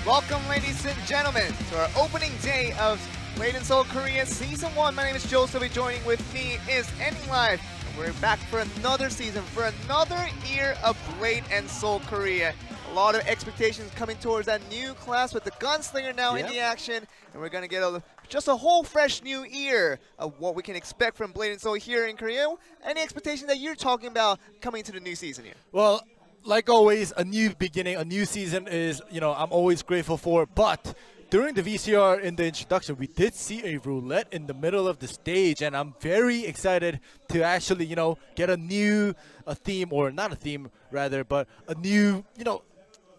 Welcome, ladies and gentlemen, to our opening day of Blade and Soul Korea Season 1. My name is Joe, so joining with me is Ending Life. And we're back for another season, for another year of Blade and Soul Korea. A lot of expectations coming towards that new class with the Gunslinger now in the action. And we're going to get just a whole fresh new year of what we can expect from Blade and Soul here in Korea. Any expectations that you're talking about coming into the new season here? Well, like always, a new beginning, a new season is, I'm always grateful for. But during the VCR in the introduction, we did see a roulette in the middle of the stage, and I'm very excited to actually, get a new theme, or not a theme rather, but a new,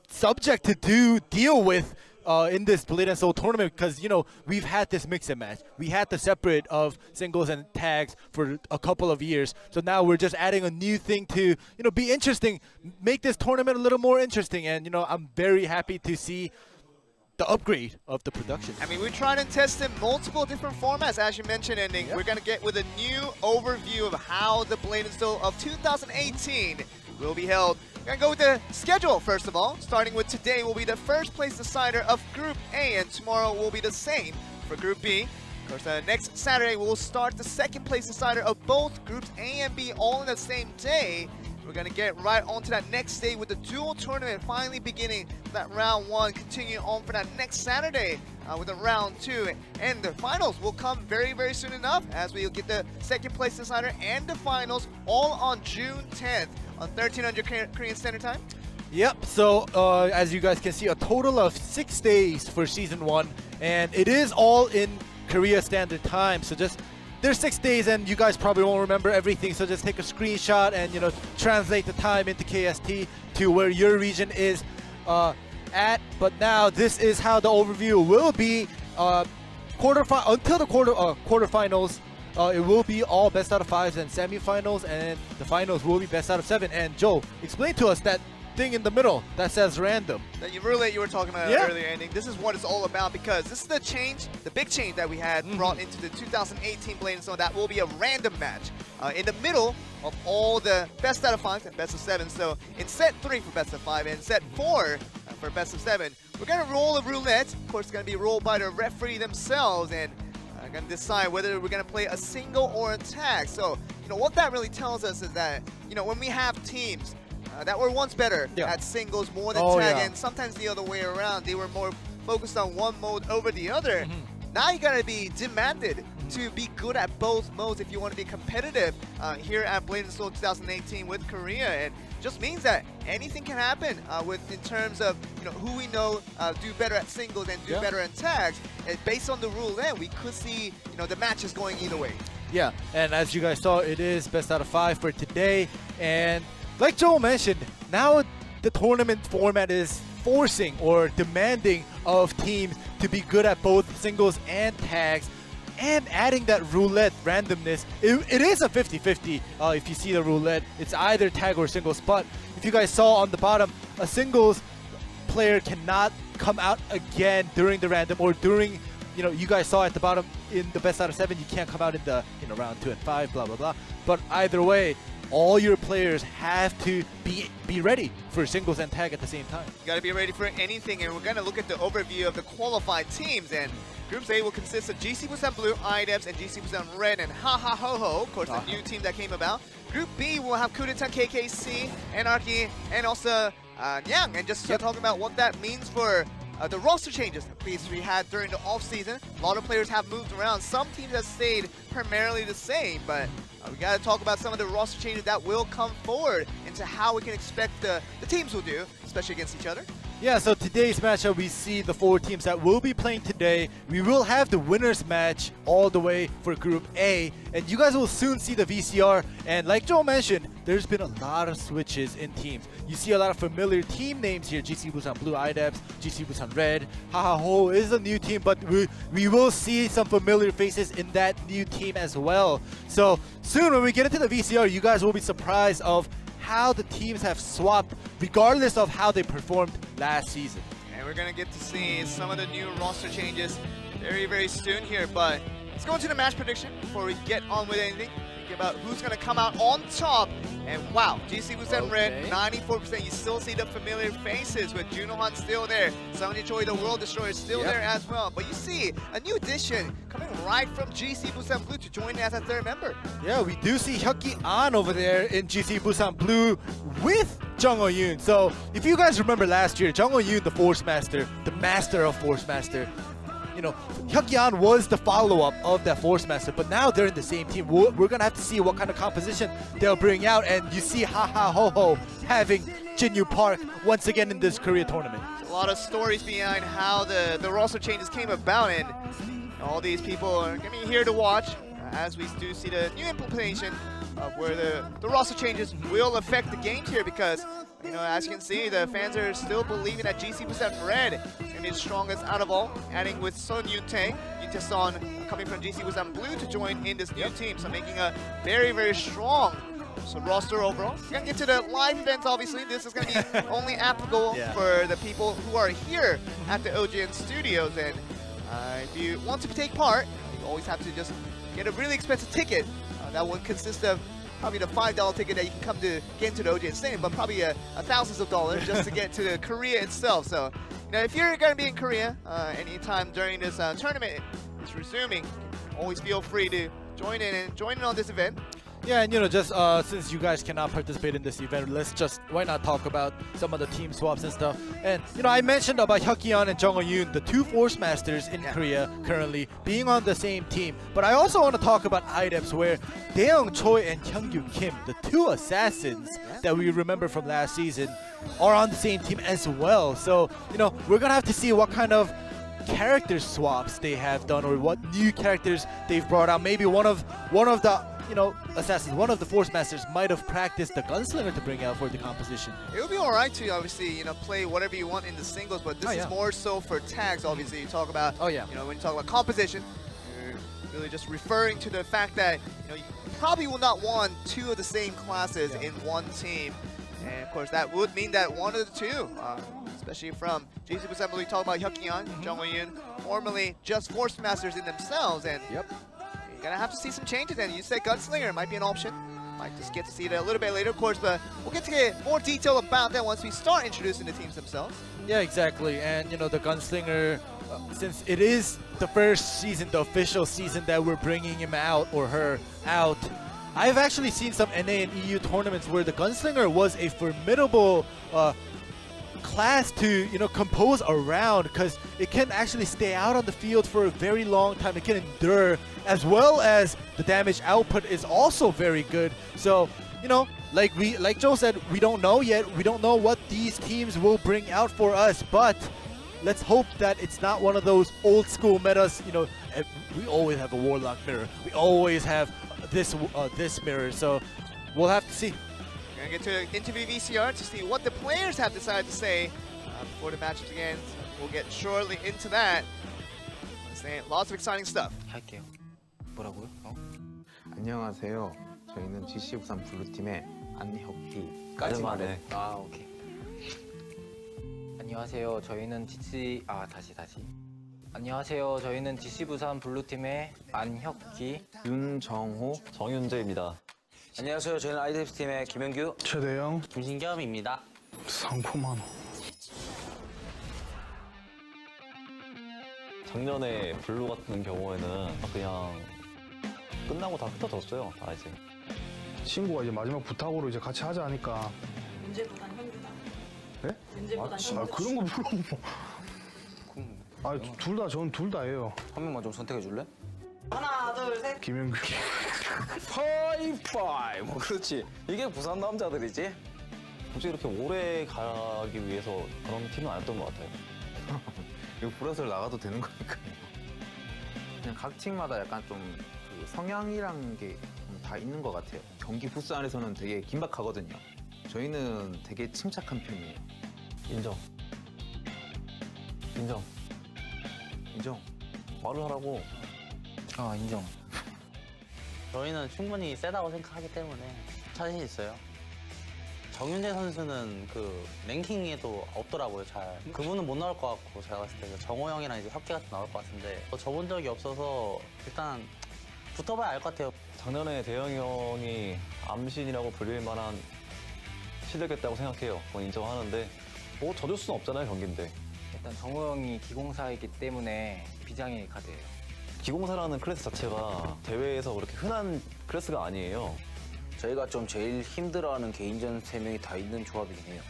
subject to deal with in this Blade and Soul tournament, because we've had this mix and match. We had the separate of singles and tags for a couple of years, so now we're just adding a new thing to be interesting, make this tournament a little more interesting. And I'm very happy to see the upgrade of the production. I mean, we're trying to test in multiple different formats, as you mentioned, Ending. We're going to get with a new overview of how the Blade and Soul of 2018 will be held. We're going to go with the schedule, first of all. Starting with today will be the first place decider of Group A, and tomorrow will be the same for Group B. Of course, next Saturday we'll start the second place decider of both Groups A and B all in the same day. We're going to get right on to that next day with the dual tournament finally beginning that round 1, continuing on for that next Saturday with the round 2. And the finals will come very, very soon enough, as we'll get the second place decider and the finals all on June 10th on 1300 Korean Standard Time. Yep, so as you guys can see, a total of 6 days for Season 1, and it is all in Korea Standard Time, so there's 6 days, and you guys probably won't remember everything, so just take a screenshot and translate the time into KST to where your region is at. But now this is how the overview will be until the quarterfinals. It will be all best out of 5s and semifinals, and the finals will be best out of 7. And Joe, explain to us that thing in the middle that says random. That you were talking about earlier, Ending. This is what it's all about, because this is the change, the big change that we had brought into the 2018 Blade and Soul. That will be a random match in the middle of all the best out of 5s and best of 7. So in set 3 for best of 5 and set 4 for best of 7, we're going to roll a roulette. Of course, it's going to be rolled by the referee themselves, and going to decide whether we're going to play a single or a tag. So, what that really tells us is that, when we have teams that were once better at singles more than tag, and sometimes the other way around, they were more focused on one mode over the other. Now you got to be demanded to be good at both modes if you want to be competitive here at Blade and Soul 2018 with Korea. And just means that anything can happen in terms of who we know do better at singles and do better in tags. And based on the roulette, we could see the matches going either way. Yeah, and as you guys saw, it is best out of 5 for today. And like Joel mentioned, now the tournament format is forcing or demanding of teams to be good at both singles and tags, and adding that roulette randomness. It is a 50-50 if you see the roulette. It's either tag or singles, but if you guys saw on the bottom, a singles player cannot come out again during the random, or during, you guys saw at the bottom in the best out of 7, you can't come out in the round 2 and 5, blah, blah, blah. But either way, all your players have to be ready for singles and tag at the same time. You got to be ready for anything, and we're going to look at the overview of the qualified teams. And Group A will consist of GC Busan Blue, IDEPS, and GC Busan Red, and Ha Ha Ho Ho, of course, the new team that came about. Group B will have Kudeta, KKC, Anarchy, and also Nyang. And just talking about what that means for the roster changes we had during the off-season. A lot of players have moved around. Some teams have stayed primarily the same, but we got to talk about some of the roster changes that will come forward into how we can expect the teams will do, especially against each other. Yeah, so today's matchup, we see the 4 teams that will be playing today. We will have the winners match all the way for Group A, and you guys will soon see the VCR. And like Joe mentioned, there's been a lot of switches in teams. You see a lot of familiar team names here. GC Busan Blue, IDEPS, GC Busan Red. Ha Ha Ho is a new team, but we will see some familiar faces in that new team as well. So soon when we get into the VCR, you guys will be surprised of how the teams have swapped regardless of how they performed last season. And we're going to get to see some of the new roster changes very, very soon here. But let's go into the match prediction before we get on with anything. thinking about who's going to come out on top. And wow, GC Busan Red, 94%. You still see the familiar faces with Junohan still there. Sonja Choi, the World Destroyer, still there as well. But you see a new addition coming right from GC Busan Blue to join as a third member. Yeah, we do see Hyuki An over there in GC Busan Blue with Jung Ho-yoon. So if you guys remember last year, Jung Ho-yoon, the Force Master, the master of Force Master, you know, Hyuki An was the follow-up of that Force Master, but now they're in the same team. We're going to have to see what kind of composition they'll bring out, and you see Haha Ho Ho having Jinyu Park once again in this Korea tournament. There's a lot of stories behind how the roster changes came about, and all these people are going to be here to watch as we do see the new implementation of where the roster changes will affect the games here, because you know, as you can see, the fans are still believing that GC Busan Red is the strongest out of all, adding with Son Yoontae, Son coming from GC Busan Blue to join in this new team, so making a very, very strong roster overall. We're going to get to the live events, obviously. This is going to be only applicable for the people who are here at the OGN studios, and if you want to take part, you always have to just get a really expensive ticket. That would consist of probably the $5 ticket that you can come to get into the OGN Stadium, but probably thousands of dollars just to get to Korea itself. So, you know, if you're going to be in Korea anytime during this tournament is resuming, always feel free to join in on this event. Yeah, and you know, just since you guys cannot participate in this event, why not talk about some of the team swaps and stuff. And you know, I mentioned about Hyuki An and Jung Ho-yoon, the two Force Masters in Korea currently being on the same team. But I also want to talk about items where Daeung Choi and Hyungyu Kim, the two assassins that we remember from last season, are on the same team as well. So you know, we're gonna have to see what kind of character swaps they have done, or what new characters they've brought out. Maybe one of the assassins, one of the Force Masters might have practiced the Gunslinger to bring out for the composition. It would be alright to obviously, play whatever you want in the singles, but this is more so for tags. Obviously, you talk about, when you talk about composition, you're really just referring to the fact that, you probably will not want two of the same classes in one team. And of course, that would mean that one of the two, especially from GC Busan Blue, talk about Hyuki An, Jung Ho-yoon, formerly just Force Masters in themselves, and you're gonna have to see some changes. And you said Gunslinger might be an option. Might just get to see it a little bit later, of course, but we'll get to get more detail about that once we start introducing the teams themselves. Yeah, exactly. And the Gunslinger, since it is the first season, the official season that we're bringing him out or her out, I've actually seen some NA and EU tournaments where the Gunslinger was a formidable class to compose around, because it can actually stay out on the field for a very long time. It can endure, as well as the damage output is also very good. So like Joe said, we don't know yet. We don't know what these teams will bring out for us, but let's hope that it's not one of those old school metas. We always have a Warlock mirror. We always have this mirror. So we'll have to see. We're going to get to interview VCR to see what the players have decided to say before the matches begin. We'll get shortly into that. Lots of exciting stuff. 할게요. 뭐라고요? 안녕하세요. 저희는 GC 부산 블루팀의 안혁기까지만. 오케이. 안녕하세요. 저희는 안녕하세요. 저희는 GC 부산 블루팀의 안혁기, 윤정호, 정윤재입니다. 안녕하세요. 저희는 아이드립스 팀의 김현규, 최대영, 김신겸입니다. 상코만호. 작년에 블루 같은 경우에는 그냥 끝나고 다 흩어졌어요. 다 이제. 친구가 이제 마지막 부탁으로 이제 같이 하자 하니까. 윤재보단 현규다. 네? 윤재보단 현규다. 그런 거 물어보고. 저는 둘 다예요. 한 명만 좀 선택해 줄래? 하나, 둘, 셋. 김현규. 파이파이 뭐 그렇지. 이게 부산 남자들이지. 굳이 이렇게 오래 가기 위해서 그런 팀은 아니었던 것 같아요. 이거 브라스를 나가도 되는 거니까요. 그냥 각 팀마다 약간 좀 그 성향이란 게 다 있는 것 같아요. 경기 부스 안에서는 되게 긴박하거든요. 저희는 되게 침착한 편이에요. 인정. 말을 하라고. 인정. 저희는 충분히 세다고 생각하기 때문에 자신 있어요. 정윤재 선수는 그 랭킹에도 없더라고요, 잘. 그분은 못 나올 것 같고, 제가 봤을 때 정호 형이랑 이제 혁기 같은 나올 것 같은데 저본 적이 없어서 일단 붙어봐야 알 것 같아요. 작년에 대영이 형이 암신이라고 불릴 만한 실력이었다고 생각해요. 그건 인정하는데 뭐 져줄 수는 없잖아요, 경기인데. 일단 정호 형이 기공사이기 때문에 비장의 카드예요. 기공사라는 클래스 자체가 대회에서 그렇게 흔한 클래스가 아니에요. 저희가 좀 제일 힘들어하는 개인전 3명이 다 있는 조합이긴 해요.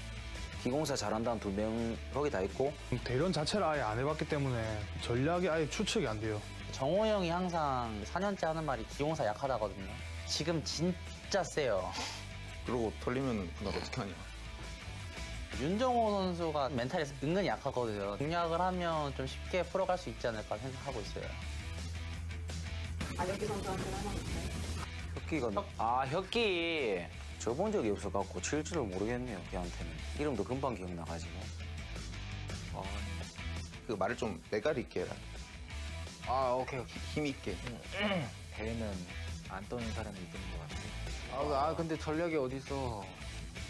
기공사 잘한다는 2명 거기 다 있고 대련 자체를 아예 안 해봤기 때문에 전략이 아예 추측이 안 돼요. 정호 형이 항상 4년째 하는 말이 기공사 약하다거든요. 지금 진짜 세요. 그러고 털리면 나 어떻게 하냐. 윤정호 선수가 멘탈이 은근히 약하거든요. 공략을 하면 좀 쉽게 풀어갈 수 있지 않을까 생각하고 있어요. 안혁기 선수한테는 하나 혁기가 혁기 져본 적이 없어갖고 칠 줄을 모르겠네요. 걔한테는 이름도 금방 기억나가지고. 그 말을 좀 매가리 있게 해라. 오케이. 힘 있게. 대회는 안 떠는 사람이 이기는 것 같아요. 근데 전략이 어딨어.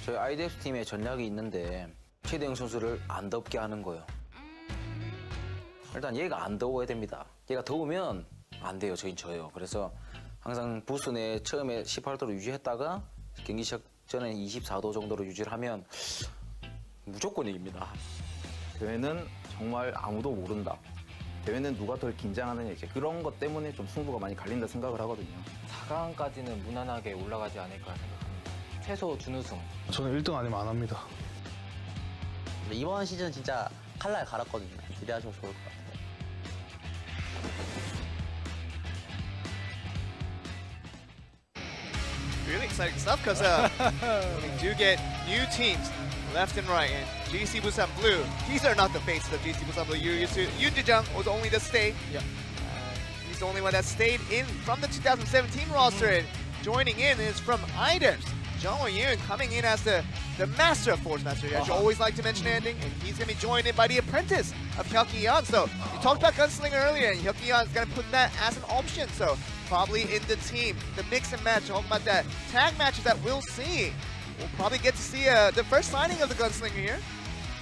저희 아이덱스 팀에 전략이 있는데 최대영 선수를 안 덥게 하는 거예요. 일단 얘가 안 더워야 됩니다. 얘가 더우면 안 돼요. 저희는 져요. 그래서 항상 부스 내 처음에 18도로 유지했다가 경기 시작 전에 24도 정도로 유지를 하면 무조건 이깁니다. 대회는 정말 아무도 모른다. 대회는 누가 덜 긴장하느냐 이제 그런 것 때문에 좀 승부가 많이 갈린다 생각을 하거든요. 4강까지는 무난하게 올라가지 않을까 생각합니다. 최소 준우승. 저는 1등 아니면 안 합니다. 이번 시즌 진짜 칼날 갈았거든요. 기대하셔도 좋을 것 같아요. Really exciting stuff because we do get new teams left and right. And GC Busan Blue, these are not the faces of GC Busan Blue. You're used to Yoon Jae-jung was only the stay. Yeah. He's the only one that stayed in from the 2017 roster. And joining in is from IDEMS. Jung Ho-yoon coming in as the master of Force Master. As you always like to mention, ending, and he's going to be joined in by the apprentice of Hyuk-yeon. So you talked about Gunslinger earlier, and Hyuk-yeon is going to put that as an option. So probably in the team, the mix and match, talking about that tag matches that we'll see. We'll probably get to see the first signing of the Gunslinger here.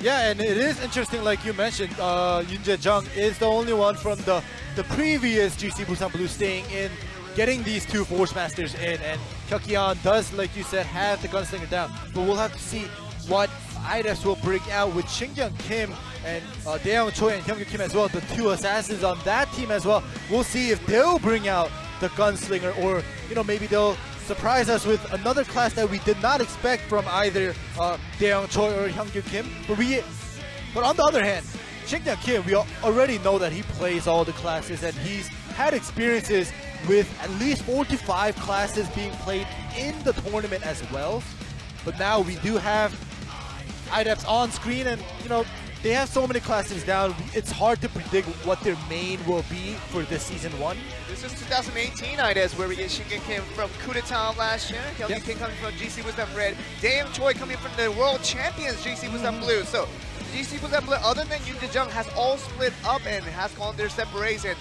Yeah, and it is interesting, like you mentioned, Yoon Jae-jung is the only one from the previous GC Busan Blue staying in, getting these two Force Masters in, and Hyuk-yeon does, like you said, have the Gunslinger down. But we'll have to see what IDEFs will bring out with Shingyun Kim and Daeyoung Choi and Hyungwoo Kim as well, the two assassins on that team as well. We'll see if they'll bring out the Gunslinger, or maybe they'll surprise us with another class that we did not expect from either Daeyoung Choi or Hyungwoo Kim. But on the other hand, Shingyun Kim, we already know that he plays all the classes, and he's had experiences with at least 4 to 5 classes being played in the tournament as well. But now we do have IDEPs on screen, and they have so many classes down, it's hard to predict what their main will be for this season 1. This is 2018 IDES, where we get Shingyun Kim from Coup d'etat last year, Hyungwoo Kim coming from GC Busan Red, Daeyoung Choi coming from the World Champions GC Busan Blue. So GC Busan Blue, other than Yoon Jae-jung, has all split up and has gone their separate ways. And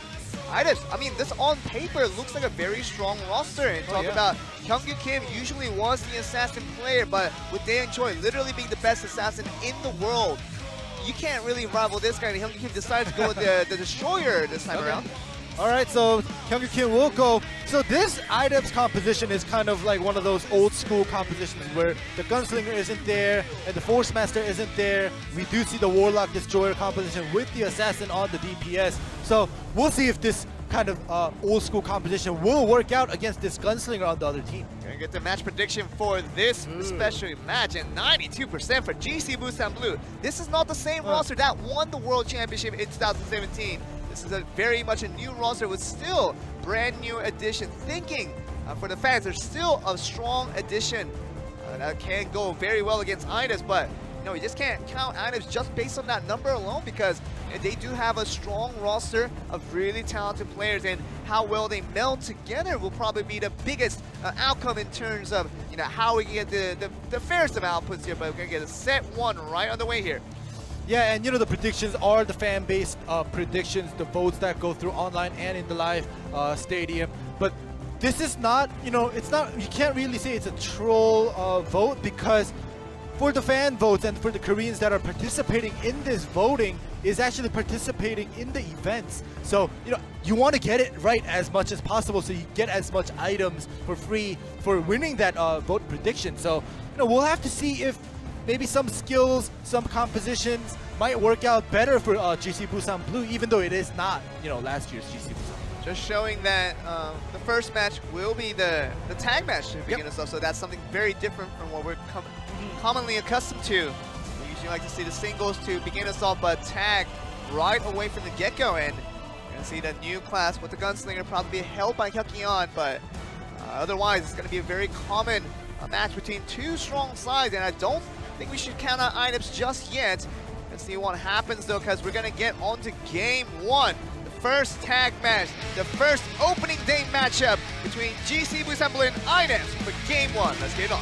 IDES, I mean, this on paper looks like a very strong roster. And talk about Hyungwoo Kim usually was the assassin player, but with Daeyoung Choi literally being the best assassin in the world, you can't really rival this guy. And Hyungwoo Kim decided to go with the Destroyer this time around. Alright, so Hyungwoo Kim will go. So this IDEP's composition is kind of like one of those old school compositions where the Gunslinger isn't there and the Force Master isn't there. We do see the Warlock Destroyer composition with the Assassin on the DPS. So we'll see if this kind of old school composition will work out against this Gunslinger on the other team. Gonna get the match prediction for this special match, and 92% for GC Busan Blue. This is not the same roster that won the World Championship in 2017. This is a very much a new roster with still brand new addition. Thinking for the fans, there's still a strong addition that can go very well against IDES, but you just can't count IDES just based on that number alone, because they do have a strong roster of really talented players, and how well they meld together will probably be the biggest outcome in terms of how we can get the fairest of outputs here. But we're gonna get a set 1 right on the way here. Yeah, and the predictions are the fan-based predictions, the votes that go through online and in the live stadium. But this is not, it's not, you can't really say it's a troll vote, because for the fan votes and for the Koreans that are participating in this voting, is actually participating in the events. So, you want to get it right as much as possible so you get as much items for free for winning that vote prediction. So, we'll have to see if maybe some skills, some compositions might work out better for GC Busan Blue, even though it is not, last year's GC Busan. Just showing that the first match will be the tag match to begin us off, so that's something very different from what we're commonly accustomed to. We usually like to see the singles to begin us off, but tag right away from the get-go, and you're gonna see the new class with the Gunslinger probably be held by Hyuk-Yeon, but otherwise it's gonna be a very common match between two strong sides, and I don't think we should count out items just yet. Let's see what happens though, because we're gonna get on to game one. First tag match, the first opening day matchup between GC Busan Blue and items for game one. Let's get it on.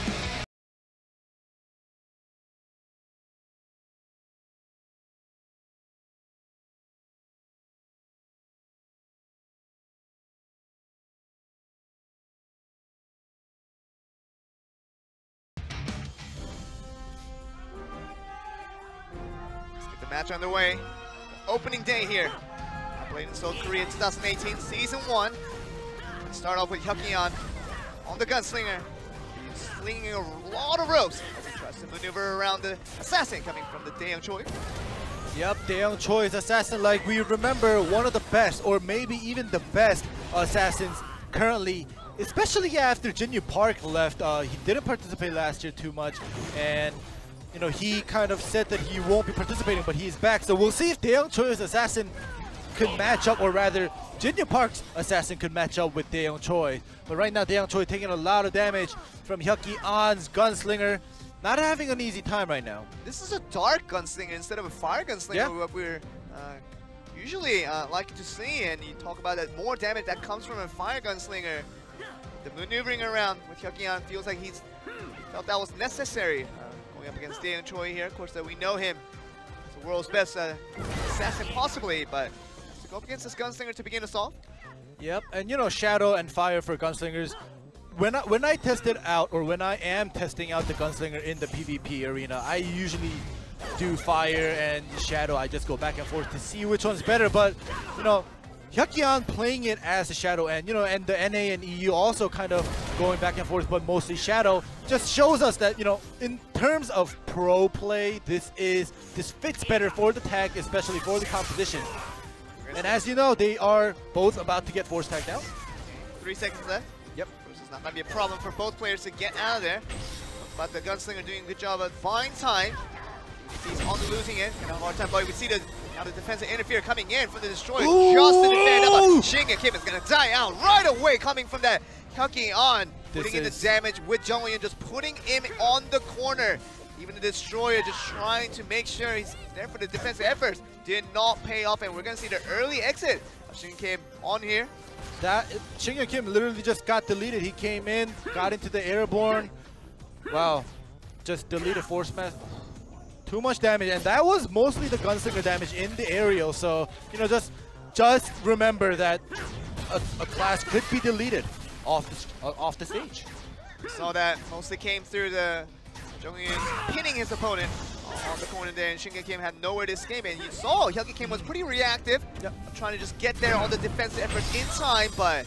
Let's get the match underway. The opening day here. Played in Seoul, Korea 2018, Season 1. Let's start off with Hyuk-Yeon on the Gunslinger. He's slinging a lot of ropes as he tries to maneuver around the assassin coming from the Daeyoung Choi. Yep, Daeyoung Choi's assassin, like we remember, one of the best, or maybe even the best assassins currently, especially after Jinyu Park left. He didn't participate last year too much, and he kind of said that he won't be participating, but he's back. So we'll see if Daeyoung Choi's assassin could match up, or rather Jinyu Park's assassin could match up with Daeyoung Choi. But right now Daeyoung Choi taking a lot of damage from Hyuk-Yeon's Gunslinger. Not having an easy time right now. This is a dark Gunslinger instead of a fire Gunslinger, yeah. What we're usually like to see, and you talk about that more damage that comes from a fire Gunslinger. The maneuvering around with Hyuk-Yeon feels like he felt that was necessary going up against Daeyoung Choi here. Of course, that we know him as the world's best assassin possibly, but go up against this Gunslinger to begin us off. Yep, and Shadow and Fire for Gunslingers. When I test it out, or when I am testing out the Gunslinger in the PvP arena, I usually do Fire and Shadow. I just go back and forth to see which one's better. But Hyuk-Yeon playing it as a Shadow, and and the NA and EU also kind of going back and forth, but mostly Shadow, just shows us that in terms of pro play, this fits better for the tag, especially for the competition. And as you know, they are both about to get force tagged out. 3 seconds left. Yep. This is not going to be a problem for both players to get out of there. But the Gunslinger doing a good job of buying time. He's on the losing end. Gonna have a hard time, but we see the defensive interfere coming in from the Destroyer. Ooh! Just to defend up. Shinga Kim is going to die out right away coming from that Hyuk-Yeon. Putting in the damage with Jung-Won just putting him on the corner. Even the Destroyer just trying to make sure he's there for the defensive efforts. Did not pay off, and we're going to see the early exit of Shinga Kim on here. Shinga Kim literally just got deleted. He came in, got into the airborne. Wow. Just deleted force mass. Too much damage, and that was mostly the Gunslinger damage in the aerial. So, just remember that a class could be deleted off the stage. We saw that mostly came through the Jung-Won pinning his opponent on the corner there, and Shinga Kim had nowhere to escape. And you saw Hyuk Kim was pretty reactive, trying to just get there on the defensive efforts in time, but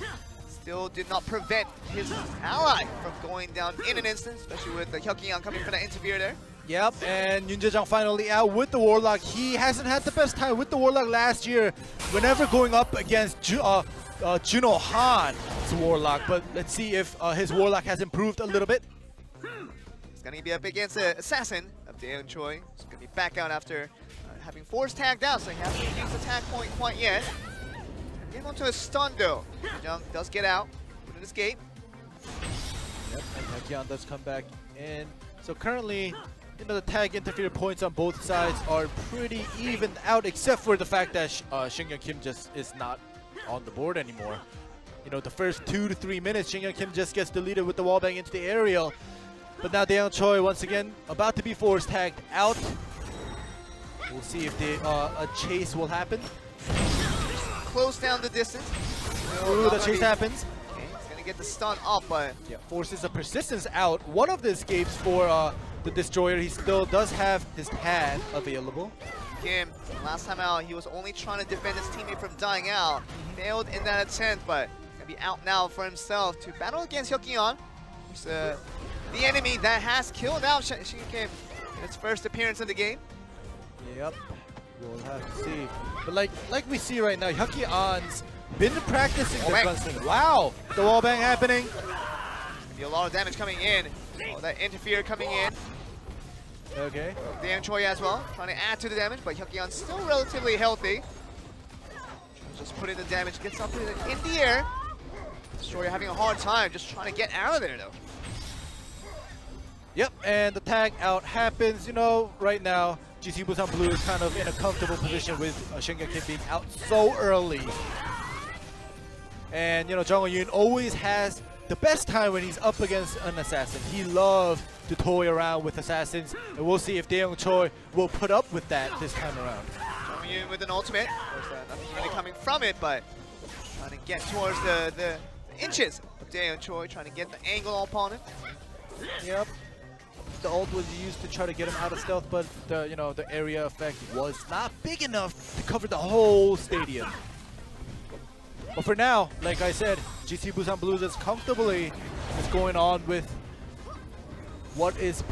still did not prevent his ally from going down in an instant, especially with the Hyuk-Yeon coming for that interfere there. Yep, and Yoon Jae-jung finally out with the Warlock. He hasn't had the best time with the Warlock last year whenever going up against Juno Han's Warlock, but let's see if his Warlock has improved a little bit. He's going to be up against the Assassin of Daeyoung Choi. He's going to be back out after having force tagged out, so he hasn't used the tag point quite yet. Getting onto a stun though. Jung does get out, wouldn't escape. Yep, and Hyuk does come back in. So currently, the tag interfere points on both sides are pretty evened out, except for the fact that Shinga Kim just is not on the board anymore. The first 2 to 3 minutes, Shinga Kim just gets deleted with the wallbang into the aerial. But now Daeyoung Choi once again about to be force tagged out. We'll see if a chase will happen. Close down the distance. Ooh, the chase happens. Okay, he's gonna get the stun up, but yeah, forces a persistence out. One of the escapes for the Destroyer. He still does have his tag available. Kim, last time out, he was only trying to defend his teammate from dying out. Failed in that attempt, but gonna be out now for himself to battle against Hyukyeon. He's the enemy that has killed out Shin Kim in his first appearance in the game. Yep, we'll have to see. But like we see right now, Hyukyeon's been practicing the gunslinger. Wow, the wall bang happening. Gonna be a lot of damage coming in. Oh, that interfere coming in. Okay. Dan Choi as well, trying to add to the damage, but Hyukyeon's still relatively healthy. Just put in the damage, gets up in the air. Destroyer having a hard time just trying to get out of there though. Yep, and the tag out happens. You know, right now, GC Busan Blue is kind of in a comfortable position with Shin Kim being out so early. And, you know, Jung Yoon always has the best time when he's up against an assassin. He loves to toy around with assassins, and we'll see if Daeyoung Choi will put up with that this time around. Jung Yoon with an ultimate. Of course, nothing really coming from it, but trying to get towards the inches of Daeyoung Choi, trying to get the angle upon him. Yep. The ult was used to try to get him out of stealth, but the the area effect was not big enough to cover the whole stadium. But for now, like I said, GC Busan Blues is comfortably is going on with what is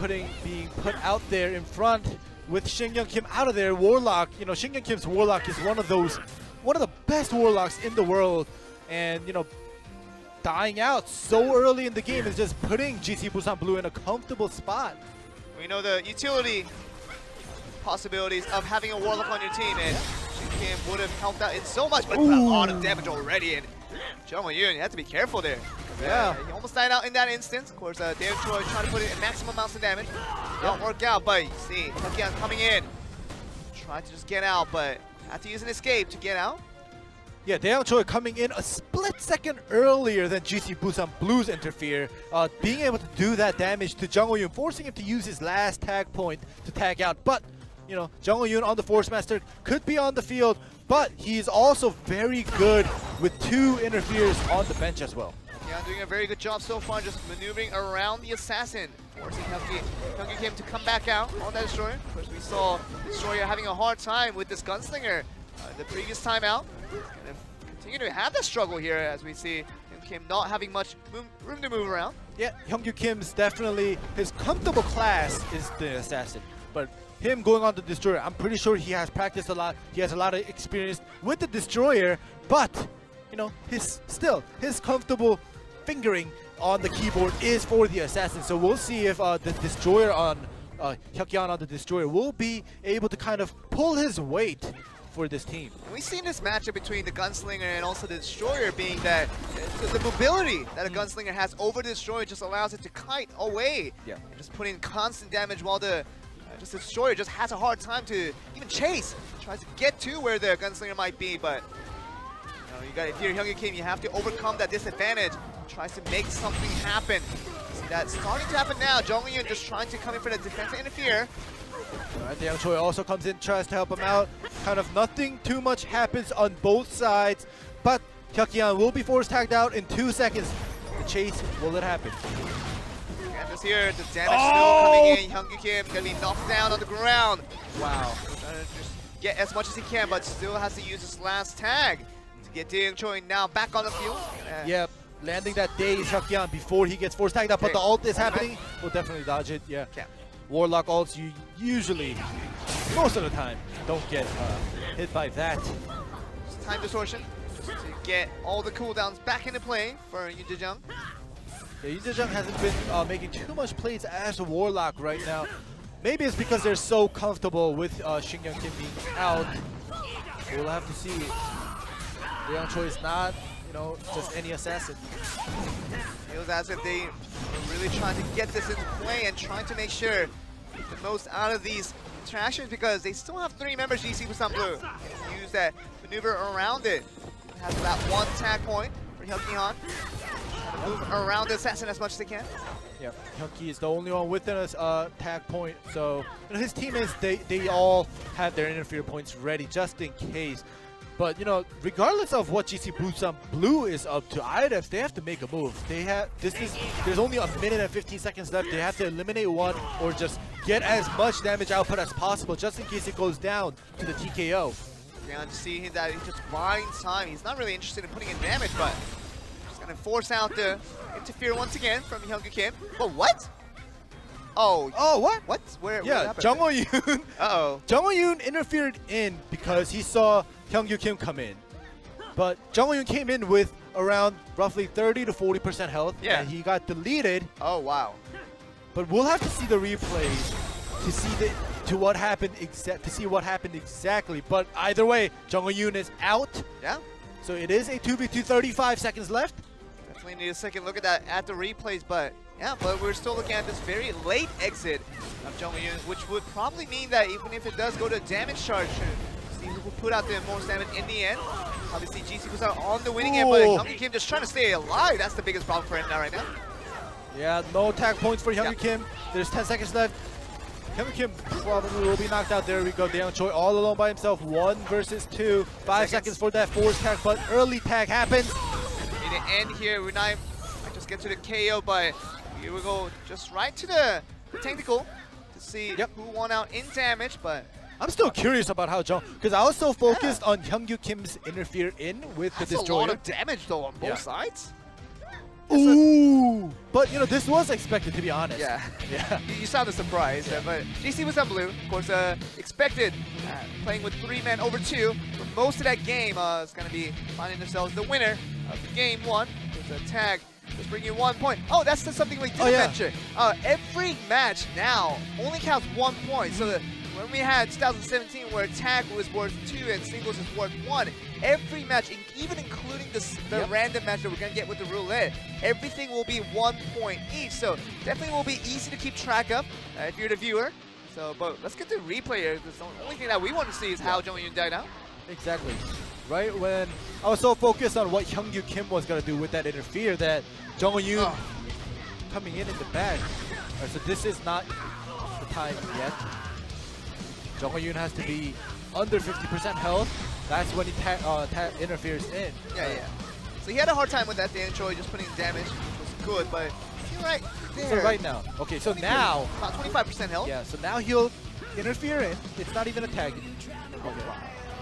being put out there in front with Shin Kim out of there. Warlock, you know, Shin Kim's Warlock is one of the best Warlocks in the world, and dying out so early in the game is just putting GC Busan Blue in a comfortable spot. We know the utility possibilities of having a Warlock on your team, and Shin Kim would have helped out in so much, but a lot of damage already, and Jung Yoon, you have to be careful there. Yeah. He almost died out in that instance. Of course, Daeyoung Choi trying to put in maximum amounts of damage. Don't work out, but you see, Hyukyeon coming in. Trying to just get out, but had to use an escape to get out. Yeah, Daeyoung Choi coming in a split second earlier than GC Busan Blues interfere, being able to do that damage to Jung Yoon, forcing him to use his last tag point to tag out. But, you know, Jung Yoon on the Force Master could be on the field, but he's also very good with 2 interferes on the bench as well. Yeah, doing a very good job so far, just maneuvering around the assassin, forcing Hyung Kim to come back out on that Destroyer. Of course, we saw Destroyer having a hard time with this Gunslinger the previous time out. And continue to have that struggle here as we see Hyung Kim not having much room to move around. Yeah, Hyung Kim's definitely, his comfortable class is the assassin, but him going on the Destroyer, I'm pretty sure he has practiced a lot, he has a lot of experience with the Destroyer, but, you know, his comfortable fingering on the keyboard is for the assassin. So we'll see if the Destroyer on Hyukyeon on the Destroyer will be able to kind of pull his weight for this team. We've seen this matchup between the Gunslinger and also the Destroyer being that the mobility that a Gunslinger has over the Destroyer just allows it to kite away. Yeah. And just put in constant damage while the Destroyer just has a hard time to even chase. Tries to get to where the Gunslinger might be, but if you're Hyung Kim, you have to overcome that disadvantage. Tries to make something happen. See that's starting to happen now. Jung Yoon just trying to come in for the defense interfere. Alright, Daeyoung Choi also comes in, tries to help him out. Kind of nothing too much happens on both sides, but Hyukyeon will be force tagged out in 2 seconds. The chase, will it happen? And just here, the damage still coming in. Hyung Kim gonna be knocked down on the ground. Wow. Trying to just get as much as he can, but still has to use his last tag to get Daeyoung Choi now back on the field. Yep, landing that daze Hyukyeon before he gets force tagged out, but the ult is happening. We'll definitely dodge it, yeah. Warlock ults, you usually, most of the time, don't get hit by that. Just time distortion, just to get all the cooldowns back into play for Yoon Jae-jung. Yeah, Yoon Jae-jung hasn't been making too much plays as a Warlock right now. Maybe it's because they're so comfortable with Shin Kim being out. We'll have to see. Daeyoung Choi is not, just any assassin. Feels as if they are really trying to get this into play and trying to make sure the most out of these interactions, because they still have 3 members GC Busan Blue. Use that maneuver around it. Has that 1 tag point for Hyukyeon. Move around the assassin as much as they can. Yeah, Hyukki is the only one with a tag point, so his teammates, they all have their interfere points ready just in case. But you know, regardless of what GC Busan Blue is up to, IDEFs, they have to make a move. There's only a minute and 15 seconds left. They have to eliminate one or just get as much damage output as possible, just in case it goes down to the TKO. Yeah, to see that he just buying time. He's not really interested in putting in damage, but just gonna force out the interfere once again from Hyungwoo Kim. But what? Oh, what? What? Where happened? Jung Ho-yoon. Uh-oh. Jung Ho-yoon interfered in because he saw Hyungwoo Kim come in. But Jung Ho-yoon came in with around roughly 30 to 40% health, and he got deleted. Oh, wow. But we'll have to see the replay to see what happened exactly. But either way, Jung Ho-yoon is out. Yeah. So it is a 2v2, 35 seconds left. Definitely need a second look at that at the replays, but yeah, but we're still looking at this very late exit of Jung Ho-yoon, which would probably mean that even if it does go to damage charge, see who will put out the most damage in the end. Obviously, GC goes out on the winning end, but Hyungwoo Kim just trying to stay alive. That's the biggest problem for him now right now. Yeah, no tag points for Hyungwoo Kim. There's 10 seconds left. Hyungwoo Kim probably will be knocked out. There we go. Daeyoung Choi all alone by himself. 1 versus 2. 5 seconds for that force tag, but early tag happens. In the end here, we might just get to the KO, but here we go just right to the technical to see who won out in damage, but I'm still curious about how Jung, because I was so focused on Hyungwoo Kim's interfere in with the Destroyer. That's a lot of damage though on both sides. Ooh! But you know, this was expected, to be honest. Yeah. Yeah. You sounded surprised, but GC was on blue. Of course, expected playing with 3 men over 2 for most of that game. It's going to be finding themselves the winner of game 1. There's a tag. Just bring you 1 point. Oh, that's something we didn't mention. Every match now only counts 1 point. So when we had 2017 where tag was worth 2 and singles is worth 1, every match, even including the random match that we're going to get with the roulette, everything will be 1 point each. So definitely will be easy to keep track of if you're the viewer. So, but let's get to the replay here. The only thing that we want to see is how Jung Ho-yoon died out. Exactly. Right when I was so focused on what Hyungwoo Kim was going to do with that interfere that Jung Ho-yoon coming in the back. Right, so this is not the time yet. Jung Ho-yoon has to be under 50% health. That's when he interferes in. Yeah. So he had a hard time with that. Daeyoung Choi just putting damage, which was good, but see right there. So right now. Okay, so now. About 25% health. Yeah, so now he'll interfere in. It's not even a tag. Okay.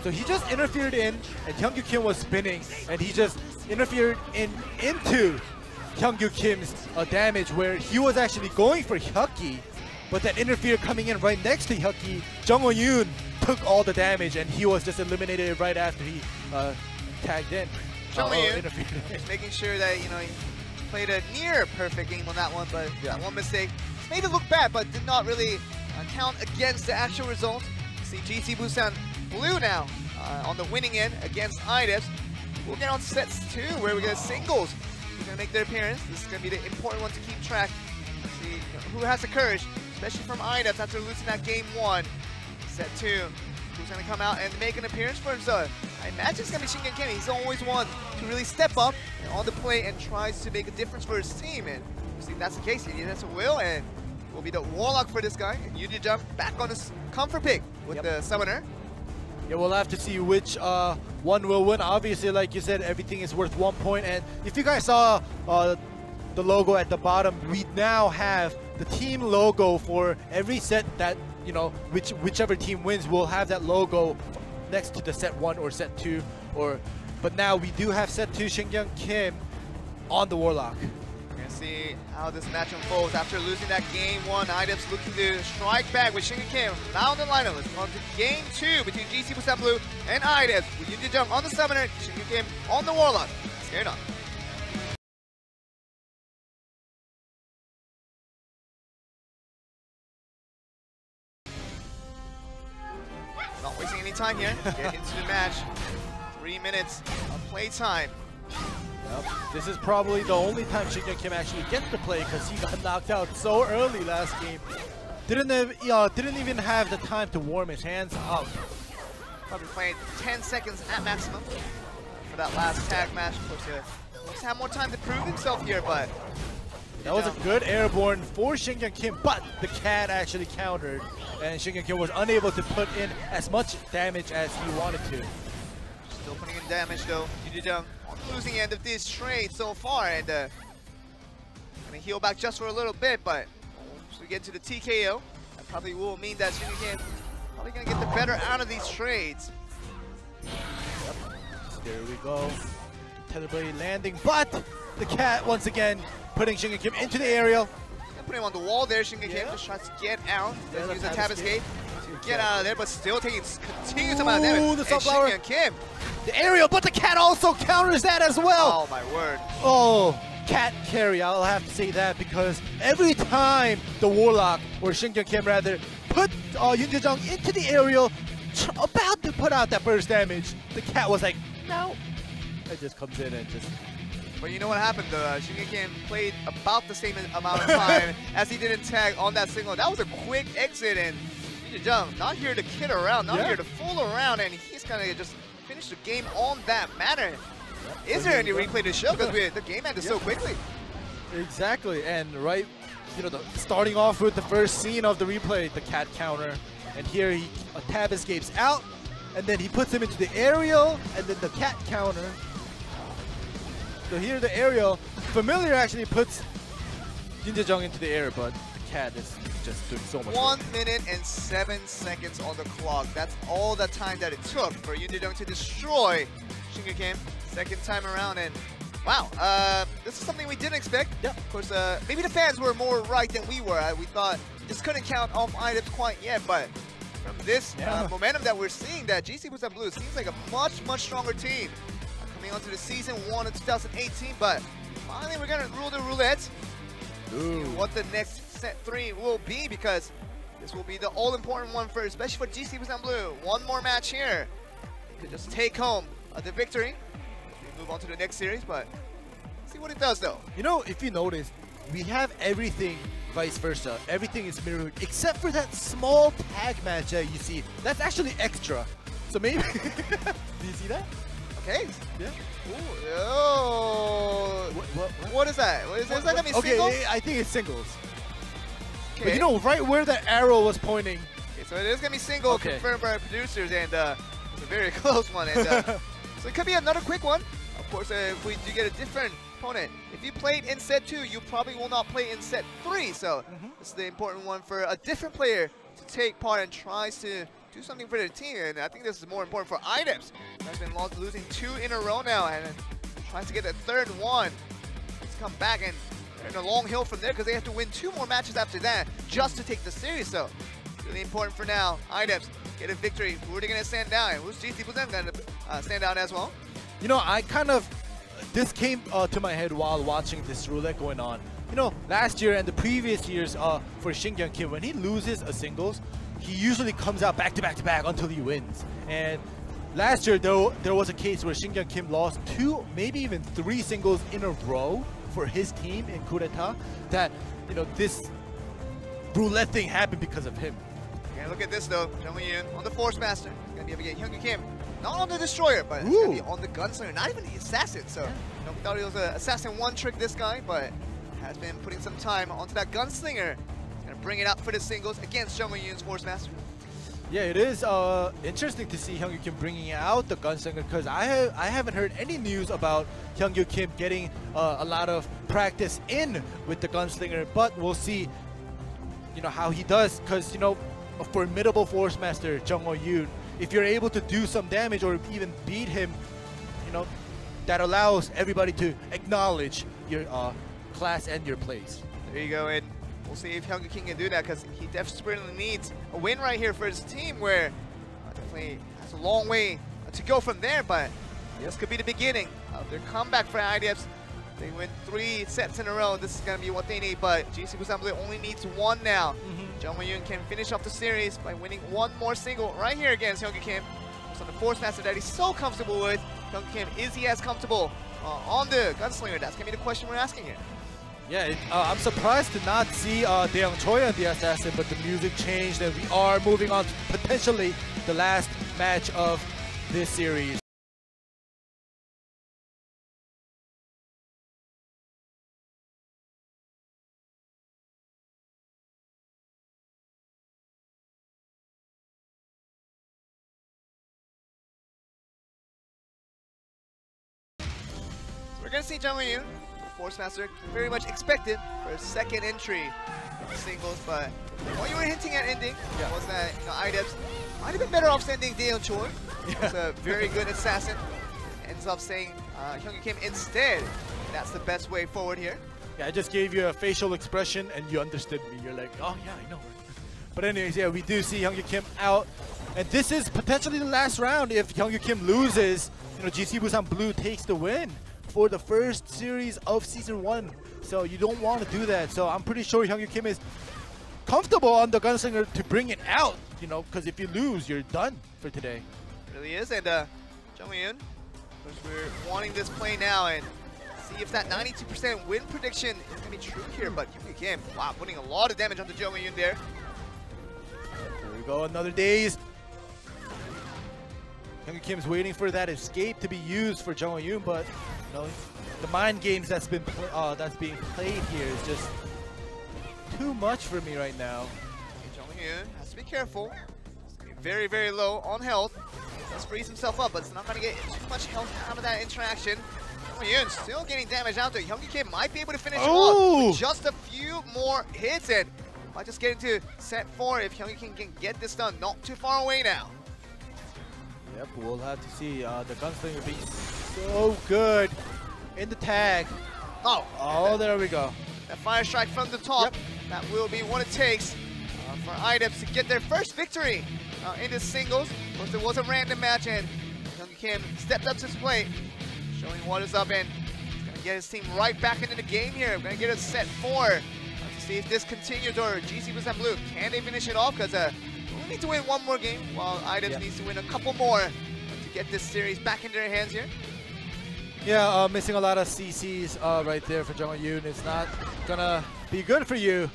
So he just interfered in, and Hyungwoo Kim was spinning, and he just interfered into Hyungwoo Kim's damage, where he was actually going for Hyuki, but that interfere coming in right next to Hyuki, Jung Ho-yoon took all the damage, and he was just eliminated right after he tagged in. Jung Ho-yoon is making sure that he played a near perfect game on that one, but that one mistake made it look bad, but did not really count against the actual result. See GC Busan Blue now on the winning end against IDEFs. We'll get on sets 2 where we get singles. Who's going to make their appearance. This is going to be the important one to keep track. See who has the courage, especially from IDEFs after losing that game 1. Set 2. Who's going to come out and make an appearance for himself? I imagine it's going to be Shingen Kim. He's always one to really step up on the play and tries to make a difference for his team. And we'll see if that's the case. He has a will, and will be the Warlock for this guy. And Yoon Jung back on his comfort pick with the Summoner. Yeah, we'll have to see which one will win. Obviously, like you said, everything is worth 1 point. And if you guys saw the logo at the bottom, we now have the team logo for every set that, whichever team wins will have that logo next to the set 1 or set 2. But now we do have set 2, Shingyang Kim on the Warlock. We're going to see how this match unfolds after losing that game 1. IDEFs looking to strike back with Shingen Kim now in the lineup. Let's go on to game 2 between GC Busan Blue and IDEFs with Yoon Jung on the Summoner, Shingen Kim on the Warlock. Let's get it on. Not wasting any time here. Get into the match. 3 minutes of play time. Yep. This is probably the only time Shingen Kim actually gets to play because he got knocked out so early last game. Didn't even have the time to warm his hands up. Probably playing 10 seconds at maximum for that last tag match. Of course, let's have more time to prove himself here, but that was a good airborne for Shingen Kim, but the cat actually countered, and Shingen Kim was unable to put in as much damage as he wanted to. Still putting in damage though. Jung on the losing end of this trade so far, and gonna heal back just for a little bit, but once we get to the TKO, that probably will mean that Shinigami probably gonna get the better out of these trades. There we go. Teleblade landing, but the cat once again putting Shinigami Kim into the aerial. Put him on the wall there. Shinigami just tries to get out. Does use a tap escape to get out of there, but still taking continuous amount of damage. The sunflower. And Kim. The aerial, but the cat also counters that as well. Oh my word. Oh, cat carry. I'll have to say that because every time the Warlock, or Shingyun Kim rather, put Yoon Jae-jung into the aerial, about to put out that burst damage, the cat was like, no. It just comes in and just... But you know what happened? Shingyun Kim played about the same amount of time as he did in tag on that single. That was a quick exit, and Yoon Jae-jung not here to kid around, not here to fool around, and he's gonna just finish the game on that manner. Is there any replay to show? Because the game ended so quickly. Exactly, and right, starting off with the first scene of the replay, the cat counter, and here a tab escapes out, and then he puts him into the aerial, and then the cat counter. So here the aerial, Familiar actually puts Yoon Jae-jung into the air, but the cat is just doing so much 1 minute and 7 seconds on the clock. That's all the time that it took for Yoon Jae-jung to destroy Shingyun Kim second time around, and wow, this is something we didn't expect. Yep. Of course, maybe the fans were more right than we were. We thought this couldn't count off items quite yet, but from this momentum that we're seeing, that GC Busan Blue seems like a much stronger team coming onto the season 1 of 2018. But finally, we're gonna rule the roulette. See what the next set 3 will be, because this will be the all-important one for, especially for GC Busan Blue. One more match here, they could just take home the victory. We move on to the next series, but see what it does though. You know, if you notice, we have everything vice versa. Everything is mirrored except for that small tag match that you see. That's actually extra. So maybe... Do you see that? Okay. Yeah. Ooh, oh. What is that? Is that gonna be singles? Okay, I think it's singles. Okay. But you know, right where that arrow was pointing. Okay, so it is gonna be single, confirmed by our producers, and it's a very close one. And so it could be another quick one. Of course, if we do get a different opponent, if you played in set 2, you probably will not play in set 3. So this is the important one for a different player to take part and tries to do something for their team. And I think this is more important for Ideps. Has been losing 2 in a row now, and tries to get a third one. Let's come back, and they're in a long hill from there because they have to win 2 more matches after that just to take the series. So really important for now. Ideps get a victory. Who are they going to stand down? Who's GC Busan going to stand down as well? You know, I kind of... This came to my head while watching this roulette going on. You know, last year and the previous years for Shingyun Kim, when he loses a singles, he usually comes out back to back to back until he wins. And last year, though, there was a case where Shingyun Kim lost 2, maybe even 3 singles in a row for his team in Coup d'etat. That, you know, this roulette thing happened because of him. Okay, look at this though. Jung Yoon on the Force Master. He's gonna be able to get Hyungu Kim. Not on the Destroyer, but it's gonna be on the Gunslinger. Not even the Assassin. So, you know, we thought it was an Assassin 1 trick, this guy, but has been putting some time onto that Gunslinger. He's gonna bring it out for the singles against Jung Yoon's Force Master. Yeah, it is interesting to see Hyungu Kim bringing out the Gunslinger, because I haven't heard any news about Hyungu Kim getting a lot of practice in with the Gunslinger, but we'll see, you know, how he does, because, you know, a formidable Force Master, Jung Yoon, if you're able to do some damage or even beat him, you know, that allows everybody to acknowledge your class and your place. There you go, and we'll see if Hyungu Kim can do that, because he desperately needs a win right here for his team, where definitely has a long way to go from there, but this could be the beginning of their comeback for IDFs. They win 3 sets in a row. This is going to be what they need, but GC Busan Blue only needs 1 now. Jung Yoon can finish off the series by winning 1 more single right here against Hyungu Kim. So the Force Master that he's so comfortable with, Hyungu Kim, is he as comfortable on the Gunslinger? That's going to be the question we're asking here. Yeah, I'm surprised to not see Daeyoung Choi and the Assassin, but the music changed and we are moving on to potentially the last match of this series. we're going to see Jung Yoon, Force Master, very much expected for a second entry in singles, but what you were hinting at ending was that IDEPS might have been better off sending Daeyeon Choi. He's a very good assassin. Ends up saying Hyung Kim instead. That's the best way forward here. Yeah, I just gave you a facial expression and you understood me. You're like, oh yeah, I know. But anyways, yeah, we do see Hyung Kim out. And this is potentially the last round. If Hyung Kim loses, GC Busan Blue takes the win for the first series of Season 1. So you don't want to do that. So I'm pretty sure Hyung Kim is comfortable on the Gunslinger to bring it out, because if you lose, you're done for today. It really is. And Jung Yoon, we're wanting this play now and see if that 92% win prediction is going to be true here. But Hyung Kim, wow, putting a lot of damage onto Jung Yoon there. Here we go, another daze. Hyung Kim's waiting for that escape to be used for Jung Yoon, but the mind games that's being played here is just too much for me right now. Jung Yoon has to be careful. He's very, very low on health. Let's freeze himself up, but it's not going to get too much health out of that interaction. Jung Yoon still getting damage out there. Hyung Kim might be able to finish off with just a few more hits, and might just get into set 4 if Hyung Kim can get this done. Not too far away now. Yep, we'll have to see the Gunslinger being so good in the tag. Oh, there we go. That fire strike from the top, that will be what it takes for IDEPS to get their first victory in this singles. Of course, there was a random match, and Hyung Kim stepped up to his plate, showing what is up, and he's going to get his team right back into the game here. We're going to get a set 4 to see if this continues, or GC Busan Blue, can they finish it off? Because we need to win one more game, while IDEPS needs to win a couple more to get this series back into their hands here. Yeah, missing a lot of CCs right there for Jung Yoon. It's not gonna be good for you.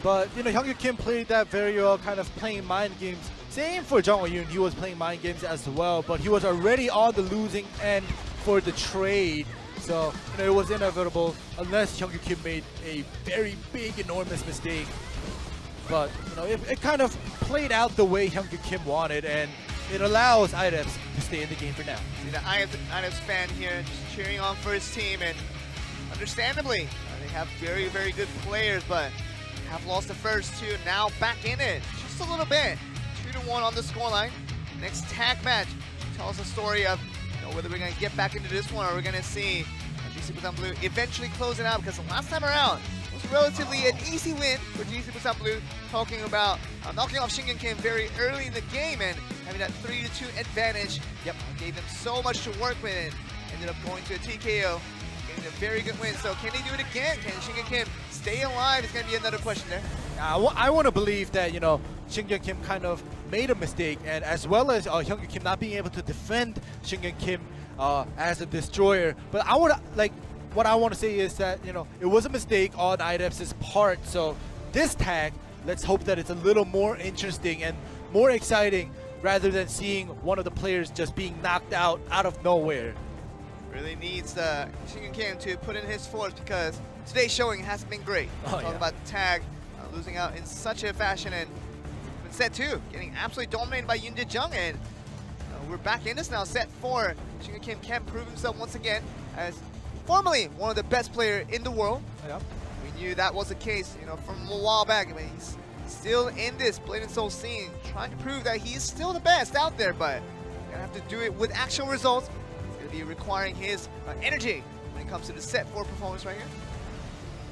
But Hyung Kim played that very well, kind of playing mind games. Same for Jung Yoon, he was playing mind games as well, but he was already on the losing end for the trade. So it was inevitable unless Hyung Kim made a very big, enormous mistake. But it kind of played out the way Hyung Kim wanted, and it allows IDEPS to stay in the game for now. See the IDEPS fan here just cheering on for his team, and understandably, they have very, very good players, but have lost the first two. Now back in it just a little bit. 2-1 on the scoreline. Next tag match tells a story of whether we're going to get back into this one, or we're going to see GC Busan Blue eventually close it out, because the last time around it was relatively an easy win for GC Busan Blue, talking about knocking off Shin Kim very early in the game and having that 3-2 advantage. Gave them so much to work with, and ended up going to a TKO, getting a very good win. So can they do it again? Can Shin Kim stay alive? It's going to be another question there. I want to believe that Shin Kim kind of made a mistake, and as well as Hyung Kim not being able to defend Shin Kim as a destroyer. But what I want to say is that it was a mistake on IDEPS' part. So this tag, let's hope that it's a little more interesting and more exciting, rather than seeing one of the players just being knocked out of nowhere. Really needs Shin Kim to put in his force, because today's showing hasn't been great. Talking about the tag, losing out in such a fashion, and in set 2, getting absolutely dominated by Yoon Jae-jung, and we're back in this now. Set 4, Shin Kim can prove himself once again as formerly one of the best players in the world. We knew that was the case, from a while back. I mean, he's still in this Blade and Soul scene, trying to prove that he's still the best out there, but gonna have to do it with actual results. It's gonna be requiring his energy when it comes to the set 4 performance right here.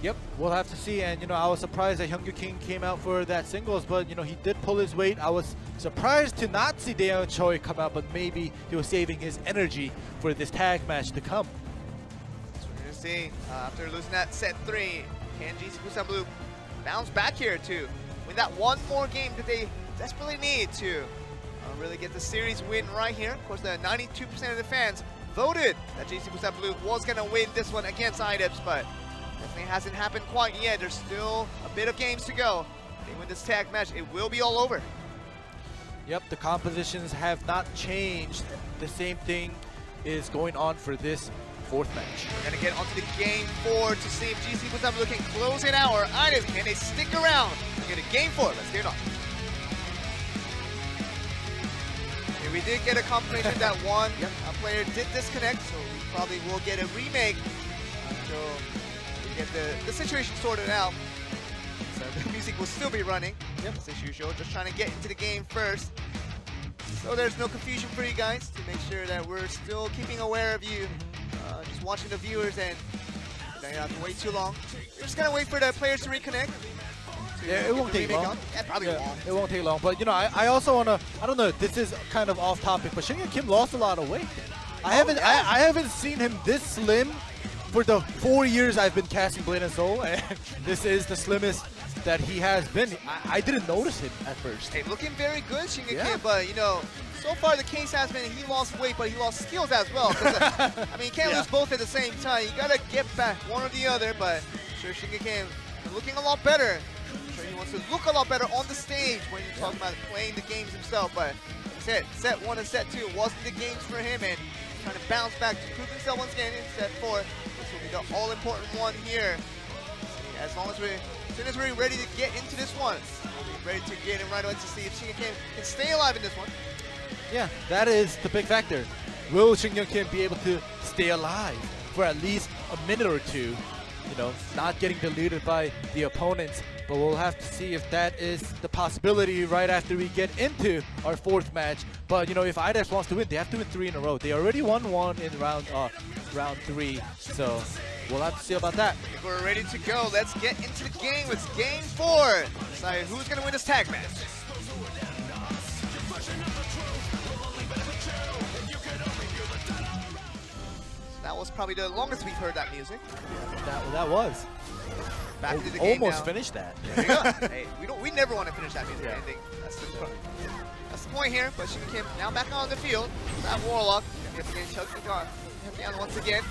Yep, we'll have to see. And I was surprised that Hyung Kim came out for that singles, but he did pull his weight. I was surprised to not see Daeyeon Choi come out, but maybe he was saving his energy for this tag match to come. So we're gonna see after losing that set 3, can GC Busan Blue bounce back here to win that one more game that they desperately need to really get the series win right here. Of course, the 92% of the fans voted that GC Busan Blue was gonna win this one against IDEPS, but definitely hasn't happened quite yet. There's still a bit of games to go. If they win this tag match, it will be all over. Yep, the compositions have not changed. The same thing is going on for this 4th match. We're gonna get onto the game 4 to see if GC Busan Blue can close it out, or IDEPS, can they stick around and get a game 4? Let's get it on. Yeah, we did get a confirmation that one player did disconnect, so we probably will get a remake until we get the situation sorted out. So the music will still be running, as usual, just trying to get into the game first. So there's no confusion for you guys, to make sure that we're still keeping aware of you, just watching the viewers, and you don't have to wait too long. We're just gonna wait for the players to reconnect. Yeah, it won't take long. Yeah, probably won't. It won't take long. But you know, I also wanna, I don't know, this is kind of off topic, but Shin Kim lost a lot of weight. I haven't seen him this slim for the 4 years I've been casting Blade and Soul, and this is the slimmest that he has been. I didn't notice him at first. Hey, looking very good, Shin Kim, but you know, so far the case has been he lost weight, but he lost skills as well. I mean, you can't lose both at the same time. You gotta get back one or the other, but I'm sure Shin Kim is looking a lot better. I'm sure he wants to look a lot better on the stage when you're talking about playing the games himself, but like I said, set 1 and set 2 wasn't the games for him, and trying to bounce back to prove himself once again in set 4. This will be the all-important one here. As soon as we're ready to get into this one, we'll be ready to get in right away to see if Shin Kim can stay alive in this one. Yeah, that is the big factor. Will Shin Kim be able to stay alive for at least a minute or two? You know, not getting deleted by the opponents, but we'll have to see if that is the possibility right after we get into our 4th match. But you know, if IDEX wants to win, they have to win 3 in a row. They already won 1 in round 3, so we'll have to see about that. If we're ready to go, let's get into the game. It's game 4. Decide who's gonna win this tag match. That was probably the longest we've heard that music. That was. Back into the game almost now. finished that. There you go. Hey, we never want to finish that music ending. That's the point here. But Shin Kim now back on the field. That Warlock. Once again.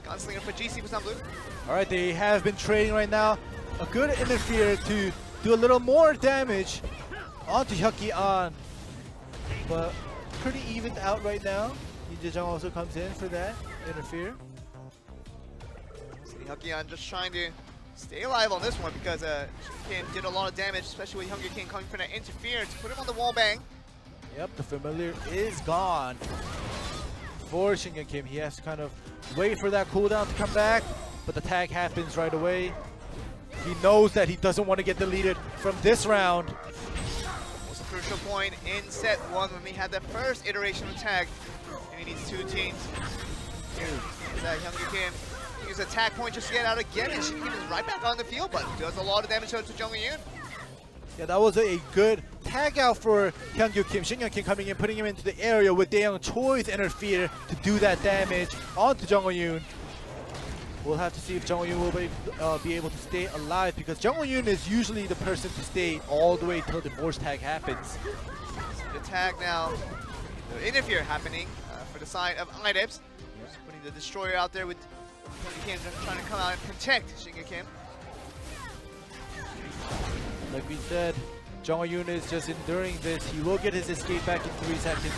Gunslinger for GC Busan Blue. All right, they have been trading right now. A good interfere to do a little more damage onto Hyuk-An, but pretty evened out right now. Jung also comes in for that interfere. See Hyuk-An just trying to stay alive on this one because Shin Kim did a lot of damage, especially with Hyung-King coming for that interference to put him on the wall bang. Yep, the familiar is gone for Shin Kim. He has to kind of wait for that cooldown to come back, but the tag happens right away. He knows that he doesn't want to get deleted from this round. Was a crucial point in set 1 when we had the first iteration of tag. And he needs 2 teams. That Hyung-Kim use a tag point just to get out again, and Shin Kim is right back on the field, but does a lot of damage to Jung-Yoon. Yeah, that was a good tag out for Hyung-Kim. Shin Kim coming in, putting him into the area with Daeyoung Choi's interfere to do that damage onto Jung-Yoon. We'll have to see if Jung-Yoon will be able to stay alive, because Jung-Yoon is usually the person to stay all the way till the force tag happens. The tag now, the interfere happening for the side of IDEPS. Just putting the destroyer out there with Hyung-Kim trying to come out and protect Shin Kim. Like we said, Jung-Yoon is just enduring this. He will get his escape back in 3 seconds.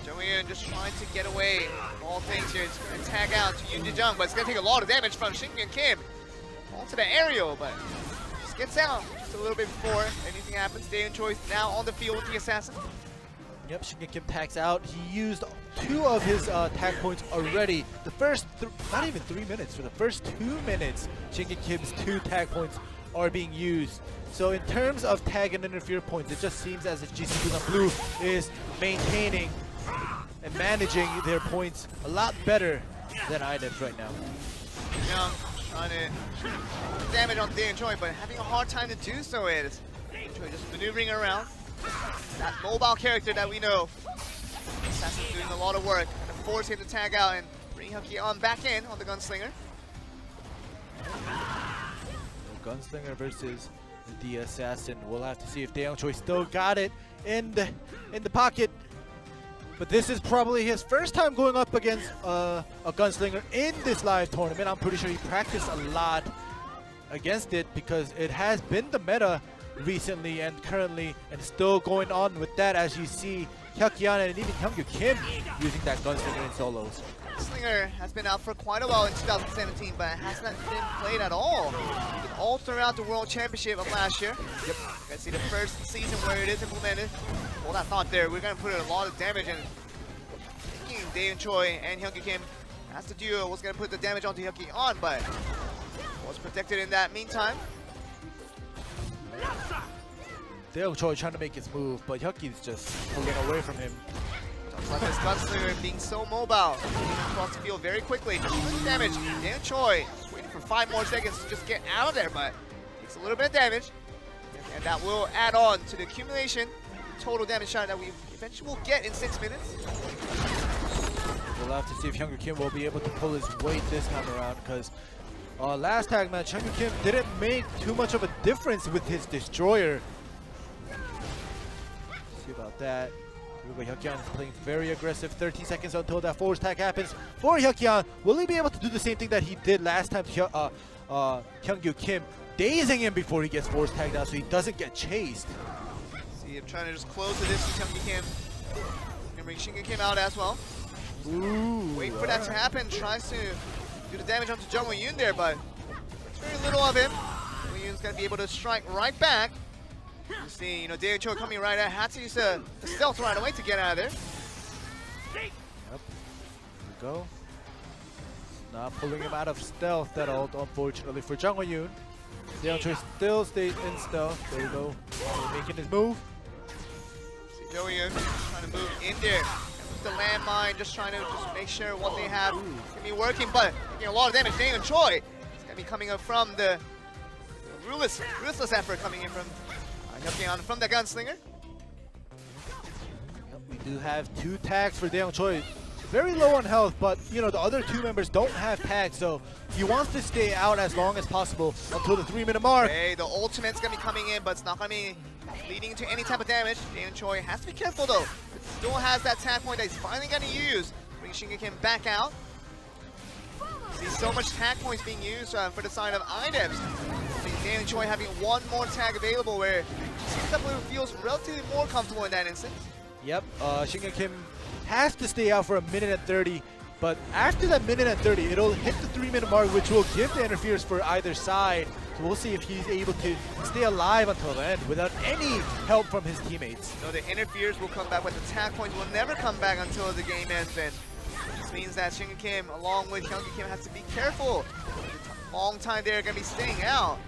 Jung-Yoon just trying to get away from all things here. It's going to tag out to Yoon Jae-jung, but it's going to take a lot of damage from Shin Kim. Onto the aerial, but just gets out just a little bit before anything happens. Daeyoung Choi now on the field with the assassin. Yep, Shin Kim tags out. He used 2 of his tag points already. The first, not even 3 minutes, for the first 2 minutes, Shin Kim's 2 tag points are being used. So in terms of tag and interfere points, it just seems as if GC Busan Blue is maintaining and managing their points a lot better than IDEPS right now. Young trying to damage on Daeyoung Choi, but having a hard time to do so. Is Choi just maneuvering around. That mobile character that we know. Assassin's doing a lot of work to force him to tag out and bring Hyuk-An back in on the Gunslinger. Gunslinger versus the Assassin. We'll have to see if Daeyoung Choi still got it in the pocket. But this is probably his first time going up against a Gunslinger in this live tournament. I'm pretty sure he practiced a lot against it because it has been the meta recently and currently, and still going on with that, as you see Hyuk-An and even Hyung-Kim using that Gunslinger in solos. Gunslinger has been out for quite a while in 2017, but has not been played at all. All throughout the World Championship of last year. Yep. You can see the first season where it is implemented. Hold that thought there. We're going to put a lot of damage in. Thinking Dae Choi and Hyungi Kim as the duo was going to put the damage onto Hyungi on, but was protected in that meantime. Dae Choi trying to make his move, but Hyungi's just pulling away from him. Like this Gunslinger being so mobile, across the field very quickly, just doing damage. Dae Choi just waiting for 5 more seconds to just get out of there, but takes a little bit of damage. And that will add on to the accumulation, the total damage shot that we eventually will get in 6 minutes. We'll have to see if Hyungi Kim will be able to pull his weight this time around, because last tag match, Hyungi Kim didn't make too much of a difference with his destroyer. Let's see about that. Hyungi is playing very aggressive. 13 seconds until that force tag happens for Hyungi. Will he be able to do the same thing that he did last time to Hyungi Kim, dazing him before he gets force tagged out so he doesn't get chased? See him trying to just close the distance. Hyungi Kim gonna bring Shinga Kim out as well. Ooh, wait for that to happen. Tries to do the damage onto Jung Won-yoon there, but it's very little of him. Jung Won-yoon's gonna be able to strike right back. You see, Dae Choi coming right at. Had to use the stealth right away to get out of there. Yep. Here we go. Not pulling him out of stealth at all, unfortunately for Jung Won-yoon. Dae Choi still stays in stealth. There we go. Making his move. See Jung Won-yoon trying to move in there. With the landmine, just trying to make sure what they have is going to be working, but a lot of damage. Dae Choi is going to be coming up from the ruthless effort coming in from Hyungi from the Gunslinger. We do have 2 tags for Dae Choi. Very low on health, but the other 2 members don't have tags, so he wants to stay out as long as possible until the 3-minute mark. Okay, the ultimate's gonna be coming in, but it's not gonna be leading to any type of damage. Dae Choi has to be careful though. It still has that tag point that he's finally gonna use. Bring Shinga Kim back out. See so much tag points being used for the side of IDEPS. Dae Choi having 1 more tag available where Blue feels relatively more comfortable in that instance. Yep, Shinga Kim has to stay out for 1:30, but after that 1:30, it'll hit the 3-minute mark, which will give the interference for either side. So we'll see if he's able to stay alive until the end without any help from his teammates. No, the interference will come back, but the tag points will never come back until the game ends. And this means that Shinga Kim, along with Hyungi Kim, has to be careful. Long time they're gonna be staying out.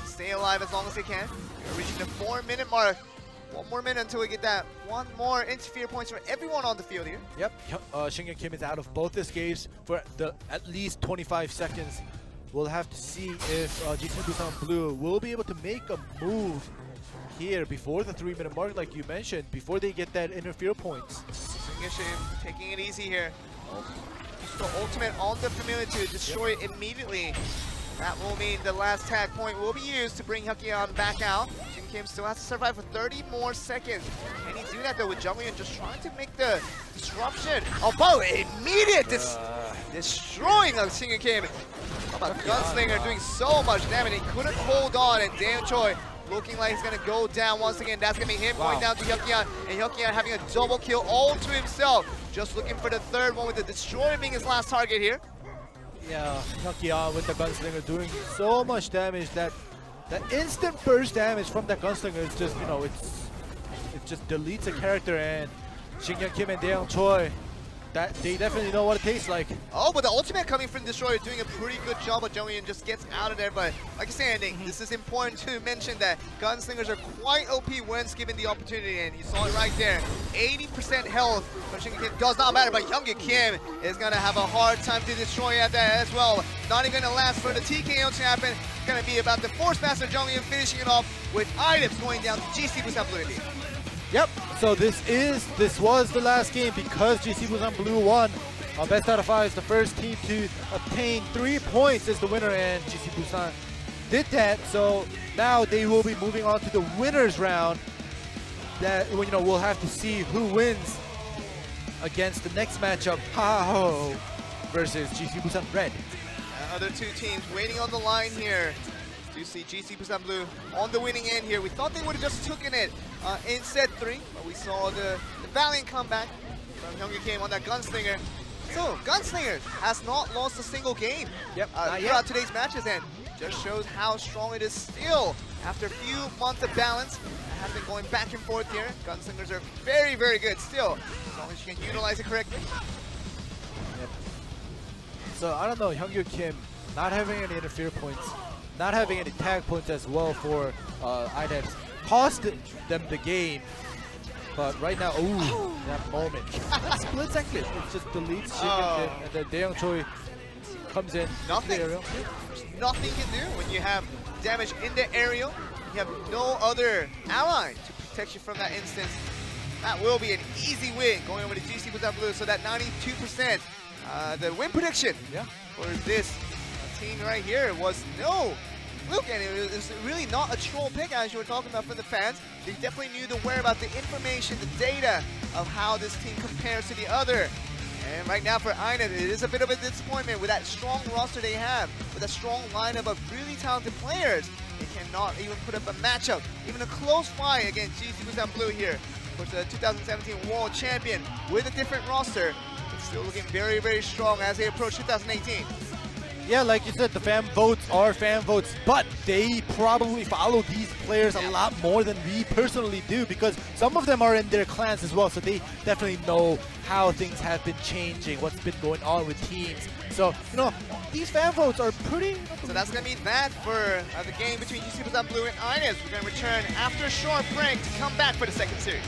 Stay alive as long as they can. We're reaching the 4-minute mark. 1 more minute until we get that 1 more interfere points for everyone on the field here. Yep, Shinga Kim is out of both escapes for at least 25 seconds. We'll have to see if GC Busan Blue will be able to make a move here before the 3-minute mark, like you mentioned, before they get that interfere points. Shinga Kim taking it easy here. The ultimate on the Familiar to destroy it immediately. That will mean the last tag point will be used to bring Hyungi back out. Shinga Kim still has to survive for 30 more seconds. Can he do that though with Jung Won-yoon just trying to make the disruption? Oh, immediate destroying of Shinga Kim. How about Gunslinger doing so much damage? He couldn't hold on, and Dae Choi looking like he's gonna go down once again. That's gonna be him going down to Hyungi, and Hyungi having a double kill all to himself. Just looking for the 3rd one with the destroyer being his last target here. Yeah, Hyungi with the Gunslinger doing so much damage that instant burst damage from that Gunslinger is just, it just deletes a character, and Shinga Kim and Dae Choi, they definitely know what it tastes like. Oh, but the ultimate coming from Destroyer doing a pretty good job, but Jung Won-yoon just gets out of there. But like I said, this is important to mention that Gunslingers are quite OP when given the opportunity, and you saw it right there. 80% health from Shinga Kim does not matter, but Hyungi Kim is going to have a hard time to destroy at that as well. Not even going to last for the TKO to happen. It's going to be about the Force Master Jung Won-yoon finishing it off with IDEPS going down to GC Busan Blue indeed. Yep, so this was the last game because GC Busan Blue won. Best out of 5 is the first team to obtain 3 points as the winner, and GC Busan did that. So now they will be moving on to the winners round. That we'll have to see who wins against the next matchup, Haho versus GC Busan Red. Other 2 teams waiting on the line here. You see GC Busan Blue on the winning end here. We thought they would have just taken it in set 3, but we saw the valiant comeback from Hyungi Kim on that Gunslinger. So, Gunslingers has not lost a single game throughout today's matches, and just shows how strong it is still. After a few months of balance, it has been going back and forth here. Gunslingers are very, very good still, as long as you can utilize it correctly. Yep. So I don't know, Hyungyu Kim not having any interfere points, not having any tag points as well for INEPS cost them the game. But right now, ooh, that moment. Split second. It just deletes Shin and then Daeyoung Choi comes in. Nothing. Nothing can do when you have damage in the aerial. You have no other ally to protect you from that instance. That will be an easy win going over to GC Busan Blue. So that 92%, the win prediction for this team right here was no fluke, and it was really not a troll pick as you were talking about for the fans. They definitely knew the whereabouts, the information, the data of how this team compares to the other. And right now for INEPS, it is a bit of a disappointment with that strong roster they have, with a strong lineup of really talented players. They cannot even put up a matchup, even a close fight against GC Busan Blue here. Of course, the 2017 World Champion with a different roster. It's still looking very, very strong as they approach 2018. Yeah, like you said, the fan votes are fan votes, but they probably follow these players a lot more than we personally do, because some of them are in their clans as well, so they definitely know how things have been changing, what's been going on with teams. So, you know, these fan votes are pretty... So that's going to be that for the game between GC Busan Blue and INEPS. We're going to return after a short break to come back for the second series.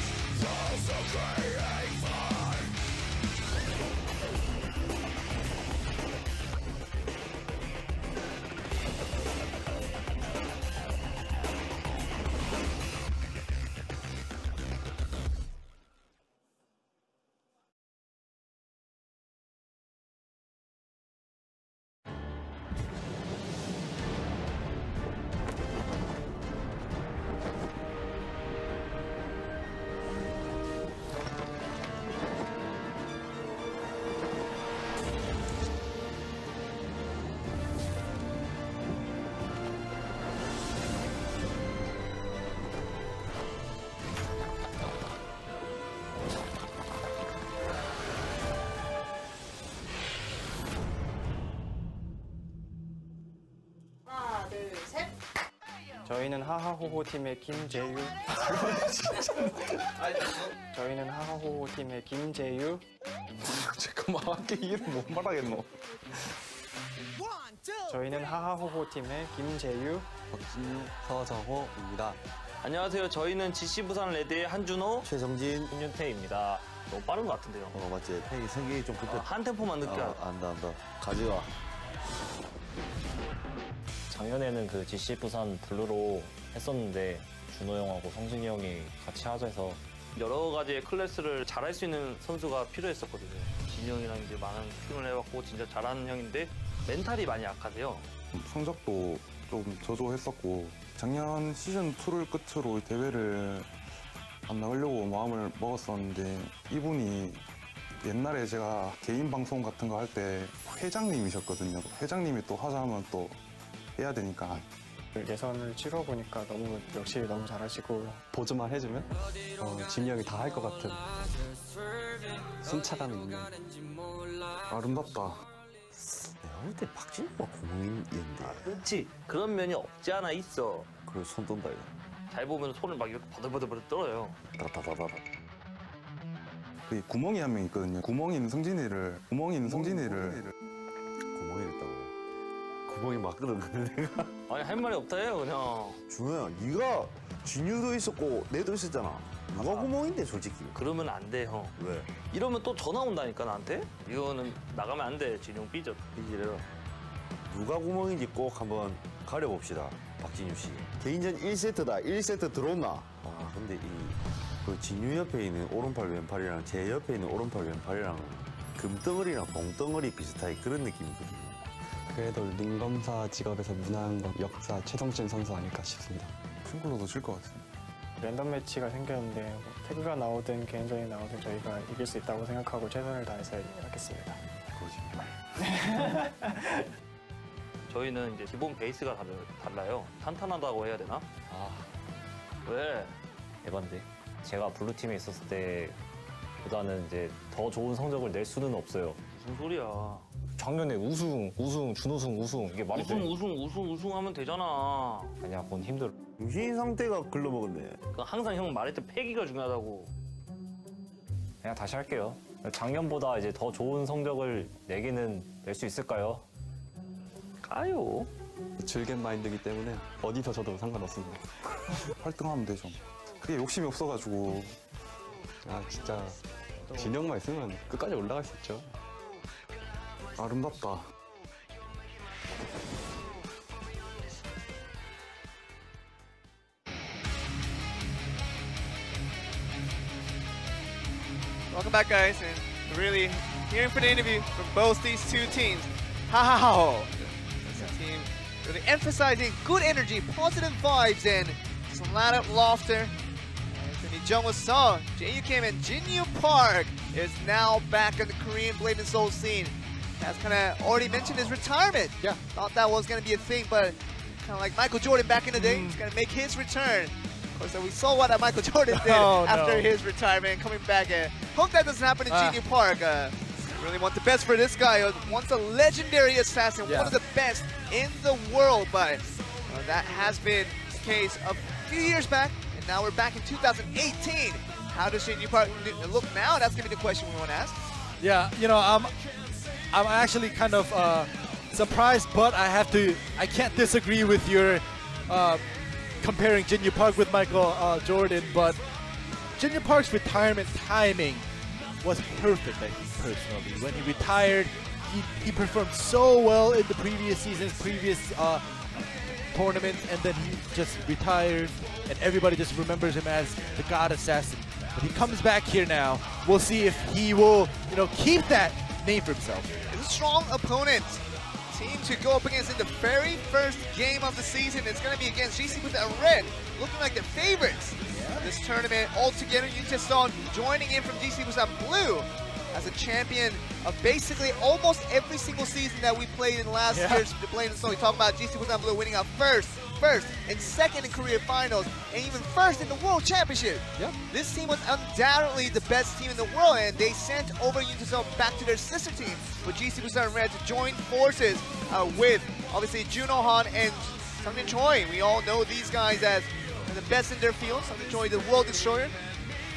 저희는 하하호호 팀의 김재유. 저희는 하하호호 팀의 김재유. 잠깐만, 아까 이름 못 말하겠노. 저희는 하하호호 팀의 김재유. 박진유, 서정호입니다. 안녕하세요. 저희는 GC 부산 레드의 한준호, 최성진, 김윤태입니다. 너무 빠른 것 같은데요. 맞지. 팽이 성격이 좀 급해. 한 템포만 느껴. 안다. 가져와. 작년에는 그 GC 부산 블루로 했었는데 준호 형하고 성진이 형이 같이 하자 해서 여러 가지의 클래스를 잘할 수 있는 선수가 필요했었거든요. 진이 형이랑 이제 많은 팀을 해봤고 진짜 잘하는 형인데 멘탈이 많이 약하세요. 성적도 좀 저조했었고 작년 시즌2를 끝으로 대회를 안 나가려고 마음을 먹었었는데 이분이 옛날에 제가 개인 방송 같은 거 할 때 회장님이셨거든요. 회장님이 또 하자면 또 해야 되니까. 예선을 치러보니까 역시 너무 잘하시고 보조만 해주면 진이 형이 다 할 것 같은 순차감이 있는. 아름답다. 내가 볼 때 박진우가 고문이었는데. 그렇지. 그런 면이 없지 않아 있어. 그래, 손 떤다 이거. 잘 보면 손을 막 이렇게 버들버들 떨어요. 다다다다다. 그 구멍이 한 명 있거든요. 구멍이 있는 성진이를 구멍이 있다고. 구멍이 막거든 내가. 아니 할 말이 없다 해요 그냥. 준호야, 네가 진유도 있었고 내도 있었잖아. 누가 구멍인데 솔직히. 그러면 안 돼 형. 왜? 이러면 또 전화 온다니까 나한테. 이거는 나가면 안 돼. 진용 삐지래요. 누가 구멍인지 꼭 한번 가려봅시다. 박진유 씨. 개인전 1세트다. 1세트 들어온나? 아, 근데 그 진유 옆에 있는 오른팔 왼팔이랑 제 옆에 있는 오른팔 왼팔이랑 금덩어리랑 봉덩어리 비슷하게 그런 느낌이거든요. 그래도 링검사 직업에서 무난한 건 역사 최성진 선수 아닐까 싶습니다. 싱글로도 질 것 같습니다. 랜덤 매치가 생겼는데 태그가 나오든 개인전이 나오든 저희가 이길 수 있다고 생각하고 최선을 다해서 하겠습니다. 저희는 이제 기본 베이스가 달라요. 탄탄하다고 해야 되나? 아 왜? 에반데 제가 블루팀에 있었을 때 보다는 이제 더 좋은 성적을 낼 수는 없어요. 무슨 소리야? 작년에 우승, 준우승 이게 말이 돼? 우승 하면 되잖아. 아니야, 그건 힘들어. 유신 상태가 글러먹었네. 항상 형 말했던 패기가 중요하다고. 그냥 다시 할게요. 작년보다 이제 더 좋은 성적을 내기는 낼 수 있을까요? 가요. 즐겜 마인드이기 때문에 어디서 져도 상관없습니다. 8등하면 되죠. 그게 욕심이 없어가지고. 아 진짜 진영만 있으면 끝까지 올라갈 수 있죠. 아름답다. Welcome back, guys, and really hearing for the interview from both these two teams. How this team really emphasizing good energy, positive vibes, and just a lot of laughter. Anthony Jung-woo-seo, Jae-yu Kim, and Jin-Yu Park is now back on the Korean Blade and Soul scene. Has kind of already mentioned his retirement. Yeah. Thought that was going to be a thing, but kind of like Michael Jordan back in the day, he's going to make his return. Of course, we saw what Michael Jordan did after his retirement, coming back. Hope that doesn't happen in Jin-Yu Park. Really want the best for this guy. Once a legendary assassin, one of the best in the world. But that has been the case a few years back, and now we're back in 2018. How does Jin-Yu Park look now? That's going to be the question we want to ask. Yeah, you know, I'm actually kind of surprised, but I can't disagree with your comparing Jin-Yu Park with Michael Jordan, but Jin-Yu Park's retirement timing was perfect, I think, personally. When he retired, he performed so well in the previous seasons, previous tournaments, and then he just retired, and everybody just remembers him as the God Assassin. But he comes back here now. We'll see if he will, you know, keep that name for himself. It's a strong opponent. Team to go up against in the very first game of the season. It's going to be against GC Busan Red, looking like the favorites. This tournament altogether, Yuntae-son joining in from GC Busan Blue as a champion of basically almost every single season that we played in last year's Blade and Soul. We talk about GC Busan Blue winning out first, and second in Korea finals, and even first in the World Championship. This team was undoubtedly the best team in the world, and they sent over Yuntae-son back to their sister team with GC Busan Red to join forces with obviously Juno Han and Sungmin Choi. We all know these guys as the best in their field. Sungmin Choi, the world destroyer.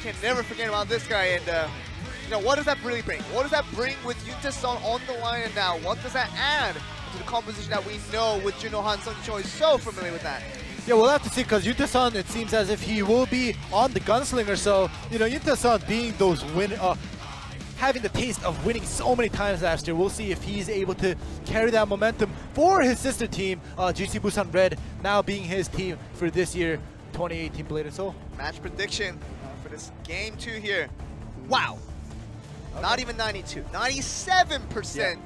Can never forget about this guy. And you know, what does that really bring? What does that bring with Yuntae-son on the line and now? What does that add to the composition that we know with Juno Han? Sungmin Choi is so familiar with that. Yeah, we'll have to see, because Yuntae-son, it seems as if he will be on the gunslinger. So, you know, Yuntae-son being those having the taste of winning so many times last year, we'll see if he's able to carry that momentum for his sister team, GC Busan Red, now being his team for this year, 2018 Blade and Soul. Match prediction for this game 2 here. Wow. Not even 92, 97%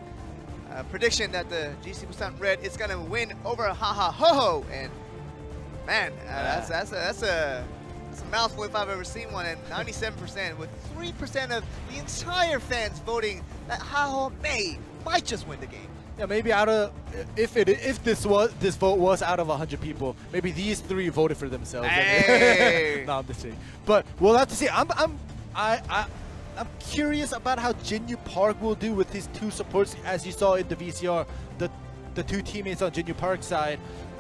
prediction that the GC Busan Red is going to win over Haha Ho-Ho. And man, that's a mouthful if I've ever seen one. And 97% with 3% of the entire fans voting that Haha might just win the game. Yeah, maybe out of if this vote was out of 100 people, maybe these 3 voted for themselves. Hey. No, I'm just kidding. But we'll have to see. I'm curious about how Jin-Yu Park will do with his 2 supports. As you saw in the VCR, the 2 teammates on Jin-Yu Park's side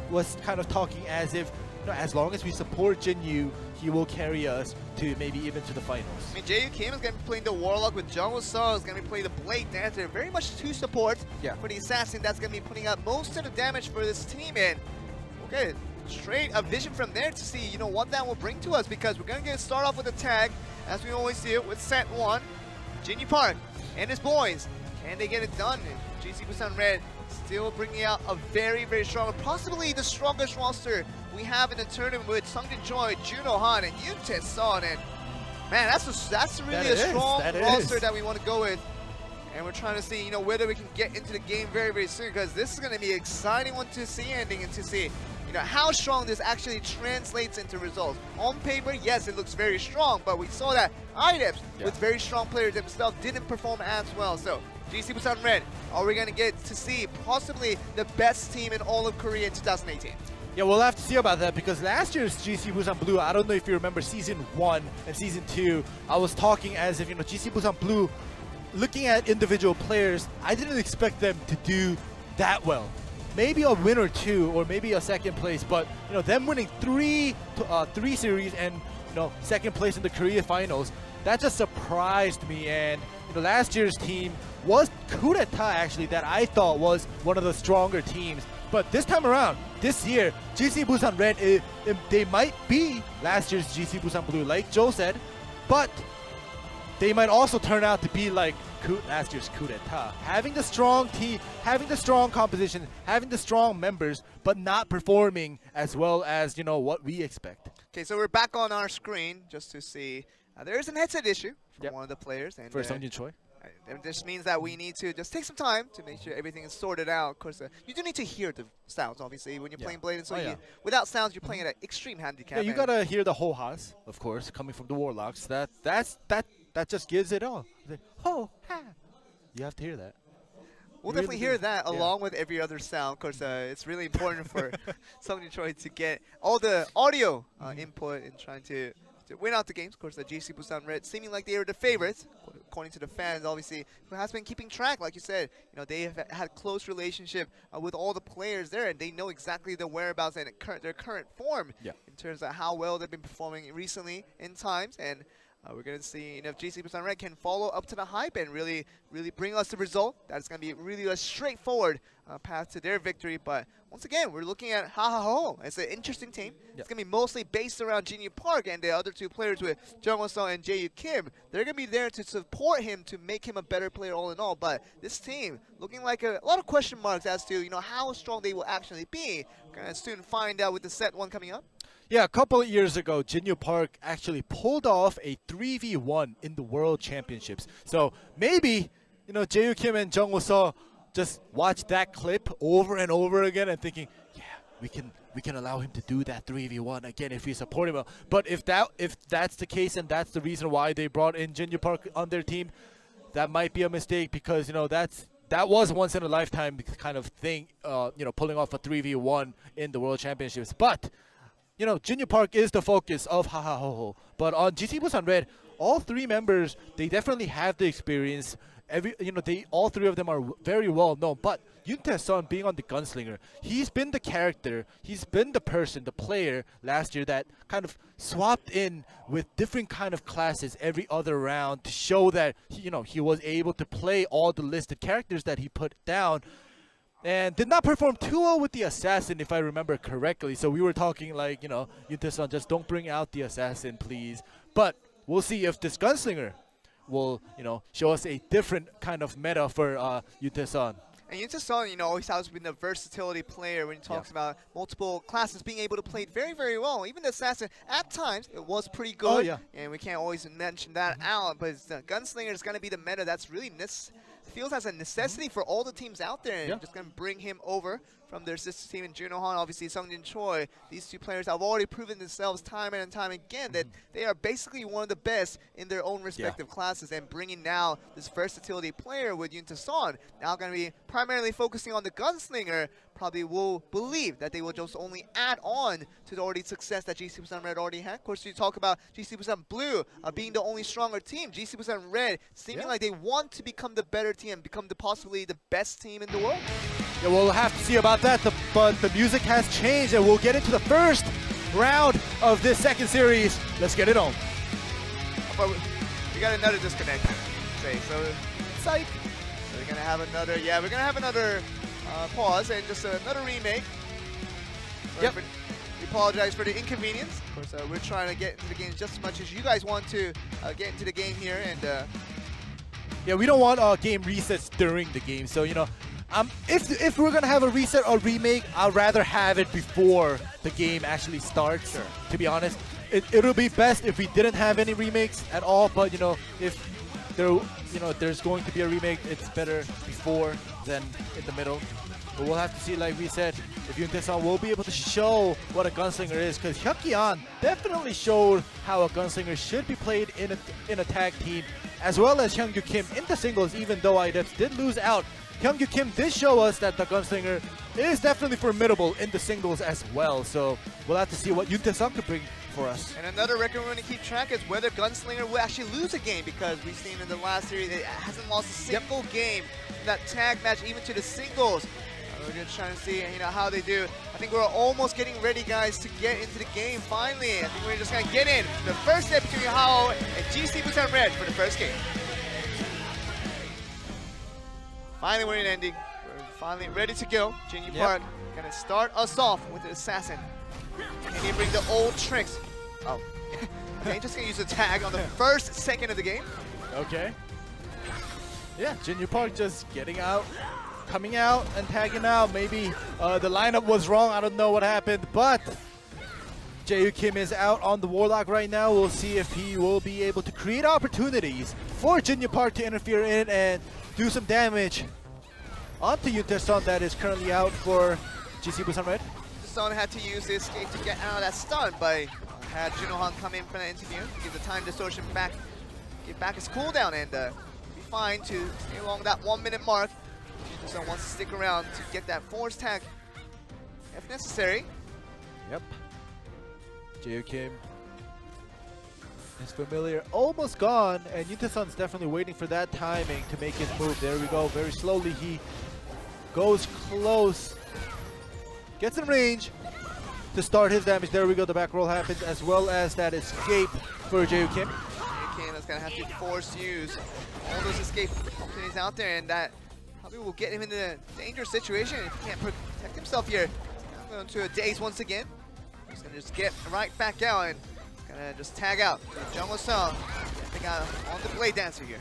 was kind of talking as if, you know, as long as we support Jin-Yu, he will carry us to maybe even to the finals. I mean, Jae-Yu Kim is going to be playing the Warlock with Jung-woo-seo is going to be playing the Blade Dancer. Very much 2 supports for the Assassin. That's going to be putting up most of the damage for this team. And okay, straight a vision from there to see, you know, what that will bring to us, because we're going to start off with a tag, as we always do, with set 1. Jin-Yu Park and his boys. Can they get it done? GC Busan Red still bringing out a very, very strong, possibly the strongest roster we have in the tournament with Sungmin Choi, Juno Han, and Yuntae-son. And man, that's really a strong roster that we want to go with. And we're trying to see, you know, whether we can get into the game very, very soon, because this is going to be an exciting one to see ending, and to see, you know, how strong this actually translates into results. On paper, yes, it looks very strong, but we saw that items with very strong players themselves didn't perform as well. So GC Busan Red, are we going to get to see possibly the best team in all of Korea in 2018? Yeah, we'll have to see about that because last year's GC Busan Blue, I don't know if you remember Season 1 and Season 2, I was talking as if, GC Busan Blue, looking at individual players, I didn't expect them to do that well. Maybe a win or two, or maybe a second place, but them winning three series and second place in the Korea finals, that just surprised me. And last year's team was coup d'etat actually, that I thought was one of the stronger teams. But this time around, this year, GC Busan Red, they might be last year's GC Busan Blue, like Joe said, but they might also turn out to be like last year's coup d'etat. Having the strong team, having the strong composition, having the strong members, but not performing as well as, what we expect. Okay, so we're back on our screen just to see. There is an headset issue for one of the players. And, for Sungjin Choi. And this means that we need to just take some time to make sure everything is sorted out. Of course, you do need to hear the sounds, obviously, when you're playing Blade. And so without sounds, you're playing at an extreme handicap. Yeah, you gotta hear the whole house, of course, coming from the Warlocks. That just gives it all. Like, oh, ha. You have to hear that. We'll definitely hear that along with every other sound. Of course, it's really important for Sungjin Choi to get all the audio input in trying to win out the games. Of course, the GC Busan Red seeming like they were the favorites, according to the fans, obviously, who has been keeping track. Like you said, they have had close relationship with all the players there, and they know exactly their whereabouts and their current form in terms of how well they've been performing recently in times. And we're going to see if GC Busan Red can follow up to the hype and really bring us the result. That's going to be really a straightforward path to their victory. But once again, we're looking at Ha. It's an interesting team. It's going to be mostly based around Jinyu Park and the other two players with Jung Won-seo and Jae-yu Kim. They're going to be there to support him to make him a better player all in all. But this team looking like a lot of question marks as to how strong they will actually be. We're going to soon find out with the set 1 coming up. Yeah, a couple of years ago, Jinyu Park actually pulled off a 3v1 in the World Championships. So maybe, Jae-yu Kim and Jung Won-seo just watch that clip over and over again and thinking, yeah, we can allow him to do that 3v1 again if we support him. But if that's the case and that's the reason why they brought in Jinyu Park on their team, that might be a mistake because that was once in a lifetime kind of thing. Pulling off a 3v1 in the World Championships, but. Jinyu Park is the focus of Ha. But on GC Busan Red, all three members, they definitely have the experience. All three of them are very well known. But Yoon Tae-sun being on the Gunslinger, he's been the character, he's been the person, the player last year that kind of swapped in with different kind of classes every other round to show that he was able to play all the listed characters that he put down. And did not perform too well with the Assassin, if I remember correctly. So we were talking like, Yoon Tae-sun, just don't bring out the Assassin, please. But we'll see if this Gunslinger will, show us a different kind of meta for Yoon Tae-sun. And Yoon Tae-sun, always has been a versatility player when he talks about multiple classes, being able to play it very, very well. Even the Assassin, at times, it was pretty good. Oh, yeah. And we can't always mention that out. But the Gunslinger is going to be the meta that's really feels as a necessity for all the teams out there, and just going to bring him over from their sister team in Juno Han, obviously Sungjin Choi. These two players have already proven themselves time and time again that they are basically one of the best in their own respective classes, and bringing now this versatility player with Yoon Tae-sun, now going to be primarily focusing on the Gunslinger, probably will believe that they will just only add on to the already success that GC Busan Red already had. Of course, you talk about GC Busan Blue being the only stronger team. GC Busan Red seeming like they want to become the better team, become possibly the best team in the world. Yeah, we'll have to see about that, but the music has changed, and we'll get into the first round of this second series. Let's get it on. But we got another disconnect. So psych. So we're gonna have another. Yeah, we're gonna have another pause and just another remake. Yep. We apologize for the inconvenience. Of course, we're trying to get into the game just as much as you guys want to get into the game here, and yeah, we don't want game resets during the game. So if we're gonna have a reset or remake, I'd rather have it before the game actually starts. Sure. To be honest, it'll be best if we didn't have any remakes at all. But if there's going to be a remake, it's better before than in the middle. But we'll have to see. Like we said, if Yuntae-san will be able to show what a gunslinger is, because Hyuk-Yeon definitely showed how a gunslinger should be played in a tag team, as well as Hyung-Yu Kim in the singles. Even though IDEPS did lose out, Hyung-Yu Kim did show us that the gunslinger is definitely formidable in the singles as well. So we'll have to see what Yuntae-san could bring for us. And another record we're going to keep track is whether Gunslinger will actually lose a game, because we've seen in the last series it hasn't lost a single game in that tag match, even to the singles. We're just trying to see, how they do. I think we're almost getting ready, guys, to get into the game. Finally, I think we're just going to get in. The first step between Hao and GC Busan Red for the first game. Finally, we're in ending. We're finally ready to go. Jinyu Park going to start us off with the assassin. Can he bring the old tricks? Oh, okay, just gonna use a tag on the first second of the game. Okay. Yeah, Jinyu Park just getting out, coming out and tagging out. Maybe the lineup was wrong. I don't know what happened, but Jae-Yu Kim is out on the Warlock right now. We'll see if he will be able to create opportunities for Jinyu Park to interfere in and do some damage onto Yuntae-san that is currently out for GC Busan Red. Son had to use his escape to get out of that stun, but had Junohan come in for the interview to give the time distortion back, give back his cooldown, and be fine to stay along that 1 minute mark. Son wants to stick around to get that force tag if necessary. Yep. Jae-Yu Kim is familiar, almost gone, and Yuntae-san's definitely waiting for that timing to make his move. There we go, very slowly he goes close. Gets in range to start his damage. There we go, the back roll happens, as well as that escape for Jae-Yu Kim. Jae-Yu Kim is going to have to force use all those escape opportunities out there, and that probably will get him into a dangerous situation if he can't protect himself here. He's going to a daze once again. He's going to just get right back out and going to just tag out. Jungwoo Sung getting out on the Blade Dancer here.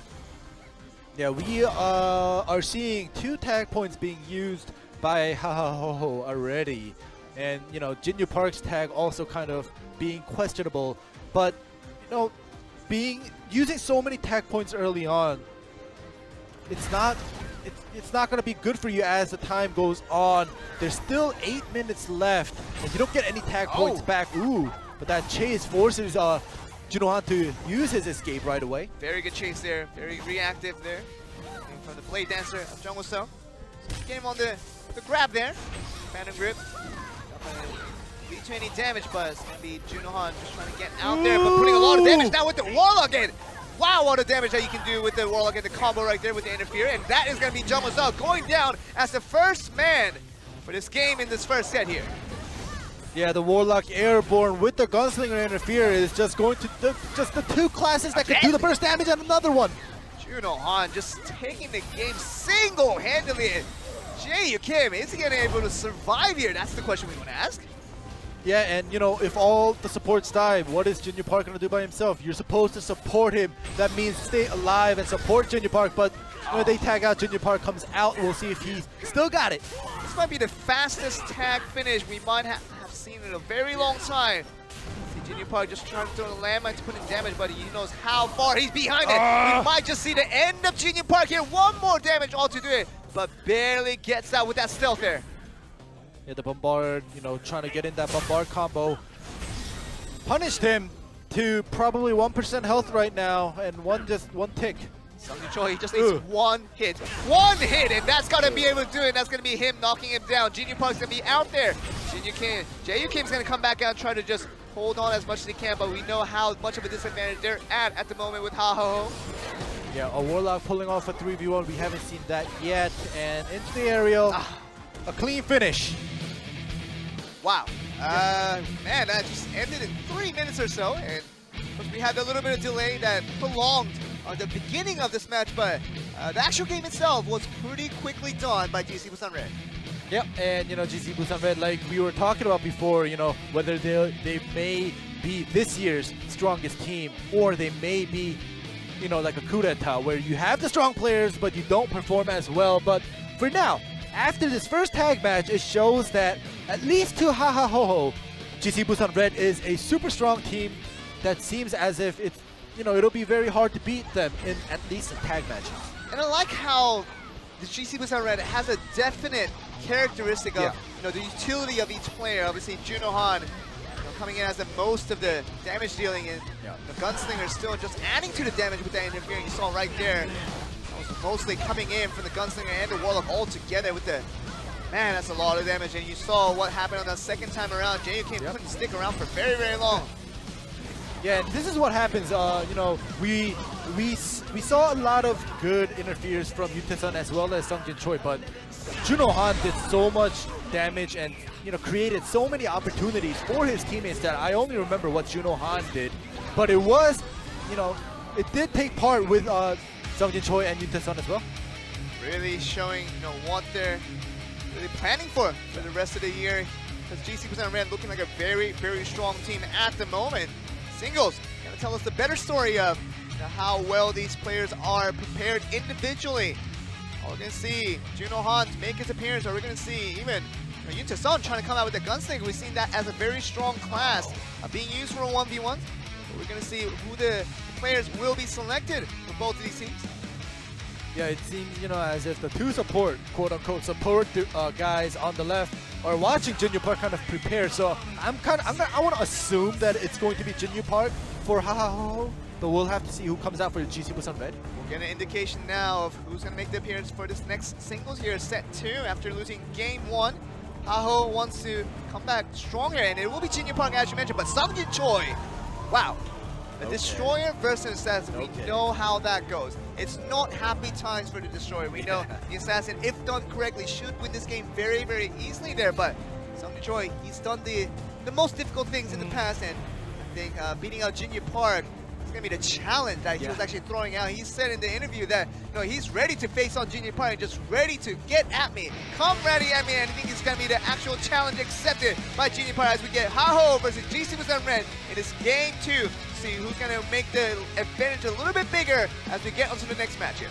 Yeah, we are seeing 2 tag points being used by Hahahoho already, and Jinyu Park's tag also kind of being questionable, but using so many tag points early on, it's not going to be good for you as the time goes on. There's still 8 minutes left, and you don't get any tag points back. Ooh, but that chase forces Junohan to use his escape right away. Very good chase there, very reactive there from the Blade Dancer of Jungwoo Sung. Get him on the grab there. Phantom grip. Lead to any damage, but it's going to be Junohan just trying to get out there, but putting a lot of damage now with the Warlock in. Wow, what a damage that you can do with the Warlock and the combo right there with the interfere. And that is going to be Jungwoo Sung going down as the first man for this game in this first set here. Yeah, the Warlock Airborne with the Gunslinger interfere is just going to just the 2 classes that can do the burst damage and another one. Junohan just taking the game single-handedly. Jae-Yu Kim, is he going to be able to survive here? That's the question we want to ask. Yeah, and if all the supports die, what is Jinyu Park going to do by himself? You're supposed to support him. That means stay alive and support Jinyu Park, but when they tag out, Jinyu Park comes out. We'll see if he's still got it. This might be the fastest tag finish we might have seen in a very long time. See Jinyu Park just trying to throw the landmine to put in damage, but he knows how far he's behind it. We might just see the end of Jinyu Park here. 1 more damage all to do it, but barely gets out with that stealth there. Yeah, the Bombard, trying to get in that Bombard combo. Punished him to probably 1% health right now, and one tick. Sung Choi, he just needs 1 hit. 1 hit, and that's got to be able to do it. That's going to be him knocking him down. Jinyu Park's going to be out there. Jae-Yu Kim's going to come back out and try to just hold on as much as he can, but we know how much of a disadvantage they're at the moment with Hahaho. Yeah, a Warlock pulling off a 3v1. We haven't seen that yet. And into the aerial, a clean finish. Wow. Man, that just ended in 3 minutes or so. And we had a little bit of delay that prolonged the beginning of this match, but the actual game itself was pretty quickly done by GC Busan Red. Yep, and GC Busan Red, like we were talking about before, whether they may be this year's strongest team, or they may be, like a coup d'etat, where you have the strong players, but you don't perform as well. But for now, after this first tag match, it shows that, at least to Hahahoho, GC Busan Red is a super strong team that seems as if it's, it'll be very hard to beat them in at least a tag match. And I like how the GC Busan Red has a definite characteristic of the utility of each player. Obviously, Juno Han coming in as the most of the damage dealing, and the Gunslinger still just adding to the damage with that interfering. You saw right there. That was mostly coming in from the Gunslinger and the Warlock all together with the. Man, that's a lot of damage, and you saw what happened on the second time around. JUK couldn't stick around for very, very long. Yeah, and this is what happens. We saw a lot of good interference from Yute-sun as well as Sungjin Choi, but Juno Han did so much damage and created so many opportunities for his teammates that I only remember what Juno Han did. But it was, it did take part with Sungjin Choi and Yute-sun as well. Really showing what they're really planning for the rest of the year. Because GC% Red looking like a very, very strong team at the moment. Singles, gonna tell us the better story of how well these players are prepared individually. We're gonna see Juno Han make his appearance, or we're gonna see even Yute-sun trying to come out with the Gunslinger. We've seen that as a very strong class being used for a 1v1. But we're gonna see who the players will be selected for both of these teams. Yeah, it seems as if the two support, quote-unquote support guys on the left are watching Jinyu Park kind of prepare. So I want to assume that it's going to be Jinyu Park for Hahaho, but we'll have to see who comes out for the GC Busan Red. We'll get an indication now of who's going to make the appearance for this next singles here, set 2, after losing game 1. Haho wants to come back stronger, and it will be Jinyu Park as you mentioned, but Sungjin Choi, wow. The Destroyer versus Assassin, we know how that goes. It's not happy times for the Destroyer. We know the Assassin, if done correctly, should win this game very, very easily there, but Sungjin Choi, he's done the most difficult things in the past, and I think beating out Jinyu Park is going to be the challenge that he was actually throwing out. He said in the interview that he's ready to face on Jinyu Park, just ready to get at me. Come ready at me, and I think it's going to be the actual challenge accepted by Jinyu Park as we get Haho versus GC% Red in this game 2. See who's going to make the advantage a little bit bigger as we get onto the next match here.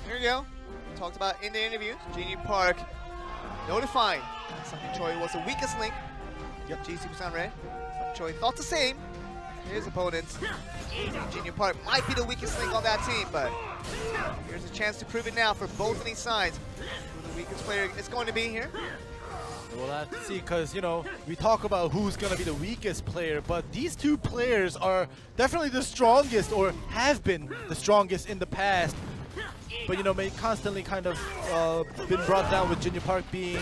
Here we go. We talked about in the interview, Jinyu Park notifying Sungjin Choi was the weakest link. Yep, GC% Red. Sungjin Choi thought the same. His opponents. Jinyu Park might be the weakest link on that team, but here's a chance to prove it now for both of these sides. Who the weakest player is going to be here. We'll have to see, because we talk about who's going to be the weakest player, but these two players are definitely the strongest, or have been the strongest in the past. But may constantly kind of been brought down with Jinyu Park being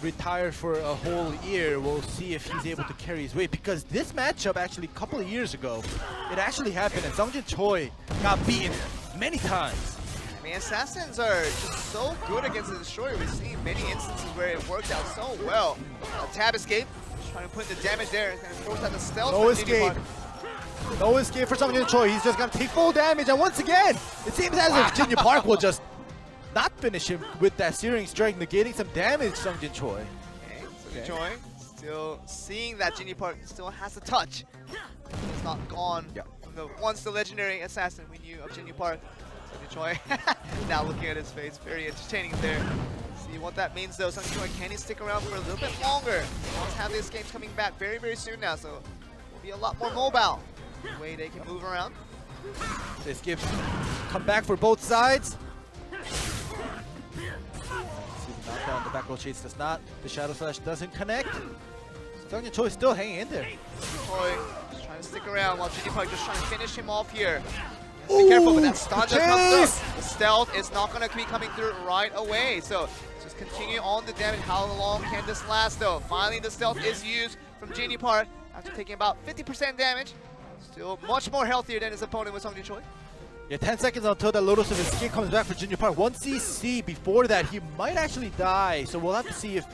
retired for a whole year. We'll see if he's able to carry his weight, because this matchup actually a couple of years ago, it actually happened and Sungjin Choi got beaten many times. I mean, Assassins are just so good against the Destroyer. We've seen many instances where it worked out so well. Tab escape, just trying to put the damage there, and force out the stealth. No escape. No escape for Sungjin Choi. He's just going to take full damage, and once again, it seems as if Jinyu Park will just not finish him with that Searing Strike, negating some damage, Sungjin Choi. Okay, Sungjin Choi still seeing that Jinyu Park still has a touch. It's not gone. Once the legendary assassin we knew of Jinyu Park, Sungjin Choi, now looking at his face, very entertaining there. See what that means though. Sungjin Choi, can he stick around for a little bit longer? Let's have these games coming back very, very soon now, so will be a lot more mobile. The way they can move around. This gives come back for both sides. See the knockdown, the back roll chase does not. The Shadow Slash doesn't connect. Sungjin Choi still hanging in there. Choi just trying to stick around while Jinyu Park just trying to finish him off here. Be careful, but that stun just comes through. The stealth is not going to be coming through right away. So just continue on the damage. How long can this last though? Finally the stealth is used from Jinyu Park. after taking about 50% damage. Still much more healthier than his opponent with Sungjin Choi. Yeah, 10 seconds until that Lotus of Escape comes back for Junior Park. 1 CC before that, he might actually die. So we'll have to see if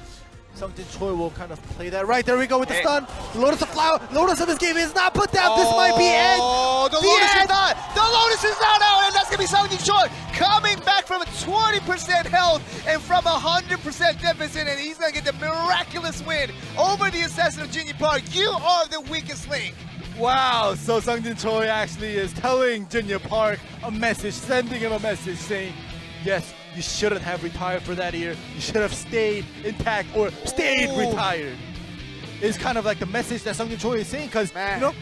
Sungjin Choi will kind of play that. Right, there we go with the stun. Lotus of Flower. Lotus of Escape is not put down. This might be it. Oh, the Lotus is not. The Lotus is not out, and that's going to be Sungjin Choi coming back from a 20% health and from a 100% deficit, and he's going to get the miraculous win over the Assassin of Junior Park. You are the weakest link. Wow, so Sungjin Choi actually is telling Junior Park a message, sending him a message saying, yes, you shouldn't have retired for that year. You should have stayed intact or stayed retired. It's kind of like the message that Sungjin Choi is saying, because, you know,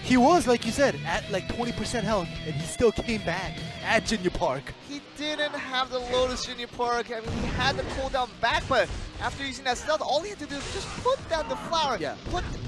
he was, like you said, at like 20% health, and he still came back at Junior Park. He didn't have the Lotus Junior Park. I mean, he had the cooldown back, but after using that stealth, all he had to do is just put down the flower. Yeah.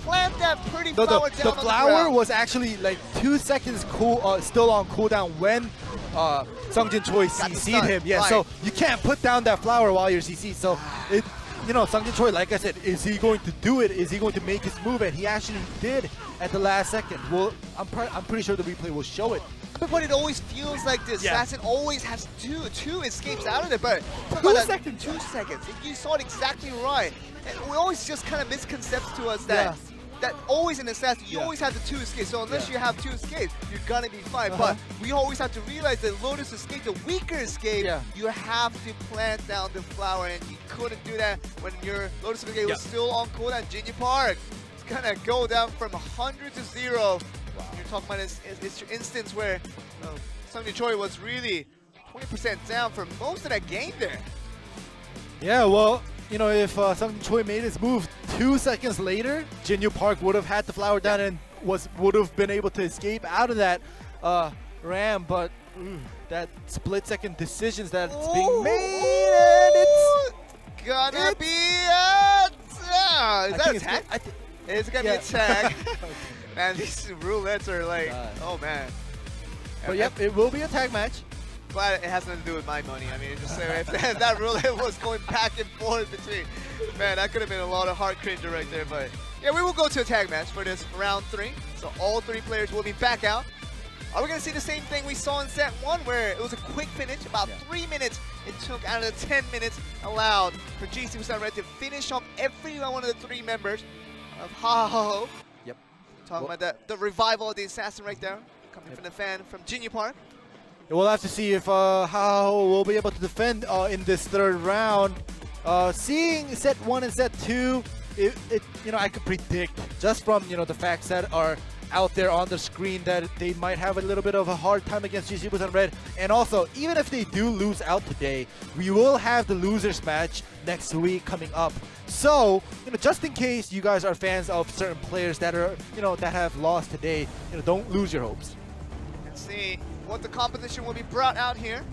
Plant that pretty flower down on the ground. The flower was actually like 2 seconds still on cooldown when Sungjin Choi CC'd him. Yeah, so you can't put down that flower while you're CC. So it, you know, Sungjin Choi, like I said, is he going to do it? Is he going to make his move? And he actually did at the last second. Well, I'm pretty sure the replay will show it. But it always feels like the assassin always has two escapes out of it, but 2 seconds. 2 seconds. You saw it exactly right. And we always just kind of misconcept to us that that always in assassin, you always have the 2 escapes. So unless you have 2 escapes, you're gonna be fine. But we always have to realize that Lotus escape, the weaker escape, you have to plant down the flower, and you couldn't do that when your Lotus escape was still on cooldown. Junior Park, it's gonna go down from 100 to 0. You're talking about this instance where Sungjin Choi was really 20% down for most of that game there. Yeah, well, you know, if Sungjin Choi made his move 2 seconds later, Junior Park would have had the flower down and would have been able to escape out of that ram, but that split-second decisions that's being made, and it's gonna be a is that a tag? It's gonna be a tag. Man, these roulettes are like, oh man. But yep, it will be a tag match. Glad it has nothing to do with my money. I mean, just if that roulette was going back and forth between, man, that could have been a lot of heart cringer right there. But yeah, we will go to a tag match for this round 3. So all 3 players will be back out. Are we gonna see the same thing we saw in set 1, where it was a quick finish, about 3 minutes it took out of the 10 minutes allowed for GC Busan Red to finish off every one of the 3 members of Ha Ha Ho. Yep. Talking about the revival of the assassin right there, coming from the fan from Junior Park. We'll have to see if Ha Ha Ho will be able to defend in this 3rd round. Seeing set 1 and set 2, you know, I could predict just from, you know, the facts that are out there on the screen that they might have a little bit of a hard time against GC Busan Red. And also, even if they do lose out today, we will have the losers match next week coming up. So, you know, just in case you guys are fans of certain players that are, you know, that have lost today, you know, don't lose your hopes. Let's see what the composition will be brought out here.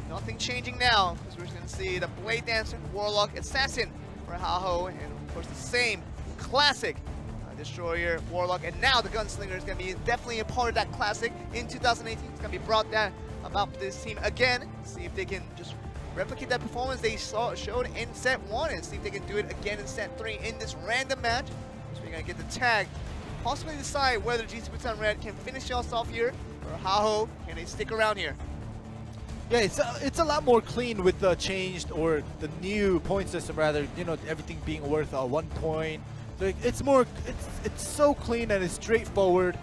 Nothing changing now, because we're going to see the Blade Dancer, Warlock, Assassin for Ha Ho, and of course the same classic Destroyer, Warlock, and now the Gunslinger is going to be definitely a part of that classic in 2018. It's going to be brought down about this team again. See if they can just replicate that performance they showed in set 1, and see if they can do it again in set 3 in this random match. So we're going to get the tag, possibly decide whether GC Busan Red can finish us off here, or Ha Ho, can they stick around here? Yeah, it's a lot more clean with the changed, or the new point system rather, you know, everything being worth 1 point. Like, it's more, it's so clean and it's straightforward.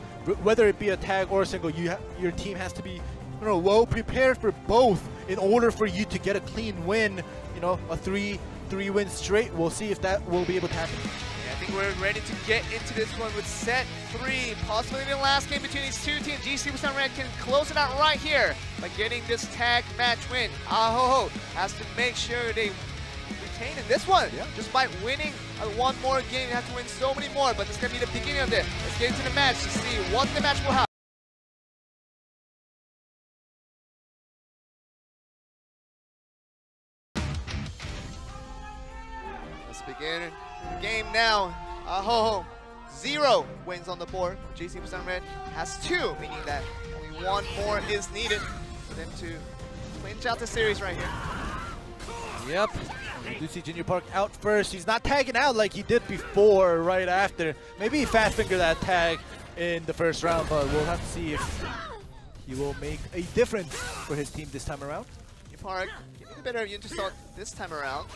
Whether it be a tag or a single, your team has to be, you know, well prepared for both in order for you to get a clean win. You know, a three win straight. We'll see if that will be able to happen. Yeah, I think we're ready to get into this one with set 3. Possibly the last game between these 2 teams. GC Busan Red can close it out right here by getting this tag match win. Ha Ho has to make sure they retain in this one. Just by winning one more game, you have to win so many more, but this is going to be the beginning of it. Let's get into the match to see what the match will have. Let's begin the game now. Ha Ho, 0 wins on the board. GC Busan Red has 2, meaning that only 1 more is needed for them to clinch out the series right here. Yep. We do see Junior Park out first. He's not tagging out like he did before or right after. Maybe he fast fingered that tag in the first round, but we'll have to see if he will make a difference for his team this time around. Junior Park getting a better Yuntason this time around.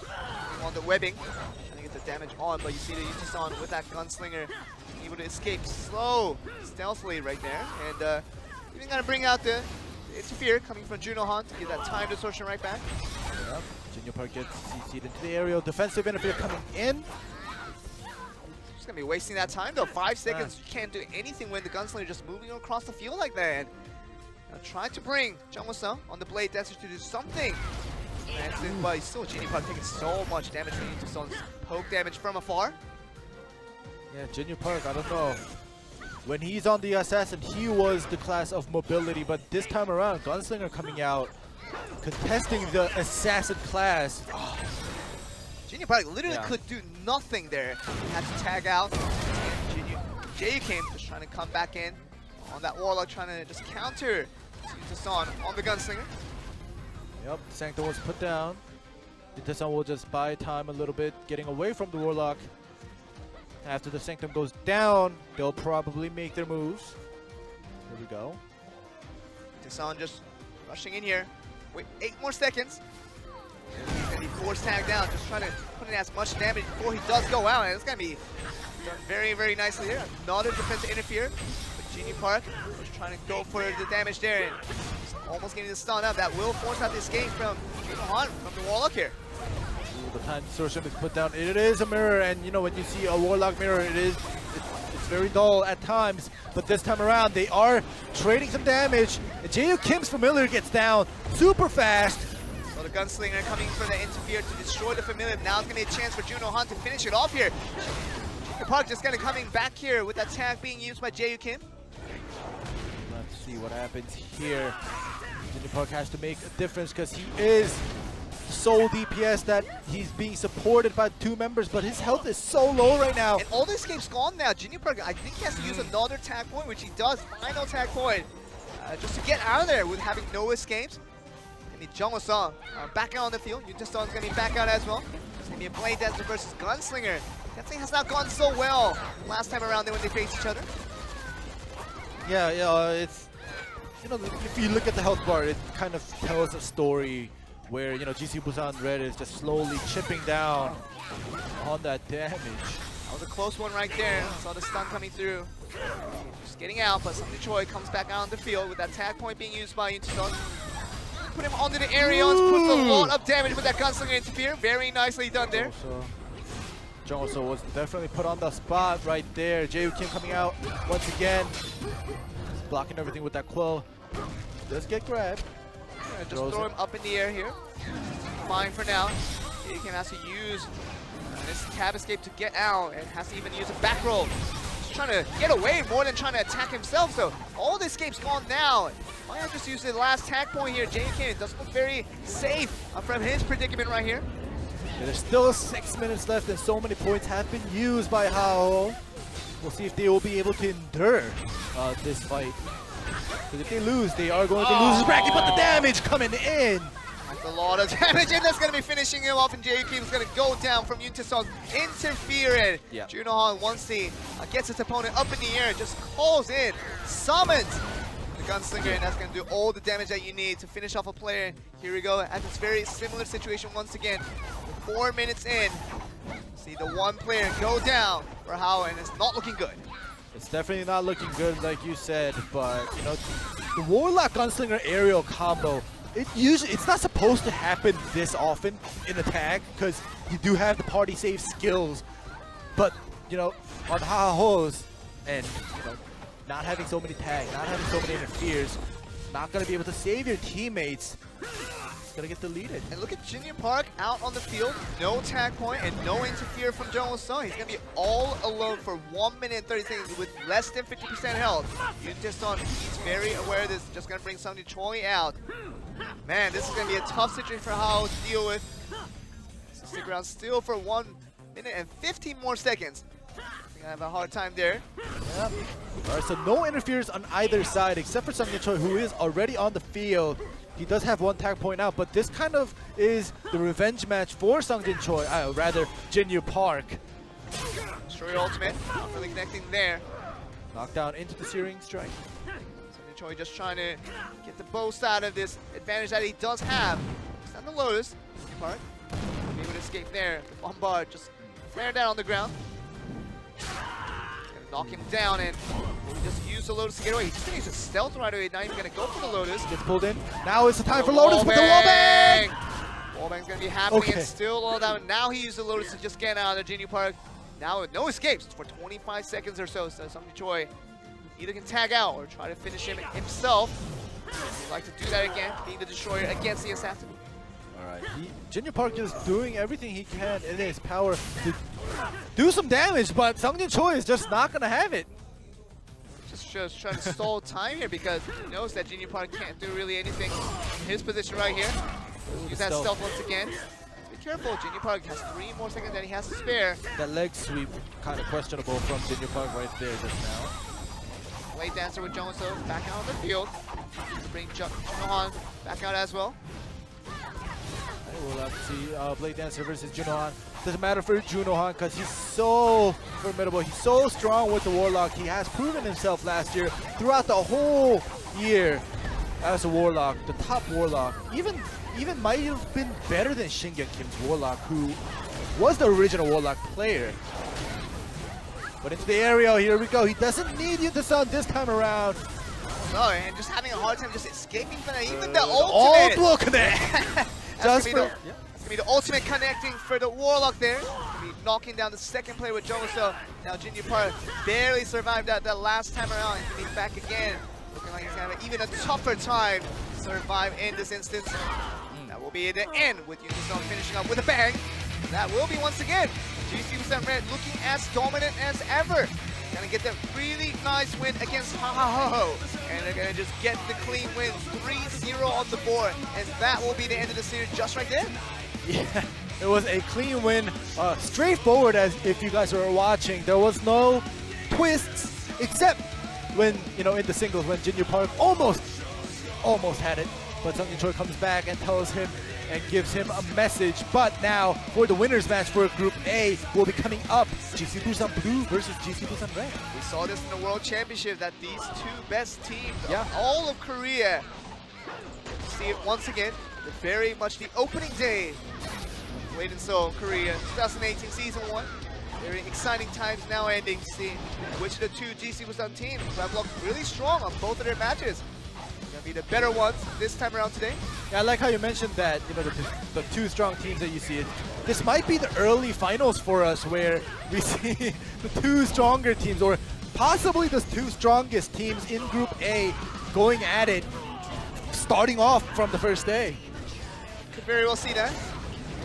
On the webbing, trying to get the damage on, but you see the Yuntason with that gunslinger able to escape stealthily right there. And even gonna bring out the interfere coming from Junohan to get that time distortion right back. Yep. Junior Park gets CC'd into the aerial. Defensive interfere coming in. Just gonna be wasting that time though. 5 seconds, you can't do anything when the gunslinger just moving across the field like that. And trying to bring Jungwoo-sung on the blade dancer to do something. But he's still Junior Park taking so much damage from Yuntason's poke damage from afar. Yeah, Junior Park, I don't know. When he's on the assassin, he was the class of mobility, but this time around, Gunslinger coming out, contesting the assassin class. Oh. Junior Park literally could do nothing there. He had to tag out. Jae came just trying to come back in on that Warlock, trying to just counter Yuntason on the Gunslinger. Yep, Sanctum was put down. Yuntason will just buy time a little bit, getting away from the Warlock. After the Sanctum goes down, they'll probably make their moves. Here we go. Yuntason just rushing in here. Wait, 8 more seconds. He's going to be force tagged down, just trying to put in as much damage before he does go out. And it's going to be done very, very nicely here. Another defense to interfere. But Junior Park just trying to go for the damage there. And almost getting the stun up. That will force out the escape from Junohan from the Warlock here. The time distortion is put down. It is a mirror, and you know when you see a Warlock mirror, it's very dull at times. But this time around, they are trading some damage. And Jae Kim's familiar gets down super fast. So the Gunslinger coming for the interfere to destroy the familiar. Now it's going to be a chance for Junohan to finish it off here. Junior Park just kind of coming back here with that tag being used by Jae Kim. Let's see what happens here. Junior Park has to make a difference because he is sole DPS that he's being supported by 2 members, but his health is so low right now. And all the escapes gone now. Junior Park, I think he has to use another tag point, which he does. Final tag point. Just to get out of there with having no escapes. And Jungwoo-sung back out on the field. Yuntason is going to be back out as well. It's going to be a Blade Dancer versus Gunslinger. That thing has not gone so well last time around when they faced each other. Yeah, it's, you know, if you look at the health bar, it kind of tells a story where, you know, GC Busan Red is just slowly chipping down on that damage. That was a close one right there. Saw the stun coming through. Just getting out, but Sung Choi comes back out on the field with that tag point being used by Yuntason. Put him onto the area, puts a lot of damage with that Gunslinger interfere. Very nicely done there. Jungwoo was definitely put on the spot right there. Jae Kim coming out once again. Just blocking everything with that quill. Does get grabbed. Yeah, just throw him up in the air here. Fine for now. Jae Kim has to use this tab escape to get out and has to even use a back roll. Just trying to get away more than trying to attack himself. So all the escapes gone now. Might have just used the last tag point here. Jae Kim doesn't look very safe from his predicament right here. Yeah, there's still 6 minutes left and so many points have been used by Hao. We'll see if they will be able to endure this fight. Because if they lose, they are going to lose this bracket, but the damage coming in. That's a lot of damage, and that's going to be finishing him off, and Jae Kim is going to go down from Yuntason's interference. Yeah. Junohan, once he gets his opponent up in the air, just calls in, summons the Gunslinger, and that's going to do all the damage that you need to finish off a player. Here we go, at this very similar situation once again. 4 minutes in, see the one player go down for Hao, and it's not looking good. It's definitely not looking good, like you said, but you know, the Warlock Gunslinger aerial combo, it's not supposed to happen this often in a tag, because you do have the party save skills, but you know, on Hao's and you know, not having so many tags, not having so many interferes, not gonna be able to save your teammates. Gonna get deleted. And look at Junior Park out on the field, no tag point and no interfere from Jungwoo-sung. He's gonna be all alone for 1 minute and 30 seconds with less than 50% health. Yuntason, he's very aware of this, just gonna bring Sung Choi out. Man, this is gonna be a tough situation for Hao to deal with. So stick around still for 1 minute and 15 more seconds. We're gonna have a hard time there. Yep. Alright, so no interference on either side except for Sung Choi, who is already on the field. He does have one tag point out, but this kind of is the revenge match for Sungjin Choi, rather Jinyu Park. Destroyer ultimate, not really connecting there. Knockdown into the Searing Strike. Sungjin Choi just trying to get the most out of this advantage that he does have. It's not the Lotus. Jinyu Park be able to escape there. The bombard just flared down on the ground. Gonna knock him down and just use the Lotus to get away. He's just gonna use a stealth right away, not even gonna go for the Lotus. Gets pulled in. Now is the time for Lotus with the wallbang! Wallbang's gonna be happening and still all down. Now he used the Lotus to just get out of the Jinyu Park. Now no escapes for 25 seconds or so. So Sungjin Choi either can tag out or try to finish him himself. He'd like to do that again, being the destroyer against the assassin. Alright, Jinyu Park is doing everything he can in his power to do some damage, but Sungjin Choi is just not gonna have it. Just trying to stall time here because he knows that Jinyu Park can't do really anything in his position right here. Use that stealth once again. Be careful, Jinyu Park has 3 more seconds that he has to spare. That leg sweep kind of questionable from Jinyu Park right there just now. Blade Dancer with Jongso back out on the field. Bring Junohan back out as well. We'll have to see Blade Dancer versus Junohan. Doesn't matter for Junohan because he's so formidable. He's so strong with the Warlock. He has proven himself last year throughout the whole year as a Warlock, the top Warlock. Even might have been better than Shingyun Kim's Warlock, who was the original Warlock player. But into the aerial, here we go. He doesn't need the Sun this time around. No, and just having a hard time just escaping from that. Even the ultimate. Ult will connect. That's gonna be the ultimate connecting for the Warlock there. Be knocking down the second player with Jongso. Now Jinyu Park barely survived that last time around. He's gonna be back again. Looking like he's gonna have even a tougher time to survive in this instance. That will be the end with Unison finishing up with a bang. That will be once again GC Red looking as dominant as ever. Gonna get that really nice win against Ha. And they're gonna just get the clean win, 3-0 on the board. And that will be the end of the series just right there. Yeah, it was a clean win, straightforward as if you guys were watching. There was no twists except when, in the singles when Jinyu Park almost had it. But Sungjin Choi comes back and tells him and gives him a message. But now for the winners match for Group A will be coming up. GC Busan Blue versus GC Busan Red. We saw this in the World Championship that these 2 best teams of all of Korea see it once again. Very much the opening day. Wait in Seoul, Korea, 2018 Season 1. Very exciting times now ending to see which of the 2 GC Busan teams have looked really strong on both of their matches. Gonna be the better ones this time around today. Yeah, I like how you mentioned that, the 2 strong teams that you see. This might be the early finals for us where we see the 2 stronger teams, or possibly the 2 strongest teams in Group A going at it, starting off from the first day. Could very well see that.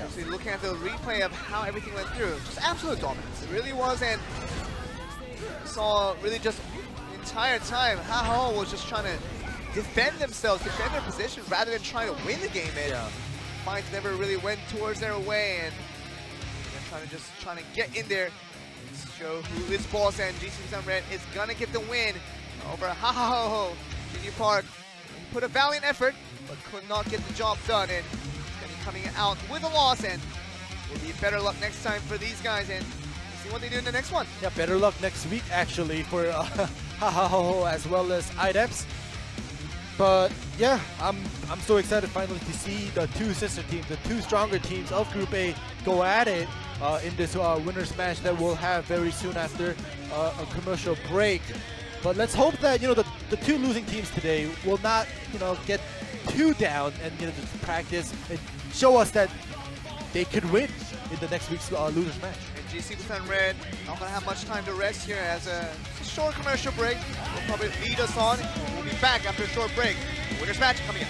Actually looking at the replay of how everything went through, just absolute dominance. It really was, and saw really just the entire time Ha was just trying to defend themselves, defend their position rather than trying to win the game. And fights never really went towards their way, and they're trying to get in there, show who is boss. And GC Busan Red is gonna get the win over Ha. Jinyu Park put a valiant effort, but could not get the job done, and gonna be coming out with a loss. And will be better luck next time for these guys, and see what they do in the next one. Yeah, better luck next week actually for Ha as well as IDEPS. But yeah, I'm so excited finally to see the 2 sister teams, the 2 stronger teams of Group A go at it in this winners match that we'll have very soon after a commercial break. But let's hope that the 2 losing teams today will not get too down and just practice and show us that they could win in the next week's losers match. And GC Busan Red not gonna have much time to rest here as a short commercial break will probably lead us on. We'll be back after a short break. Winners match coming up.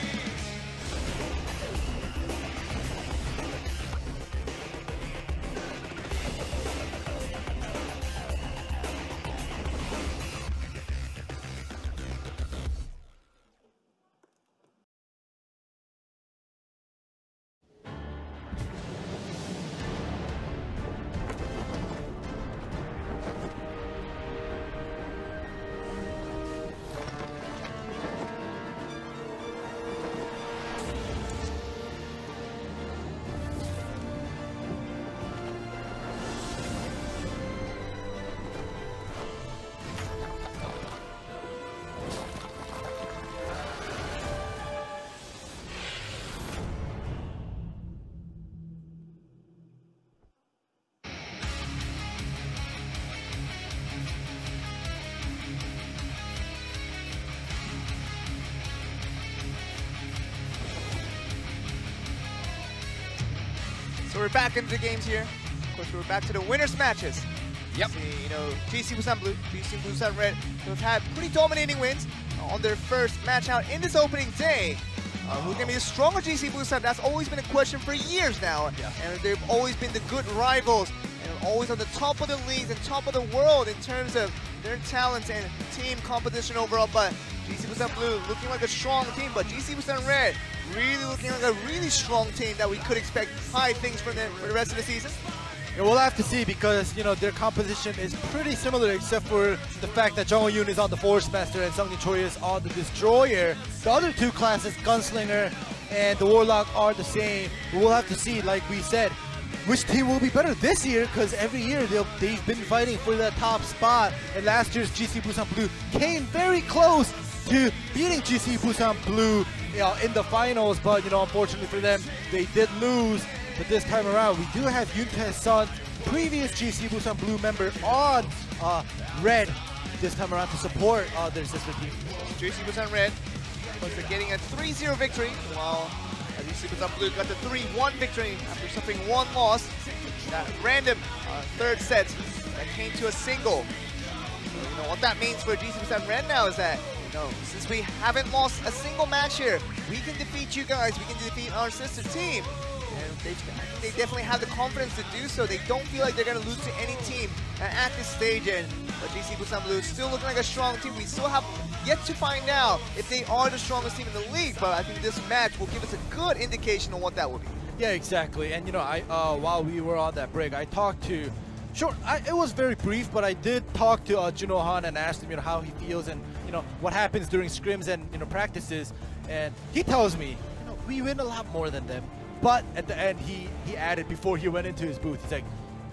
So we're back into the games here. Of course, we're back to the winners matches. Yep. See, you know, GC Busan Blue, GC Busan Red, who have had pretty dominating wins on their first match out in this opening day. Who's going to be the stronger GC Busan? That's always been a question for years now. Yeah. And they've always been the good rivals and always on the top of the leagues and top of the world in terms of their talents and team competition overall. But GC Busan Blue looking like a strong team, but GC Busan Red really looking like a really strong team that we could expect high things from them for the rest of the season. Yeah, we'll have to see because, you know, their composition is pretty similar except for the fact that Jung Yoon is on the Force Master and Seung-Jin Choi is on the Destroyer. The other two classes, Gunslinger and the Warlock, are the same. But we'll have to see, like we said, which team will be better this year, because every year they've been fighting for that top spot. And last year's GC Busan Blue came very close to beating GC Busan Blue in the finals, but, you know, unfortunately for them, they did lose. But this time around, we do have Yoon Tae's son, previous GC Busan Blue member, on Red this time around to support their sister team. GC Busan Red, they're getting a 3-0 victory, while GC Busan Blue got the 3-1 victory after suffering one loss. That random third set that came to a single. So, you know, what that means for GC Busan Red now is that, you know, since we haven't lost a single match here, we can defeat you guys, we can defeat our sister team. And they definitely have the confidence to do so. They don't feel like they're going to lose to any team at this stage. But GC Busan Blue still looking like a strong team. We still have yet to find out if they are the strongest team in the league. But I think this match will give us a good indication on what that will be. Yeah, exactly. And, you know, while we were on that break, I talked to... it was very brief, but I did talk to Juno Han and asked him, you know, how he feels and, you know, what happens during scrims and, you know, practices. And he tells me, you know, we win a lot more than them. But at the end, he added before he went into his booth, he's like,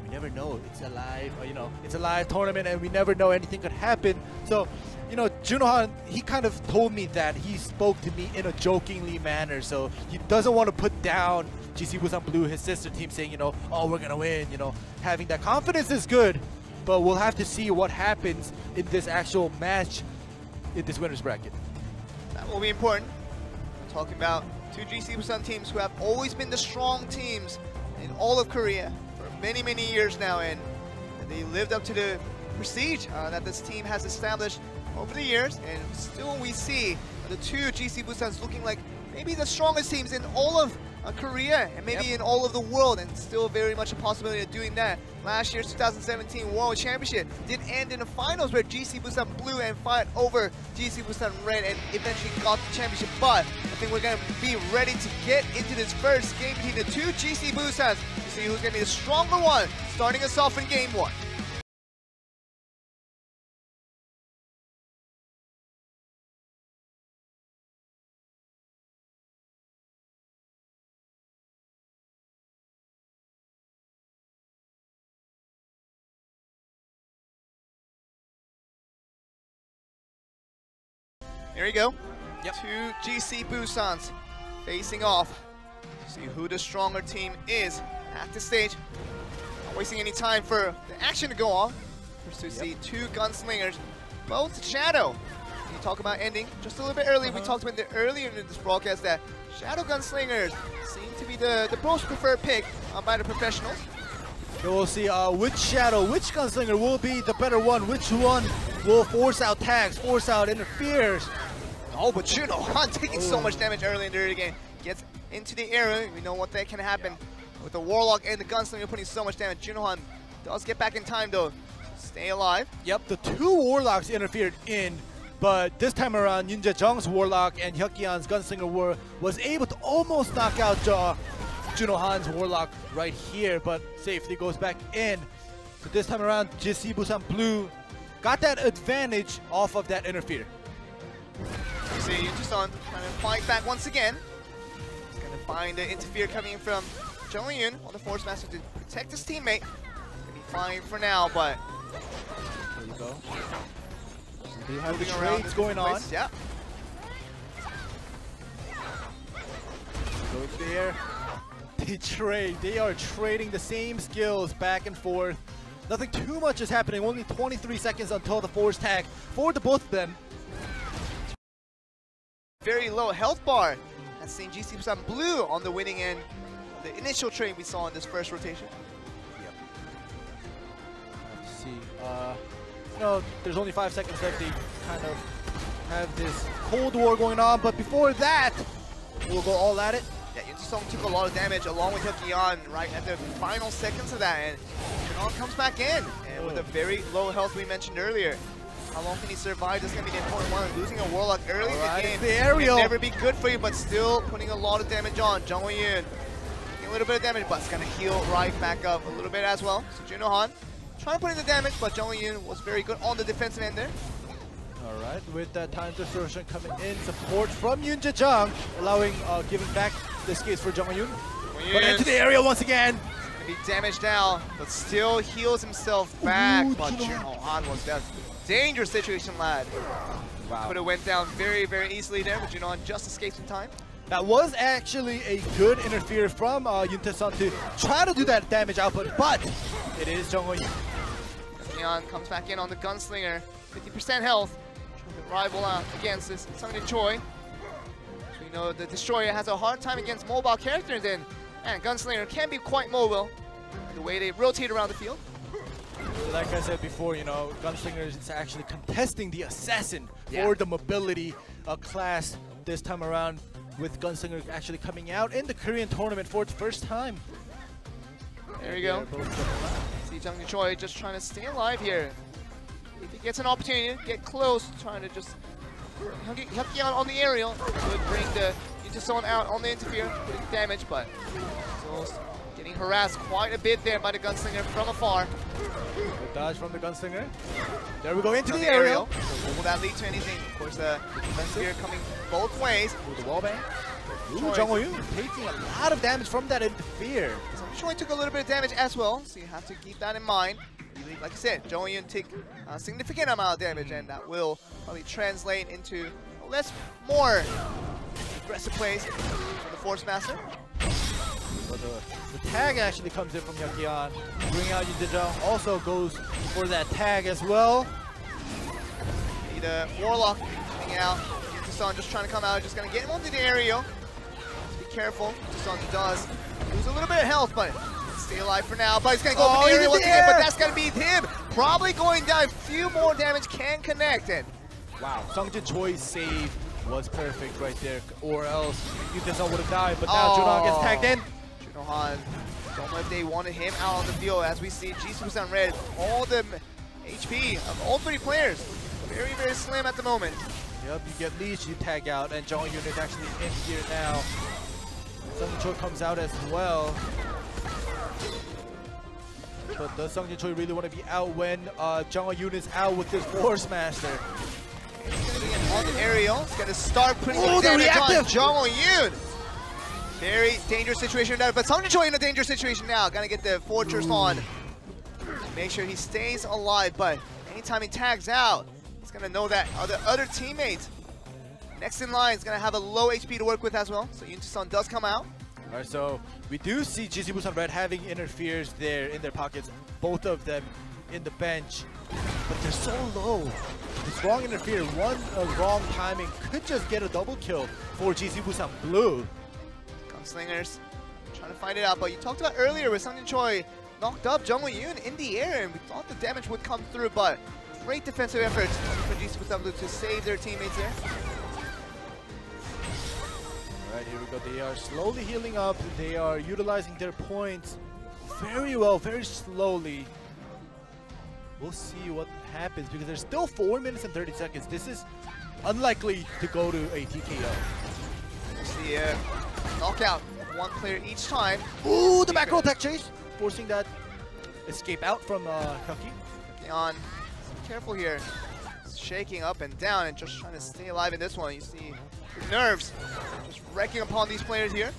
we never know. It's a live, you know, it's a live tournament, and we never know, anything could happen. So, you know, Juno Han, he kind of told me that he spoke to me in a jokingly manner. So he doesn't want to put down GC Busan Blue, his sister team, saying, you know, oh, we're gonna win. You know, having that confidence is good, but we'll have to see what happens in this actual match in this winner's bracket. That will be important. We're talking about two GC Busan teams who have always been the strong teams in all of Korea for many, many years now, and they lived up to the prestige that this team has established over the years. And still we see the two GC Busans looking like maybe the strongest teams in all of Korea and maybe in all of the world, and still very much a possibility of doing that. Last year's 2017 World Championship did end in the finals where GC Busan Blue and fought over GC Busan Red and eventually got the championship. But I think we're going to be ready to get into this first game between the two GC Busans to see who's going to be the stronger one, starting us off in game one. Here we go. Yep. Two GC Busans facing off to see who the stronger team is at this stage. Not wasting any time for the action to go on. First to see two gunslingers, both Shadow. You talk about ending just a little bit early. We talked about it earlier in this broadcast that Shadow gunslingers seem to be the most preferred pick by the professionals. So we'll see which Shadow, which gunslinger will be the better one, which one will force out tags, force out interferes. Oh, but Juno Han taking so much damage early in the early game. Gets into the area. We know what that can happen with the Warlock and the Gunslinger putting so much damage. Juno Han does get back in time though. Stay alive. Yep, the two Warlocks interfered in, but this time around, Yoon Jae-jung's Warlock and Hyuk-Yeon's Gunslinger was able to almost knock out Juno Han's Warlock right here, but safely goes back in. So this time around, GC Busan Blue got that advantage off of that interfere. You see Yoon Jae-sun trying to fight back once again. He's going to find the interfere coming from Jung Yoon on the Force Master to protect his teammate. He's going to be fine for now, but... There you go. They have the trades going on. Yeah. Go there. They trade. They are trading the same skills back and forth. Nothing too much is happening. Only 23 seconds until the force tag for the both of them. Very low health bar. That's seen GC Busan Blue on the winning end the initial trade we saw in this first rotation. Let's see. You know, there's only 5 seconds left. They kind of have this Cold War going on, but before that, we'll go all at it. Yeah, Yunjisung took a lot of damage along with Hyukyeon right at the final seconds of that, and Junon comes back in, and with a very low health we mentioned earlier. How long can he survive? This is going to be the important one. Losing a Warlock early in the game the aerial can never be good for you, but still putting a lot of damage on. Jung Ho-yoon taking a little bit of damage, but it's going to heal right back up a little bit as well. So Juno Han trying to put in the damage, but Jung Ho-yoon was very good on the defensive end there. All right, with that time distortion coming in, support from Yoon Jae-jung, allowing giving back the skates for Jung Ho-yoon. But into the area once again. Be damaged now, but still heals himself back. But Juno Han was that dangerous situation, lad. Wow. Could have went down very, very easily there, but Juno Han just escaped in time. That was actually a good interfere from Yoon Tae-sun to try to do that damage output, but it is Jung Ho-yoon. Hyukyeon comes back in on the Gunslinger, 50% health. Trying to rival out against this Sungjae Choi. So we know the Destroyer has a hard time against mobile characters, and Gunslinger can be quite mobile the way they rotate around the field. Like I said before, you know, Gunslinger is actually contesting the Assassin for the mobility class this time around, with Gunslinger actually coming out in the Korean tournament for the first time. There you go. See Sungjae Choi just trying to stay alive here. If he gets an opportunity to get close, trying to just Hyukyeon on the aerial, would bring the Yuntae out on the interfere, putting damage, but still getting harassed quite a bit there by the Gunslinger from afar. Good dodge from the Gunslinger. There we go into the aerial. So will that lead to anything? Of course, the interfere coming both ways. Ooh, the wallbang. Ooh, Jung Ho-yoon taking a lot of damage from that interfere. So Choi took a little bit of damage as well, so you have to keep that in mind. Like I said, Jung Ho-yoon take a significant amount of damage, and that will probably translate into more aggressive plays from the Force Master. But the tag actually comes in from Hyukyeon. Bring out Yoon Jae-jung, also goes for that tag as well. Need a Warlock coming out. Yuntae just trying to come out, just gonna get him onto the aerial. Be careful. Yuntae does lose a little bit of health, but stay alive for now. But he's gonna go for the aerial once again, but that's gonna beat him. Probably going down. A few more damage can connect it. Wow, Sungjae Choi's save was perfect right there, or else Yoon Jae-jung would have died. But now Juno Han gets tagged in. Juno Han, don't know if they wanted him out on the field. As we see, Jisoo-san red, all the HP of all three players, very, very slim at the moment. Yep, you get leash, you tag out, and Jung Ho-yoon is actually in here now. Sungjae Choi comes out as well. But does Sungjae Choi really want to be out when Jung Ho-yoon is out with this Force Master? On the aerial, it's going to start putting damage on Jung Ho-yoon. Very dangerous situation now, but Sungjae Choi in a dangerous situation now. Gonna get the Fortress on. Make sure he stays alive, but anytime he tags out, he's gonna know that the other teammate next in line is gonna have a low HP to work with as well. So Yoon Tae-sun does come out. All right, so we do see GC Busan Red having interferes there in their pockets, both of them in the bench, but they're so low. This wrong interfere, one wrong timing could just get a double kill for GC Busan Blue. Slingers trying to find it out, but you talked about earlier with Sungjae Choi knocked up Jung Ho-yoon in the air, and we thought the damage would come through, but great defensive efforts for GC Busan Blue to save their teammates there. Alright, here we go. They are slowly healing up. They are utilizing their points very well, very slowly. We'll see what happens, because there's still 4 minutes and 30 seconds. This is unlikely to go to a TKO. See knockout, one player each time. Ooh, the macro attack chase, forcing that escape out from Hyukyeon. Careful here. Shaking up and down and just trying to stay alive in this one. You see nerves just wrecking upon these players here.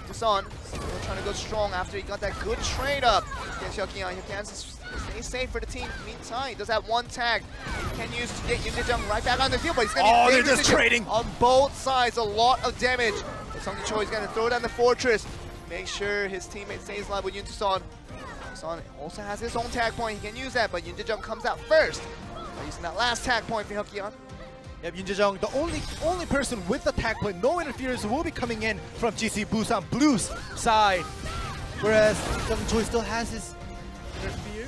Dusan still trying to go strong after he got that good trade up against Hyukyeon. Hyukyeon stays safe for the team. Meantime, he does have one tag he can use to get Yoon Jae-jung right back on the field, but he's going to they're just trading on both sides. A lot of damage. Sungjae Choi is going to throw down the Fortress. Make sure his teammate stays alive with Yoon Tae-sun. Tae-sun also has his own tag point. He can use that, but Yoon Jae-jung comes out first by using that last tag point for Hyukyeon. Yep, Yoon Jae-jung, the only person with the tag point, no interference, will be coming in from GC Busan Blue's side. Whereas Sung Choi still has his interfere.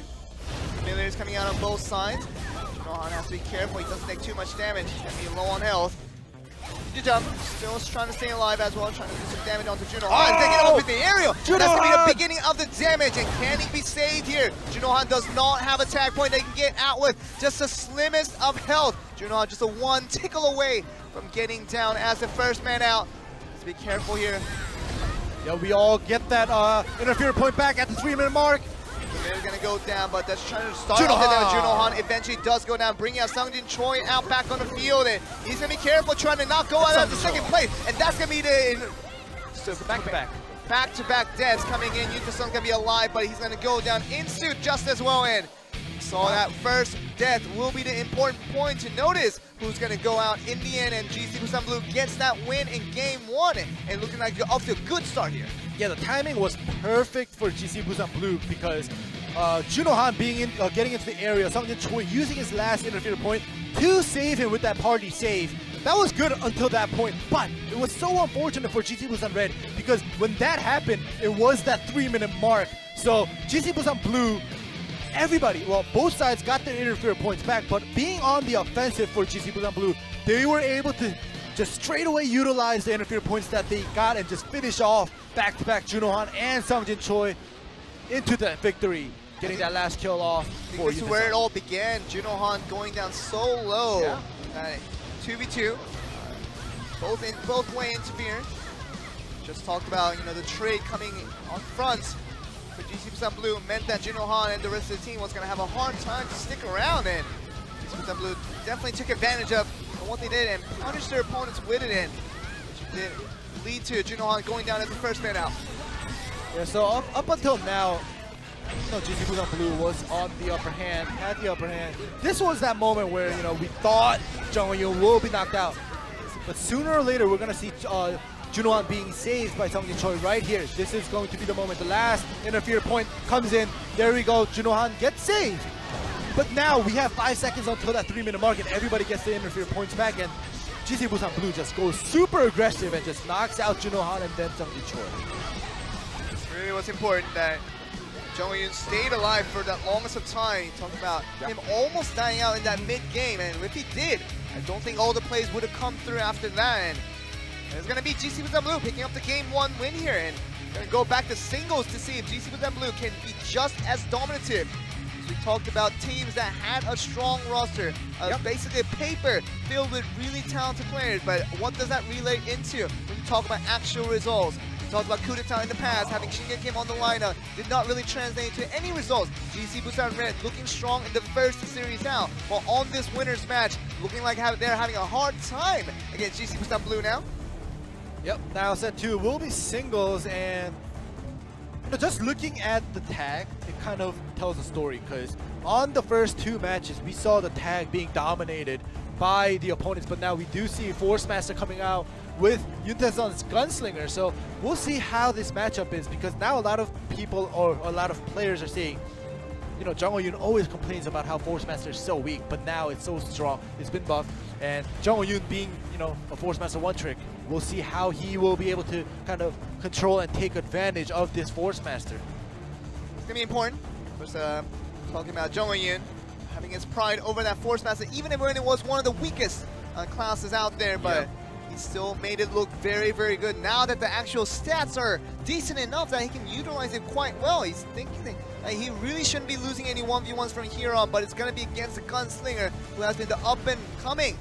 Miller is coming out on both sides. Junohan has to be careful, he doesn't take too much damage. He's low on health. Jump, still trying to stay alive as well, trying to do some damage onto Junohan. Taking it up with the aerial. That's going to be the beginning of the damage, and can he be saved here? Junohan does not have a tag point they can get out with. Just the slimmest of health. Junohan just a one tickle away from getting down as the first man out. Let's be careful here. Yeah, we all get that interfere point back at the 3-minute mark. They're gonna go down, but that's trying to start off the damage. Junohan eventually does go down, bringing out Sungjin Choi out back on the field, and he's gonna be careful trying to not go out of the second place, and that's gonna be the back-to-back deaths coming in. Yoon Sung's gonna be alive, but he's gonna go down in suit just as well. And saw that first death will be the important point to notice who's gonna go out in the end, and GC Busan Blue gets that win in game 1, and looking like off to a good start here. Yeah, the timing was perfect for GC Busan Blue because Junohan getting into the area, Sungjin Choi using his last interfere point to save him with that party save. That was good until that point, but it was so unfortunate for GC Busan Red because when that happened, it was that 3-minute mark. So GC Busan Blue, everybody, well, both sides got their interfere points back, but being on the offensive for GC Busan Blue, they were able to just straight away utilize the interfere points that they got and just finish off back-to-back Junohan and Sungjin Choi into that victory, getting that last kill off. This is where it all began. Junohan going down so low. Yeah. 2v2. Both way interfere. Just talked about, you know, the trade coming on front for GC Busan Blue meant that Junohan and the rest of the team was going to have a hard time to stick around, and GC Busan Blue definitely took advantage of what they did and punished their opponents with it, and which did lead to Junohan going down as the first man out. Yeah, so up until now, you know, GC Busan Blue was on the upper hand, had the upper hand. This was that moment where, you know, we thought Jung Won-yoon will be knocked out, but sooner or later we're gonna see Junohan being saved by Sungjin Choi right here. This is going to be the moment. The last interfere point comes in. There we go. Junohan gets saved. But now we have 5 seconds until that 3-minute mark, and everybody gets the interfere points back, and GC Busan Blue just goes super aggressive and just knocks out Junohan and then Sungjin Choi. It's really what's important that Jung Won-yoon stayed alive for the longest of time. He talked about him almost dying out in that mid-game, and if he did, I don't think all the plays would have come through after that. And it's going to be GC Busan Blue picking up the game 1 win here, and going to go back to singles to see if GC Busan Blue can be just as dominative. We talked about teams that had a strong roster, basically a paper filled with really talented players, but what does that relate into when you talk about actual results? We talked about coup d'etat in the past, having Shingen Kim on the lineup, did not really translate into any results. GC Busan Red looking strong in the first series out, while on this winner's match, looking like they're having a hard time against GC Busan Blue now. Yep, now set 2 will be singles, and just looking at the tag, it kind of tells a story, because on the first 2 matches, we saw the tag being dominated by the opponents, but now we do see Force Master coming out with Yoon Tae-sun's Gunslinger, so we'll see how this matchup is, because now a lot of people or a lot of players are saying, you know, Jung Won-yoon always complains about how Force Master is so weak, but now it's so strong, it's been buffed, and Jung Won-yoon being, you know, a Force Master one-trick, we'll see how he will be able to kind of control and take advantage of this Force Master. It's going to be important. First, talking about Jung Won-yoon having his pride over that Force Master, even when it was one of the weakest classes out there, but he still made it look very, very good. Now that the actual stats are decent enough that he can utilize it quite well, he's thinking that he really shouldn't be losing any 1v1s from here on, but it's going to be against the Gunslinger, who has been the up-and-coming,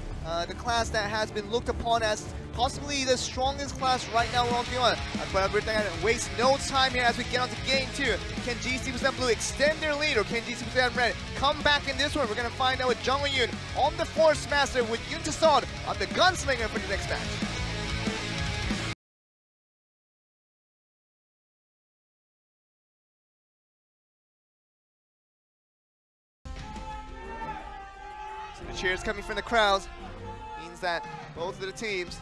the class that has been looked upon as possibly the strongest class right now on 1v1. But we're going to waste no time here as we get on to game 2. Can GC Busan Blue extend their lead, or can GC Busan Red come back in this one? We're going to find out with Jung Won-yoon on the Force Master, with Yoon Tae-sun on the Gunslinger for the next match. So the cheers coming from the crowds means that both of the teams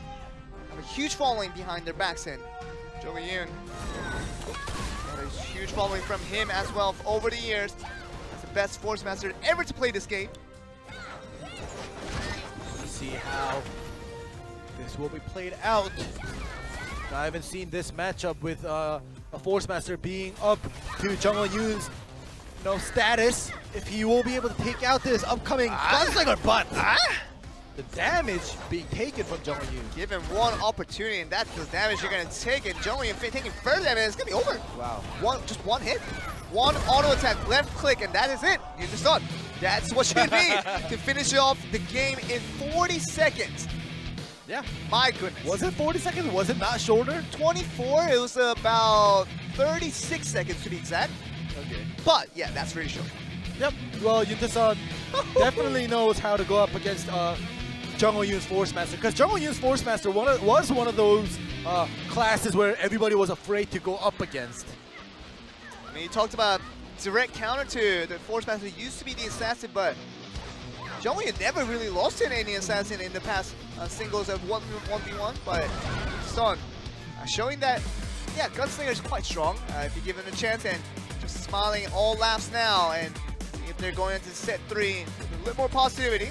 have a huge following behind their backs, and Jung Won-yoon got a huge following from him as well over the years as the best Force Master ever to play this game. see how this will be played out. I haven't seen this matchup with a Force Master being up to Jung Yoon's status. If he will be able to take out this upcoming Gunslinger, but the damage being taken from Jung Yoon. Give him one opportunity, and that's the damage you're gonna take. And Jung Yoon taking further damage, it's gonna be over. Wow. Just one hit, one auto attack, left click, and that is it. You're just done. That's what you need to finish off the game in 40 seconds. Yeah. My goodness. Was it 40 seconds? Was it not shorter? 24. It was about 36 seconds to be exact. Okay. But yeah, that's really short. Yep. Well, Yunta-san definitely knows how to go up against Jung Yoon's Force Master, because Jung Yoon's Force Master was one of those classes where everybody was afraid to go up against. I mean, you talked about direct counter to the Force Master. Used to be the assassin, but Jung Yoon never really lost to any assassin in the past singles of 1v1, but Son showing that, yeah, Gunslinger is quite strong if you give him a chance, and just smiling all laughs now, and if they're going into set 3 with a little more positivity.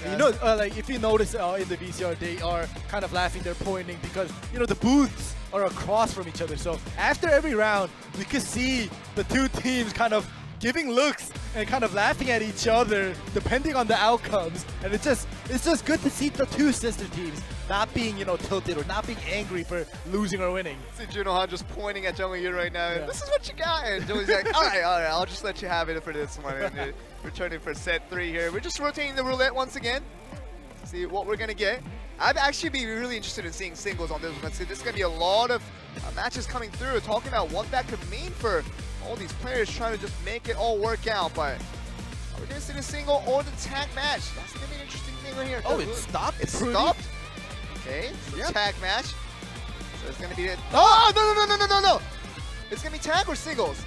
You know, like if you notice in the VCR, they are kind of laughing, they're pointing because, the booths are across from each other. So after every round, we could see the two teams kind of giving looks and kind of laughing at each other depending on the outcomes. And it's just good to see the two sister teams not being, tilted or not being angry for losing or winning. See Junohan just pointing at Jung Yoon right now. Yeah. This is what you got. And Jung's like, all right, I'll just let you have it for this one. And returning for set 3 here. We're just rotating the roulette once again. See what we're going to get. I'd actually be really interested in seeing singles on this one. See, there's going to be a lot of matches coming through, talking about what that could mean for all these players trying to just make it all work out. But are we going to see the single or the tag match? That's going to be an interesting thing right here. Oh, it stopped? It stopped? Okay, so tag match. So it's going to be it. Oh, no. It's going to be tag or singles?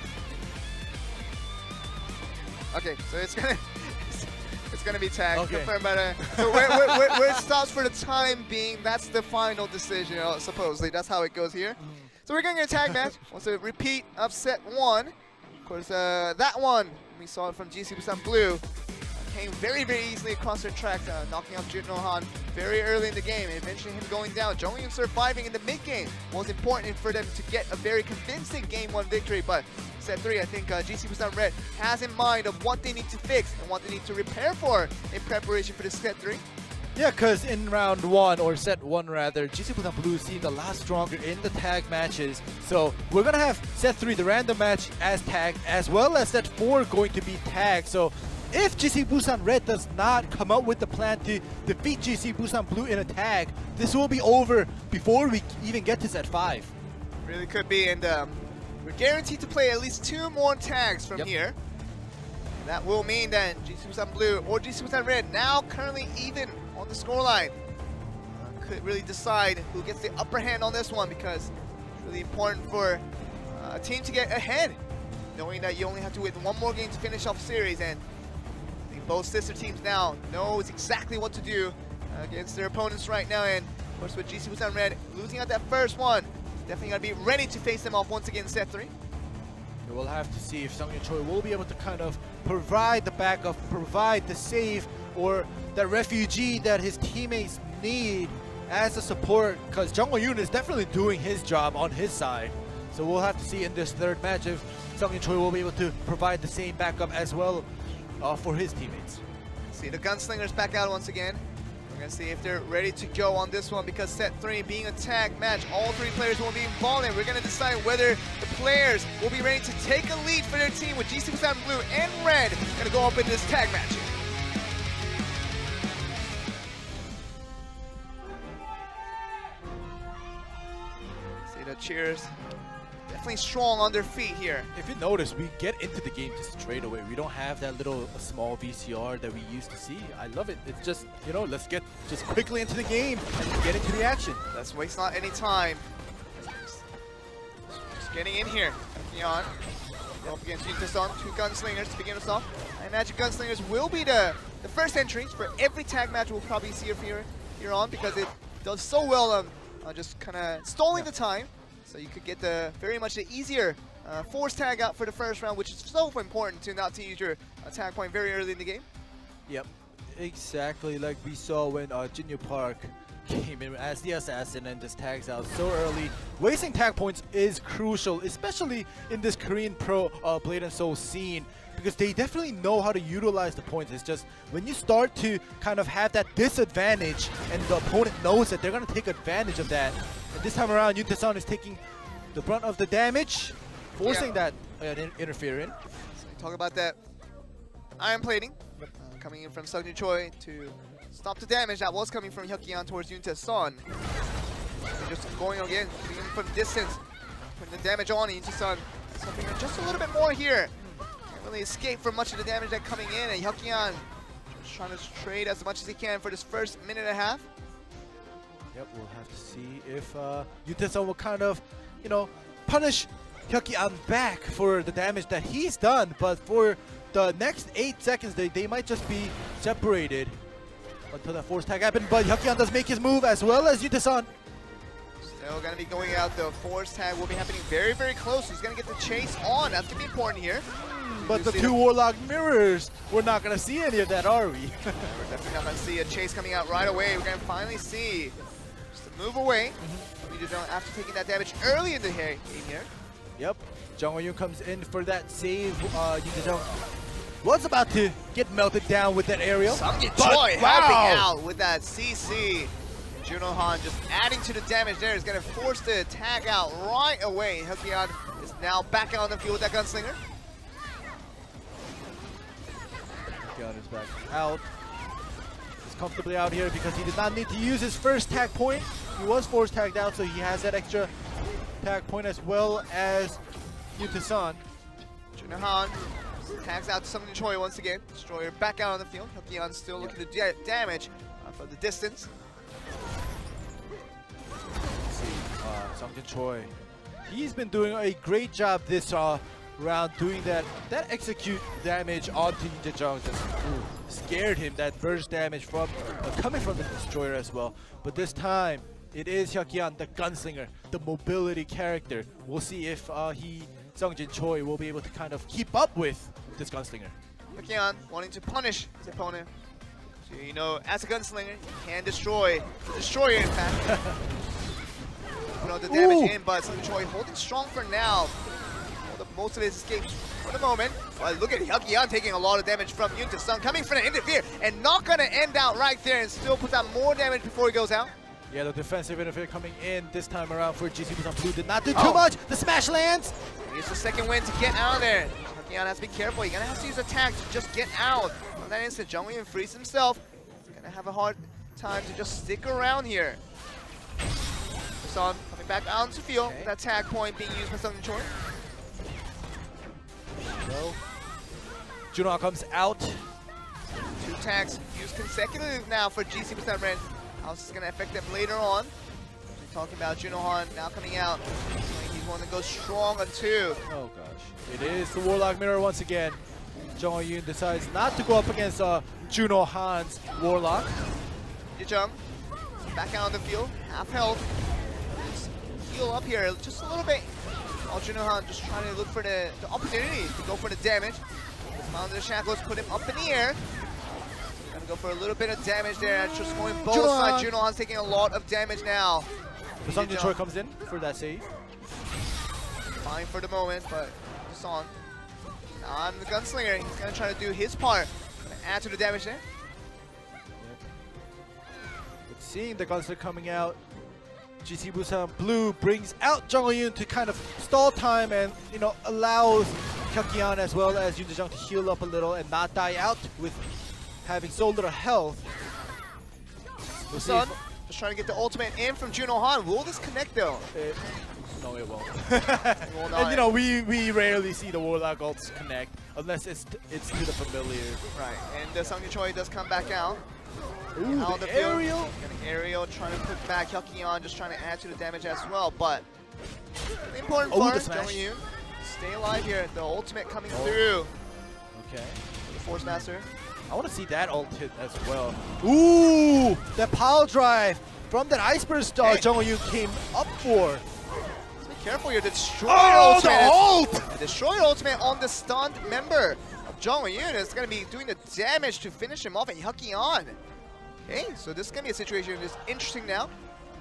Okay, so it's going to be tag. Okay. So where it stops for the time being, that's the final decision, supposedly. That's how it goes here. So we're going to get a tag match. Once a repeat of set 1. Of course, that one, we saw it from GC Busan Blue. Came very, very easily across their tracks, knocking out Junohan very early in the game, and eventually him going down. Jung Yoon surviving in the mid-game was important for them to get a very convincing Game 1 victory, but set 3, I think GC Busan Red has in mind of what they need to fix and what they need to repair for in preparation for this set 3. Yeah, because in round 1, or set 1 rather, GC Busan Blue seemed a lot stronger in the tag matches. So we're going to have set 3, the random match, as tag, as well as set 4 going to be tag. So if GC Busan Red does not come up with the plan to defeat GC Busan Blue in a tag, this will be over before we even get to set 5. Really could be, and we're guaranteed to play at least 2 more tags from here. That will mean that GC Busan Blue or GC Busan Red, now currently even on the scoreline, could really decide who gets the upper hand on this one, because it's really important for a team to get ahead, knowing that you only have to win 1 more game to finish off the series. And I think both sister teams now knows exactly what to do against their opponents right now. And of course, with GC Busan Red losing out that first one, definitely going to be ready to face them off once again in set 3. We'll have to see if Seungyeon Choi will be able to kind of provide the backup, provide the save, or that refugee that his teammates need as a support, because Jung Yoon is definitely doing his job on his side. So we'll have to see in this third match if Seungyeon Choi will be able to provide the same backup as well for his teammates. See the Gunslingers back out once again. We're going to see if they're ready to go on this one, because set 3 being a tag match, all 3 players will be involved, and we're going to decide whether the players will be ready to take a lead for their team, with GC Busan Blue and Red going to go up in this tag match. See the cheers. Definitely strong on their feet here. If you notice, we get into the game just straight away. We don't have that little small VCR that we used to see. I love it. It's just, let's get just quickly into the game and get into the action. Let's waste not any time. Just getting in here. Beyond. Go up against Yunta-san, 2 Gunslingers to begin us off. I imagine Gunslingers will be the first entries for every tag match we'll probably see here on, because it does so well on just kind of stalling the time. So you could get very much the easier force tag out for the first round, which is so important to not to use your tag point very early in the game. Yep. exactly like we saw when Jinyu Park came in as the assassin and just tags out so early. Wasting tag points is crucial, especially in this Korean pro Blade and Soul scene, because they definitely know how to utilize the points. It's just when you start to kind of have that disadvantage and the opponent knows that they're going to take advantage of that. And this time around, Yuntaesan is taking the brunt of the damage, forcing that interference. So talk about that iron plating coming in from Seung-Jin Choi to stop the damage that was coming from Hyuk-Yeon towards Yuntaesan. Just going again, coming in from distance, putting the damage on Yuntaesan. Something just a little bit more here. Can't really escape from much of the damage that's coming in, and Hyuk-Yeon just trying to trade as much as he can for this first minute and a half. Yep, we'll have to see if Yuntaesan will kind of, you know, punish Hyuk-Yeon back for the damage that he's done, but for the next 8 seconds, they might just be separated until that force tag happened. But Hyuk-Yeon does make his move as well as Yuntaesan. Still going to be going out. The force tag will be happening very, very close. He's going to get the chase on. That's going to be important here. But the two Warlock mirrors, we're not going to see any of that, are we? We're definitely not going to see a chase coming out right away. We're going to finally see just a move away. After taking that damage early in the game here. Yep. Jung Ho-yoon comes in for that save. Yuntaesan was about to get melted down with that aerial. Seung-Jin Choi helping out with that CC. Juno Han just adding to the damage there is going to force the tag out right away. Hyuk-Yeon is now back out on the field with that gunslinger. Hyuk-Yeon is back out. He's comfortably out here because he did not need to use his first tag point. He was force tagged out, so he has that extra tag point as well as Yuntaesan. Juno Han tags out to Seung-Jin Choi once again. Destroyer back out on the field. Hyuk-Yeon still looking to damage from the distance. Let's see, Seung-Jin Choi. He's been doing a great job this round doing that execute damage onto Yuntaesan. Just scared him, that burst damage from coming from the destroyer as well. But this time, it is Hyuk-Yeon, the gunslinger, the mobility character. We'll see if Seung-Jin Choi will be able to kind of keep up with this gunslinger. Hyuk-Yeon wanting to punish his opponent. So, you know, as a gunslinger, he can destroy the destroyer, in fact. Put all the damage in, but Seung-Jin Choi holding strong for now. Hold up most of his escapes for the moment. But look at Hyuk-Yeon taking a lot of damage from Yuntaesan, coming for the interfere, and not going to end out right there and still put out more damage before he goes out. Yeah, the defensive interfere coming in this time around for GC Busan Blue did not do too much. The smash lands. Here's the second win to get out of there. Hyuk-Yeon has to be careful. You're going to have to use attack to just get out. On that instant, Jung Ho-yoon frees himself. He's going to have a hard time to just stick around here. Son coming back out into the field. That tag point being used by Seung-Jin Choi. So, Juno comes out. 2 tags used consecutively now for GC Busan Red. How this is going to affect them later on. We're talking about Juno Han now coming out. He's one that goes strong on 2. Oh gosh. It is the Warlock Mirror once again. Jung Ho-yoon decides not to go up against Juno Han's Warlock. Jung back out on the field. Half health. Just heal up here just a little bit. While Juno Han just trying to look for the opportunity to go for the damage. Found the shackles, put him up in the air. Gonna go for a little bit of damage there. Just going both sides. Juno Han's taking a lot of damage now. Seung-Jin Choi comes in for that save. Fine for the moment, but Song. I'm the gunslinger. He's gonna try to do his part. Gonna add to the damage there. But seeing the gunslinger coming out, GC Busan Blue brings out Jung Ho-yoon to kind of stall time and, you know, allows Hyuk-Yeon as well as Yuntaesan to heal up a little and not die out with having so little health. We'll see. Just trying to get the ultimate in from Juno Han. Will this connect though? No, it won't. It will not. And you know, we rarely see the Warlock ults connect unless it's to the familiar. Right, and Seung-Jin Choi does come back out. Ooh, out the aerial. An aerial trying to put back Hyuk-Yeon, just trying to add to the damage as well. But the important part, Jung Ho-yoon, stay alive here. The ultimate coming through. Okay. The Force Master. I want to see that ult hit as well. Ooh, that power drive from that Ice Burst Jung Ho-yoon came up for. Be careful here, the Destroyer ultimate. The Destroyer ultimate on the stunned member of Jung Eun is going to be doing the damage to finish him off, and Hyuk-yeon. Okay, so this is going to be a situation that's interesting now.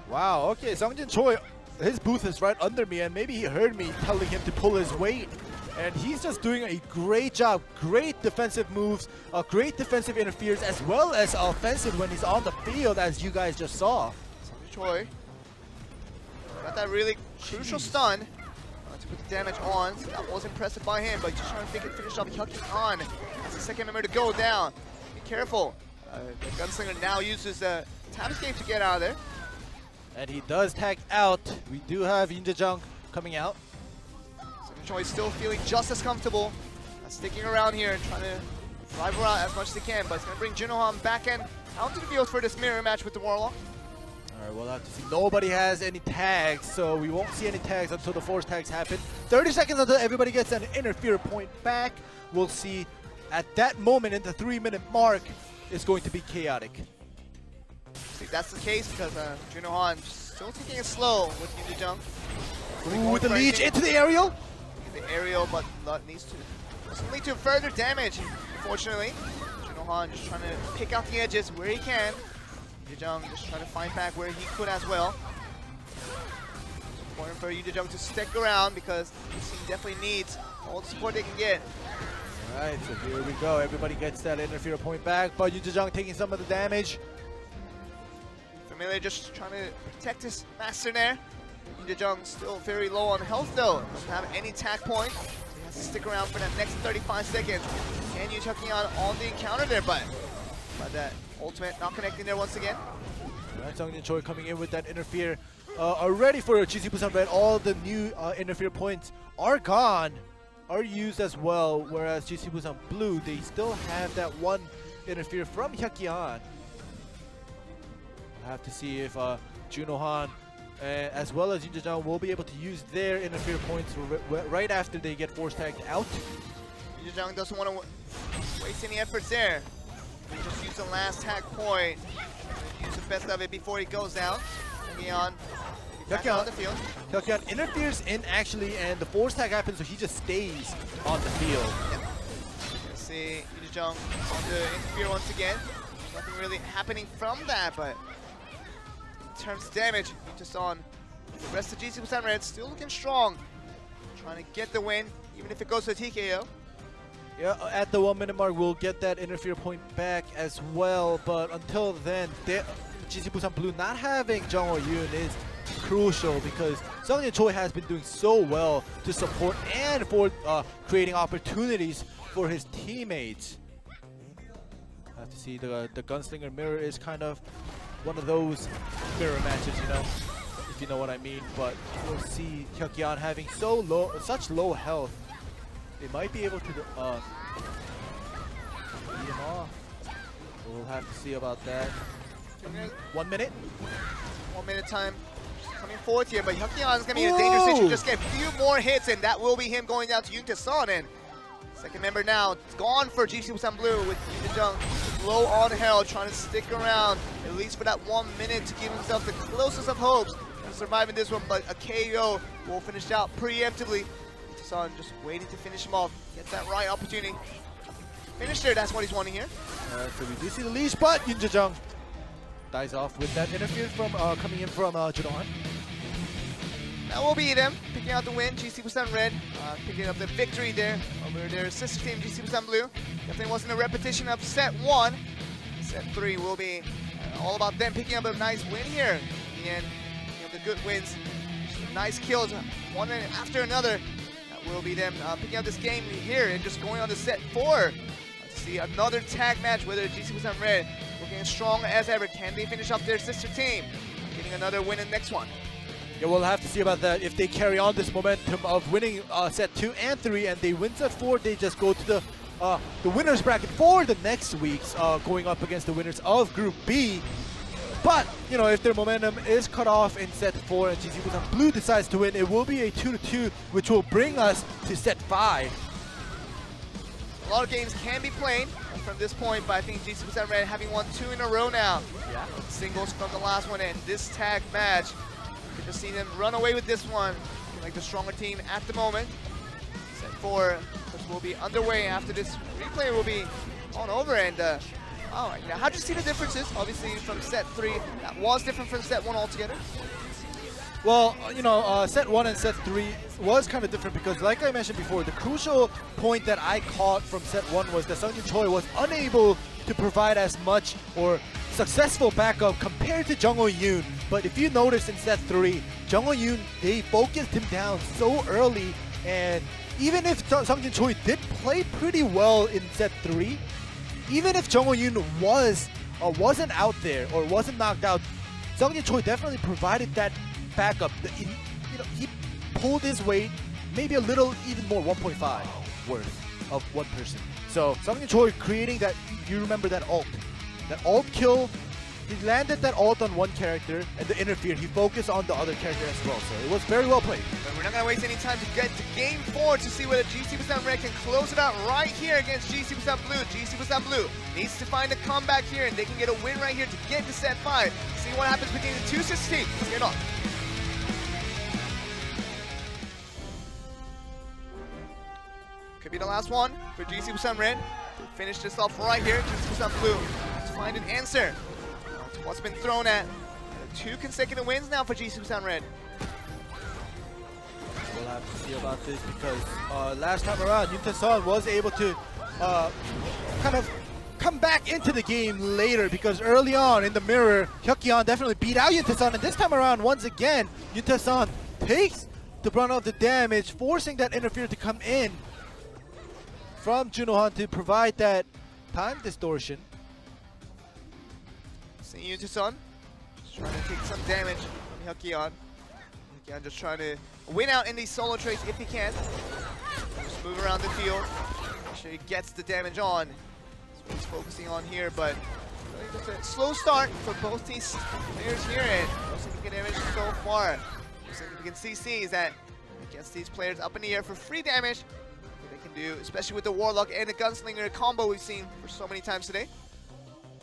Wow, okay, Sungjin Choi, his booth is right under me, and maybe he heard me telling him to pull his weight. And he's just doing a great job, great defensive moves, great defensive interference, as well as offensive when he's on the field, as you guys just saw. Sungjin Choi got that really crucial stun to put the damage on. So that was impressive by him, but just trying to finish off Hyuk-yeon as the second member to go down. Be careful. The Gunslinger now uses the tap escape to get out of there. And he does tag out. We do have Yoon Jae-jung coming out. Sungjin Choi still feeling just as comfortable, sticking around here and trying to rival out as much as he can, but it's going to bring Juno Han back in out to the field for this mirror match with the Warlock. Alright, we'll have to see. Nobody has any tags, so we won't see any tags until the force tags happen. 30 seconds until everybody gets an interfere point back. We'll see at that moment in the 3-minute mark, it's going to be chaotic. See, that's the case because Juno Han still taking it slow with Yoon Jae-jung. Ooh, with the leech into the aerial. The aerial, but needs to lead to further damage. Unfortunately, Juno Han just trying to pick out the edges where he can. Yoon Jae-jung just trying to find back where he could as well. It's important for Yoon Jae-jung to stick around because this team definitely needs all the support they can get. Alright, so here we go. Everybody gets that interfere point back, but Yoon Jae-jung taking some of the damage. Familiar just trying to protect his master there. Yoon Jae-jung still very low on health though. Doesn't have any attack point. So he has to stick around for that next 35 seconds. Can use Hyuk-yeon on the encounter there, but that ultimate not connecting there once again. Alright, Sungjin Choi coming in with that interfere. Already for GC Busan Red, all the new interfere points are gone, are used as well, whereas GC Busan Blue, they still have that one interfere from Hyuk-yeon. We'll have to see if Juno Han as well as Yoon Jae-jung will be able to use their interfere points right after they get force tagged out. Yoon Jae-jung doesn't want to waste any efforts there. He just used the last tag point. Use the best of it before he goes down. Hyuk-yeon back on the field. Hyuk-yeon interferes in actually, and the force tag happens, so he just stays on the field. Yep. Let's see Yoon Jae-jung on the interfere once again. Nothing really happening from that, but in terms of damage, just on the rest of GC Busan Red still looking strong. Trying to get the win, even if it goes to a TKO. Yeah, at the 1-minute mark, we'll get that interfere point back as well. But until then, GC Busan Blue not having Jung Ho-yoon is crucial because Sungjin Choi has been doing so well to support and for creating opportunities for his teammates. I have to see the Gunslinger mirror is kind of one of those mirror matches, you know, if you know what I mean. But we'll see Hyuk-yeon having such low health. They might be able to beat him off. We'll have to see about that. 1 minute. 1 minute time coming forward here, but Hyuk-yeon is going to be in a dangerous situation. Just get a few more hits, and that will be him going down to Yoon Tae-son. And second member now, it's gone for GC Busan Blue with Yoon Jae-jung low on health, trying to stick around at least for that 1 minute to give himself the closest of hopes of surviving this one, but a KO will finish out preemptively. Son just waiting to finish him off. Gets that right opportunity. Finish there, that's what he's wanting here. Alright, so we do see the leash, but Yoon Jae-jung dies off with that interference from coming in from Juno Han. That will be them picking out the win. GC Busan Red picking up the victory there over their sister team, GC Busan Blue. Definitely wasn't a repetition of set 1. Set 3 will be all about them picking up a nice win here. In the end, picking up the good wins. Nice kills, one after another. Will be them picking up this game here and just going on to set 4 to see another tag match, whether GC Busan Red looking as strong as ever. Can they finish off their sister team, getting another win in the next one? Yeah, we'll have to see about that. If they carry on this momentum of winning set 2 and 3 and they win set 4, they just go to the winners bracket for the next week's going up against the winners of Group B. But, you know, if their momentum is cut off in set 4 and GC Busan Blue decides to win, it will be a 2-2, which will bring us to set 5. A lot of games can be played from this point, but I think GC Busan Red having won 2 in a row now. Yeah. Singles from the last one, and this tag match, you can just see them run away with this one. Like the stronger team at the moment. Set 4 which will be underway after this replay will be on over. And how'd you see the differences? Obviously from set 3, that was different from set 1 altogether. Well, set 1 and set 3 was kind of different because, like I mentioned before, the crucial point that I caught from set 1 was that Sungjin Choi was unable to provide as much or successful backup compared to Jung Ho-yoon. But if you notice in set 3, Jung Ho-yoon, they focused him down so early, and even if Sungjin Choi did play pretty well in set 3, even if Jung Ho-yoon wasn't out there or wasn't knocked out, Sungjin Choi definitely provided that backup. He pulled his weight, maybe a little even more, 1.5 worth of one person. So Sungjin Choi creating that, you remember that ult kill, he landed that ult on one character and the interfered. He focused on the other character as well, so it was very well played. But we're not going to waste any time to get to game 4 to see whether GC Busan Red can close it out right here against GC Busan Blue. GC Busan Blue needs to find a comeback here and they can get a win right here to get to set 5. See what happens between the two sister teams. Let's get on. Could be the last one for GC Busan Red to finish this off right here. GC Busan Blue to find an answer to what's been thrown at. 2 consecutive wins now for GC Busan Red. We'll have to see about this because last time around, Yoon Tae-sun was able to kind of come back into the game later because early on in the mirror, Hyuk-yeon definitely beat out Yoon Tae-sun, and this time around, once again, Yoon Tae-sun takes the brunt of the damage, forcing that interferer to come in from Junohan to provide that time distortion. See Yoon Tae-sun just trying to take some damage from Hyuk-yeon. Hyuk-yeon just trying to win out in these solo trades if he can. Just move around the field, make sure he gets the damage on. That's what he's focusing on here, but really just a slow start for both these players here, and no significant damage so far. No significant CCs that gets these players up in the air for free damage. Can do, especially with the Warlock and the Gunslinger combo we've seen for so many times today.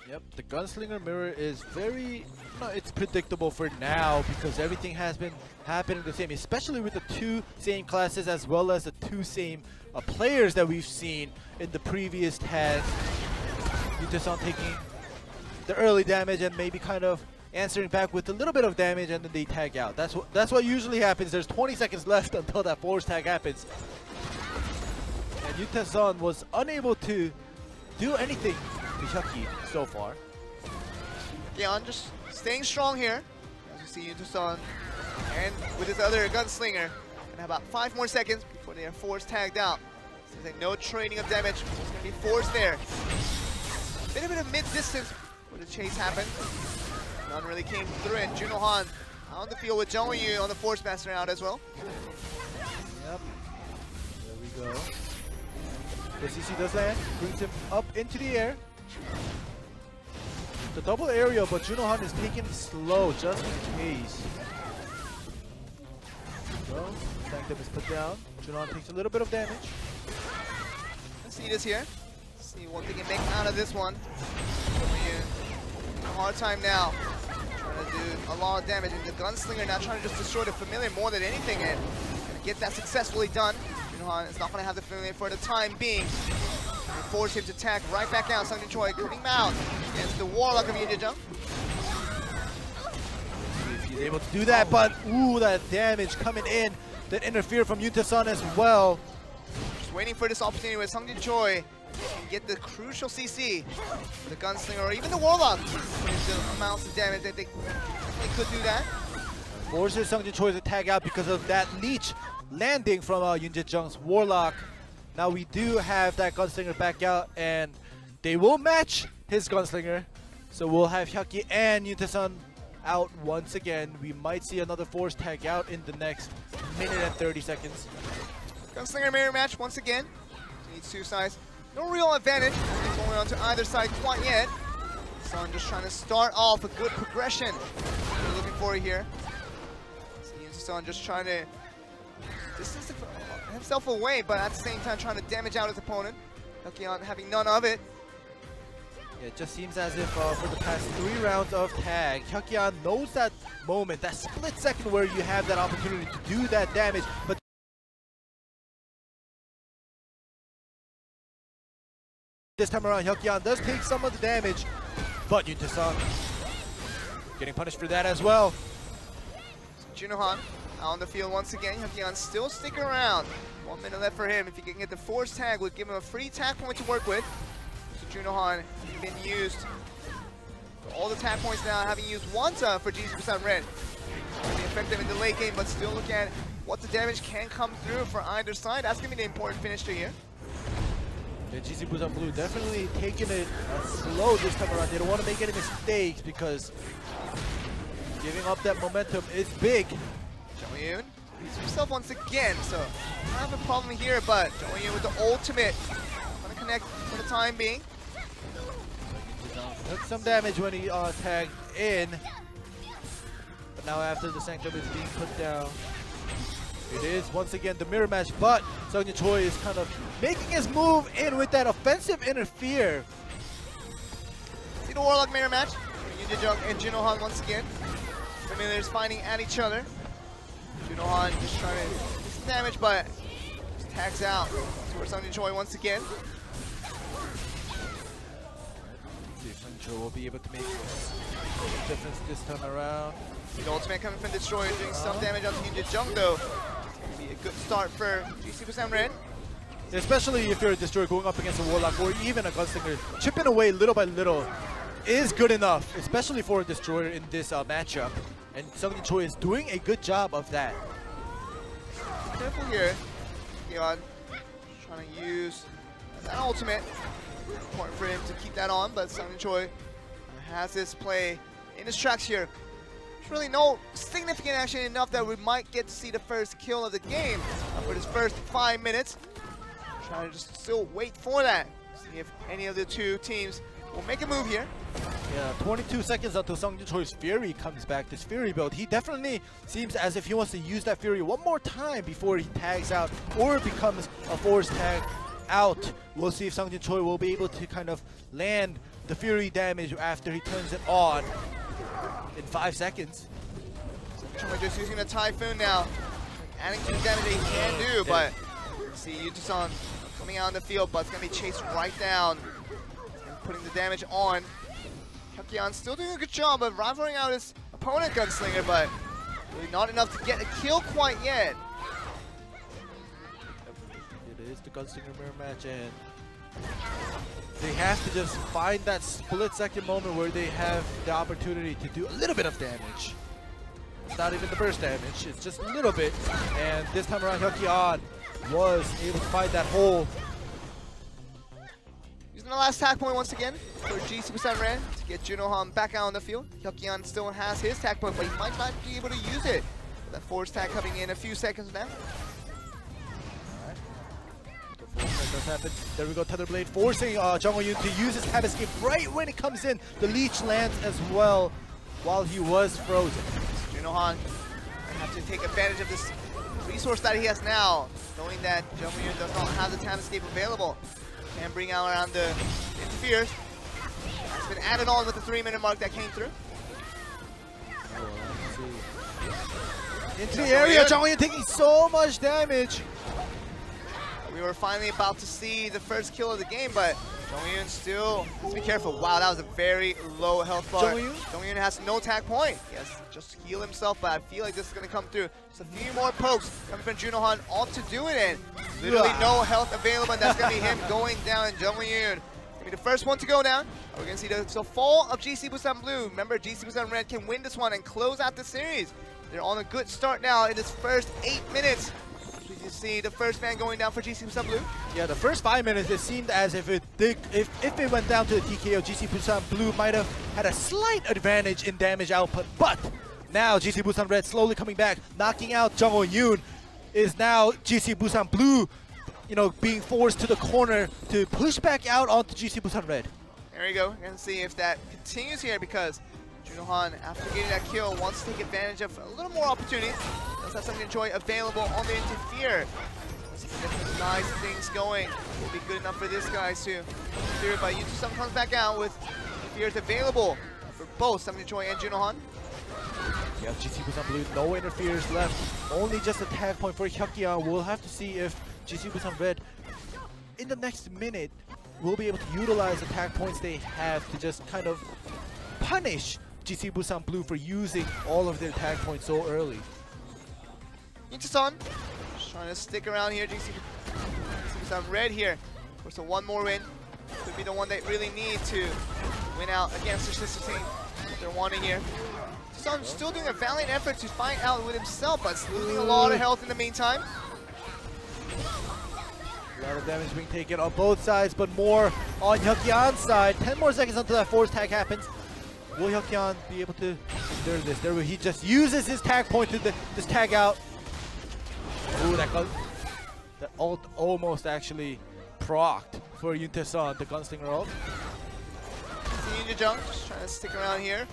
Yep, the Gunslinger mirror is very, it's predictable for now because everything has been happening the same, especially with the 2 same classes as well as the 2 same players that we've seen in the previous tags. Yoon Tae-sun taking the early damage and maybe kind of answering back with a little bit of damage, and then they tag out. That's what usually happens. There's 20 seconds left until that force tag happens. And Yoon Tae-sun was unable to do anything to Hyuk-yi so far. Yeah, just staying strong here. As you see Yoon Tae-sun and with his other Gunslinger. And about 5 more seconds before they are forced tagged out. Seems like no trading of damage. It's going to be forced there. Bit of mid-distance where the chase happened. None really came through, and Junohan on the field with Jung Ho-yoon on the Force Master out as well. Yep. There we go. The CC does land, brings him up into the air. The double aerial, but Junohan is taking it slow just in case. So, Sanctum is put down. Junohan takes a little bit of damage. Let's see this here. See what they can make out of this one. A hard time now. Trying to do a lot of damage, and the Gunslinger now trying to just destroy the Familiar more than anything, and get that successfully done. Junohan is not going to have the Familiar for the time being. Force him to attack right back down. Sungjin Choi coming out against the Warlock of Yeonjung. He's able to do that, but ooh, that damage coming in. That interfere from Yoon Tae-sun as well. Just waiting for this opportunity with Sungjin Choi can get the crucial CC for the Gunslinger or even the Warlock. The amounts of damage that they could do that. Forces Sungjin Choi to tag out because of that leech landing from Yoon Jae-jung's Warlock. Now we do have that Gunslinger back out, and they will match his Gunslinger. So we'll have Hyuk-yi and Yoon Tae-sun out once again. We might see another force tag out in the next minute and 30 seconds. Gunslinger mirror match once again. Needs 2 sides. No real advantage going on to either side quite yet. Son just trying to start off a good progression. What we're looking for here. Son just trying to distance himself away, but at the same time trying to damage out his opponent. Hyuk-yeon having none of it. Yeah, it just seems as if for the past 3 rounds of tag, Hyuk-yeon knows that moment, that split second where you have that opportunity to do that damage, but This time around, Hyukyeon does take some of the damage, but Yuntae-san getting punished for that as well. So Junohan out on the field once again. Hyukyeon still sticking around. 1 minute left for him. If he can get the force tag, would give him a free tag point to work with. So Junohan has been used for all the tag points now, having used once for GC Busan Red. Really effective in the late game, but still look at what the damage can come through for either side. That's going to be the important finisher here. Yeah, GC Busan Blue definitely taking it slow this time around. They don't want to make any mistakes because giving up that momentum is big. Jong-Eun beats himself once again, so I have a problem here, but Jong-Eun with the ultimate. Going to connect for the time being. Took some damage when he tagged in, but now after the Sanctum is being put down, it is once again the mirror match, but Seung-Yun Choi is kind of making his move in with that offensive interfere. See the Warlock mirror match? Yoon Jae-jung and Junohan once again. Familiars fighting at each other. Junohan just trying to do some damage, but just tags out towards Seung-Yun Choi once again. See if Seung-Yun Choi will be able to make a difference this time around. The ultimate coming from Destroyer, doing some damage on Yoon Jae-jung though. Be a good start for GC Busan Red. Especially if you're a Destroyer going up against a Warlock or even a Gunslinger, chipping away little by little is good enough, especially for a Destroyer in this matchup. And Seung-Yun Choi is doing a good job of that. Careful here. Hyukyeon trying to use that ultimate. Important for him to keep that on, but Seung-Yun Choi has this play in his tracks here. There's really no significant action enough that we might get to see the first kill of the game for this first 5 minutes. Trying to just still wait for that. See if any of the two teams will make a move here. Yeah, 22 seconds until Seung-Yun Choi's Fury comes back, this Fury build. He definitely seems as if he wants to use that Fury one more time before he tags out or becomes a force tag out. We'll see if Seung-Yun Choi will be able to kind of land the Fury damage after he turns it on in 5 seconds. Choi just using the Typhoon now, adding to the damage that he can do, but see Yuntae-san coming out on the field, but it's going to be chased right down and putting the damage on. Hyukyeon still doing a good job of rivaling out his opponent Gunslinger, but really not enough to get a kill quite yet. It is the Gunslinger mirror match, and they have to just find that split-second moment where they have the opportunity to do a little bit of damage. It's not even the burst damage, it's just a little bit. And this time around, Hyukyeon was able to find that hole. Using the last tag point once again for GC Busan Red to get Junohan back out on the field. Hyukyeon still has his tag point, but he might not be able to use it. That force tag coming in a few seconds now. Does happen. There we go, Tether Blade forcing Jong-Eun to use his tab escape right when it comes in. The leech lands as well while he was frozen. So Junohan have to take advantage of this resource that he has now, knowing that Jong-Eun does not have the tab escape available. Can bring out around the interferes. It's been added on with the 3-minute mark that came through. Into the area, Jong-Eun taking so much damage. We were finally about to see the first kill of the game, but Jong-Eun still, let's be careful. Wow, that was a very low health bar. Jong-Eun has no tag point. Yes, just heal himself, but I feel like this is going to come through. Just a few more pokes coming from Junohan, all to do it in. Literally no health available, and that's going to be him going down. Jong-Eun going to be the first one to go down. We're going to see the fall of GC Busan Blue. Remember, GC Busan Red can win this one and close out the series. They're on a good start now in this first 8 minutes. You see the first man going down for GC Busan Blue. Yeah, the first 5 minutes, it seemed as if it went down to the TKO, GC Busan Blue might have had a slight advantage in damage output, but now GC Busan Red slowly coming back, knocking out Jong-Eun. Is now GC Busan Blue, you know, being forced to the corner to push back out onto GC Busan Red. There we go. We're gonna see if that continues here, because Junohan, after getting that kill, wants to take advantage of a little more opportunity. Does have Seung-Yun Choi available on the interfere. Nice things going. Will be good enough for this guy to do it, but Yuntae-san comes back out with interferes available for both Seung-Yun Choi and Junohan. Yeah, GC Busan Blue, no interferes left. Only just a tag point for Hyukyeon. We'll have to see if GC Busan Red, in the next minute, will be able to utilize the tag points they have to just kind of punish GC Busan Blue for using all of their tag points so early. Intason trying to stick around here. GC Busan Red here. Of course, one more win could be the one they really need to win out against their sister team. They're wanting here. Intason still doing a valiant effort to fight out with himself, but losing a lot of health in the meantime. A lot of damage being taken on both sides, but more on Hyukyeon's side. 10 more seconds until that force tag happens. Will Hyukyeon be able to endure this? There, he just uses his tag point to just tag out. Ooh, that ult almost actually procced for Yuntae-sun, the gunslinger ult. Continue to jump, just trying to stick around here.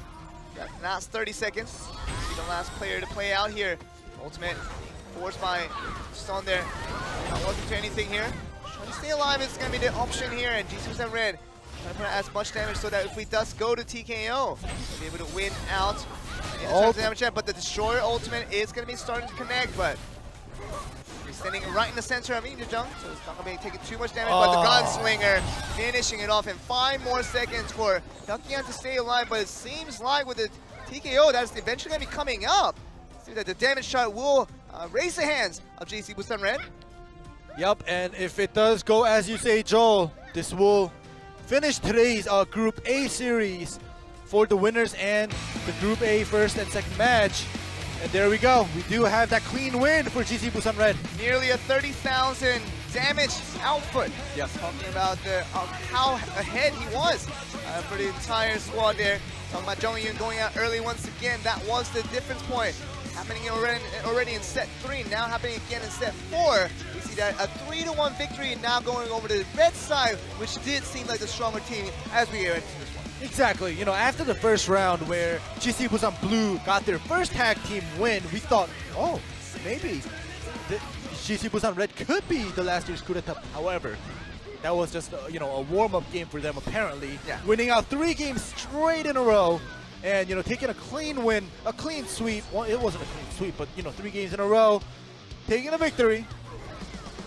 Got the last 30 seconds. See the last player to play out here. Ultimate forced by Stun there. Not looking to anything here. Trying to stay alive is going to be the option here, and GC Red trying to put as much damage so that if we does go to TKO, we'll be able to win out in terms of damage. But the Destroyer ultimate is going to be starting to connect, but he's standing right in the center of Injung, so it's not going to be taking too much damage. But the Gunslinger finishing it off in 5 more seconds for Hyukyeon to stay alive. But it seems like with the TKO, that's eventually going to be coming up. See that the damage shot will raise the hands of GC Busan Red. Yup, and if it does go as you say, Joel, this will finish today's Group A series for the winners and the Group A first and second match. And there we go. We do have that clean win for GC Busan Red. Nearly a 30,000 damage output. Yep. Talking about how ahead he was for the entire squad there. Talking about Jong Yoon going out early once again. That was the difference point. Happening already in set 3, now happening again in set 4. We see that a 3-1 victory now going over to the red side, which did seem like the stronger team as we get into this one. Exactly. You know, after the first round where GC Busan Blue got their first tag team win, we thought, oh, maybe GC Busan Red could be the last year's coup d'etat. However, that was just a warm-up game for them apparently. Yeah. Winning out 3 games straight in a row. And, taking a clean win, a clean sweep. Well, it wasn't a clean sweep, but, 3 games in a row. Taking a victory.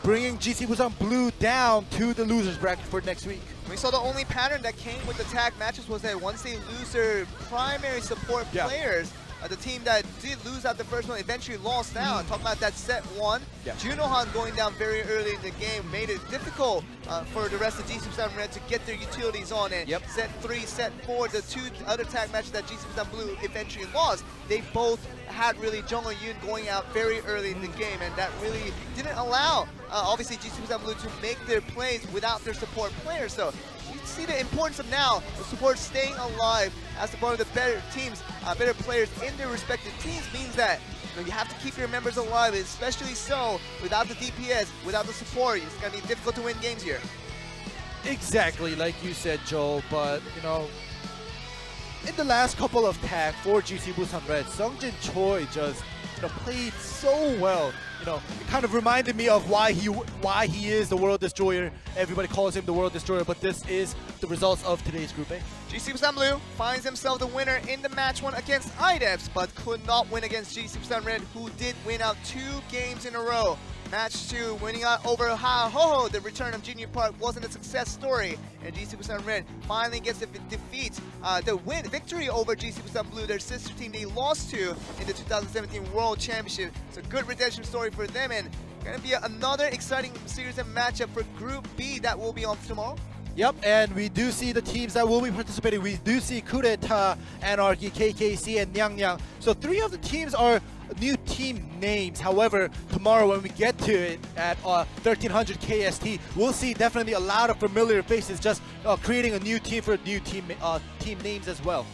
Bringing GC Busan Blue down to the losers bracket for next week. We saw the only pattern that came with the tag matches was that once they lose their primary support players, the team that did lose out the first one eventually lost out. Talking about that set 1, Junohan going down very early in the game made it difficult for the rest of GC Busan Red to get their utilities on. And set 3, set 4, the 2 other tag matches that GC Busan Blue eventually lost, they both had really Jong Yoon going out very early in the game, and that really didn't allow obviously GC Busan Blue to make their plays without their support players. So you see the importance of now the support staying alive as one of the better teams, better players in their respective teams means that you have to keep your members alive, especially so without the DPS, without the support. It's going to be difficult to win games here. Exactly, like you said, Joel, but in the last couple of tags for GC Busan Red, Sungjin Choi just played so well. It kind of reminded me of why he is the World Destroyer. Everybody calls him the World Destroyer, but this is the results of today's Group A. GC Busan Blue finds himself the winner in the match 1 against IDEPS, but could not win against GC Busan Red, who did win out 2 games in a row. Match 2, winning out over Ha Ho Ho. The return of Junior Park wasn't a success story, and GC Busan Red finally gets the victory over GC Busan Blue, their sister team they lost to in the 2017 World Championship. It's a good redemption story for them, and gonna be another exciting series and matchup for Group B that will be on tomorrow. Yep, and we do see the teams that will be participating. We do see Coup d'etat, Anarchy, KKC, and Nyang. So 3 of the teams are new team names. However, tomorrow when we get to it at 1300 KST, we'll see definitely a lot of familiar faces, just creating a new team for new team names as well.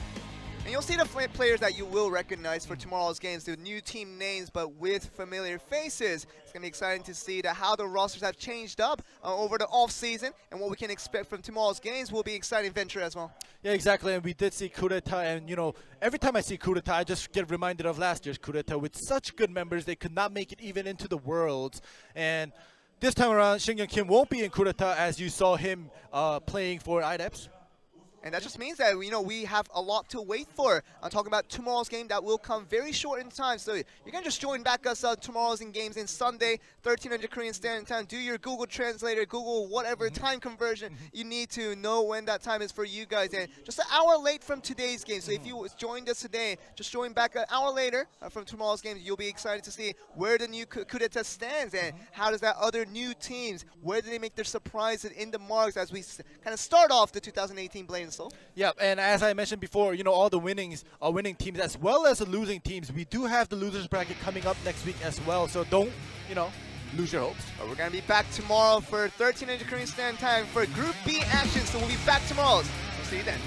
And you'll see the players that you will recognize for tomorrow's games, the new team names, but with familiar faces. It's going to be exciting to see how the rosters have changed up over the off-season, and what we can expect from tomorrow's games will be an exciting venture as well. Yeah, exactly, and we did see Coup d'etat, and every time I see Coup d'etat, I just get reminded of last year's Coup d'etat. With such good members, they could not make it even into the Worlds. And this time around, Shingyun Kim won't be in Coup d'etat, as you saw him playing for IDEPS. And that just means that, you know, we have a lot to wait for. I'm talking about tomorrow's game that will come very short in time. So you can just join back us tomorrow's in games in Sunday, 1300 Korean Standard Time. Do your Google Translator, Google whatever time conversion you need to know when that time is for you guys. And just an hour late from today's game. So if you joined us today, just join back an hour later from tomorrow's game. You'll be excited to see where the new coup d'etat stands and how does that other new teams, where do they make their surprises in the marks as we kind of start off the 2018 Blade and Soul. Yeah, and as I mentioned before, you know, all the winning teams as well as the losing teams. We do have the losers bracket coming up next week as well, so don't, you know, lose your hopes. We're going to be back tomorrow for 1300 Korean Standard Time for Group B action, so we'll be back tomorrow. We'll see you then.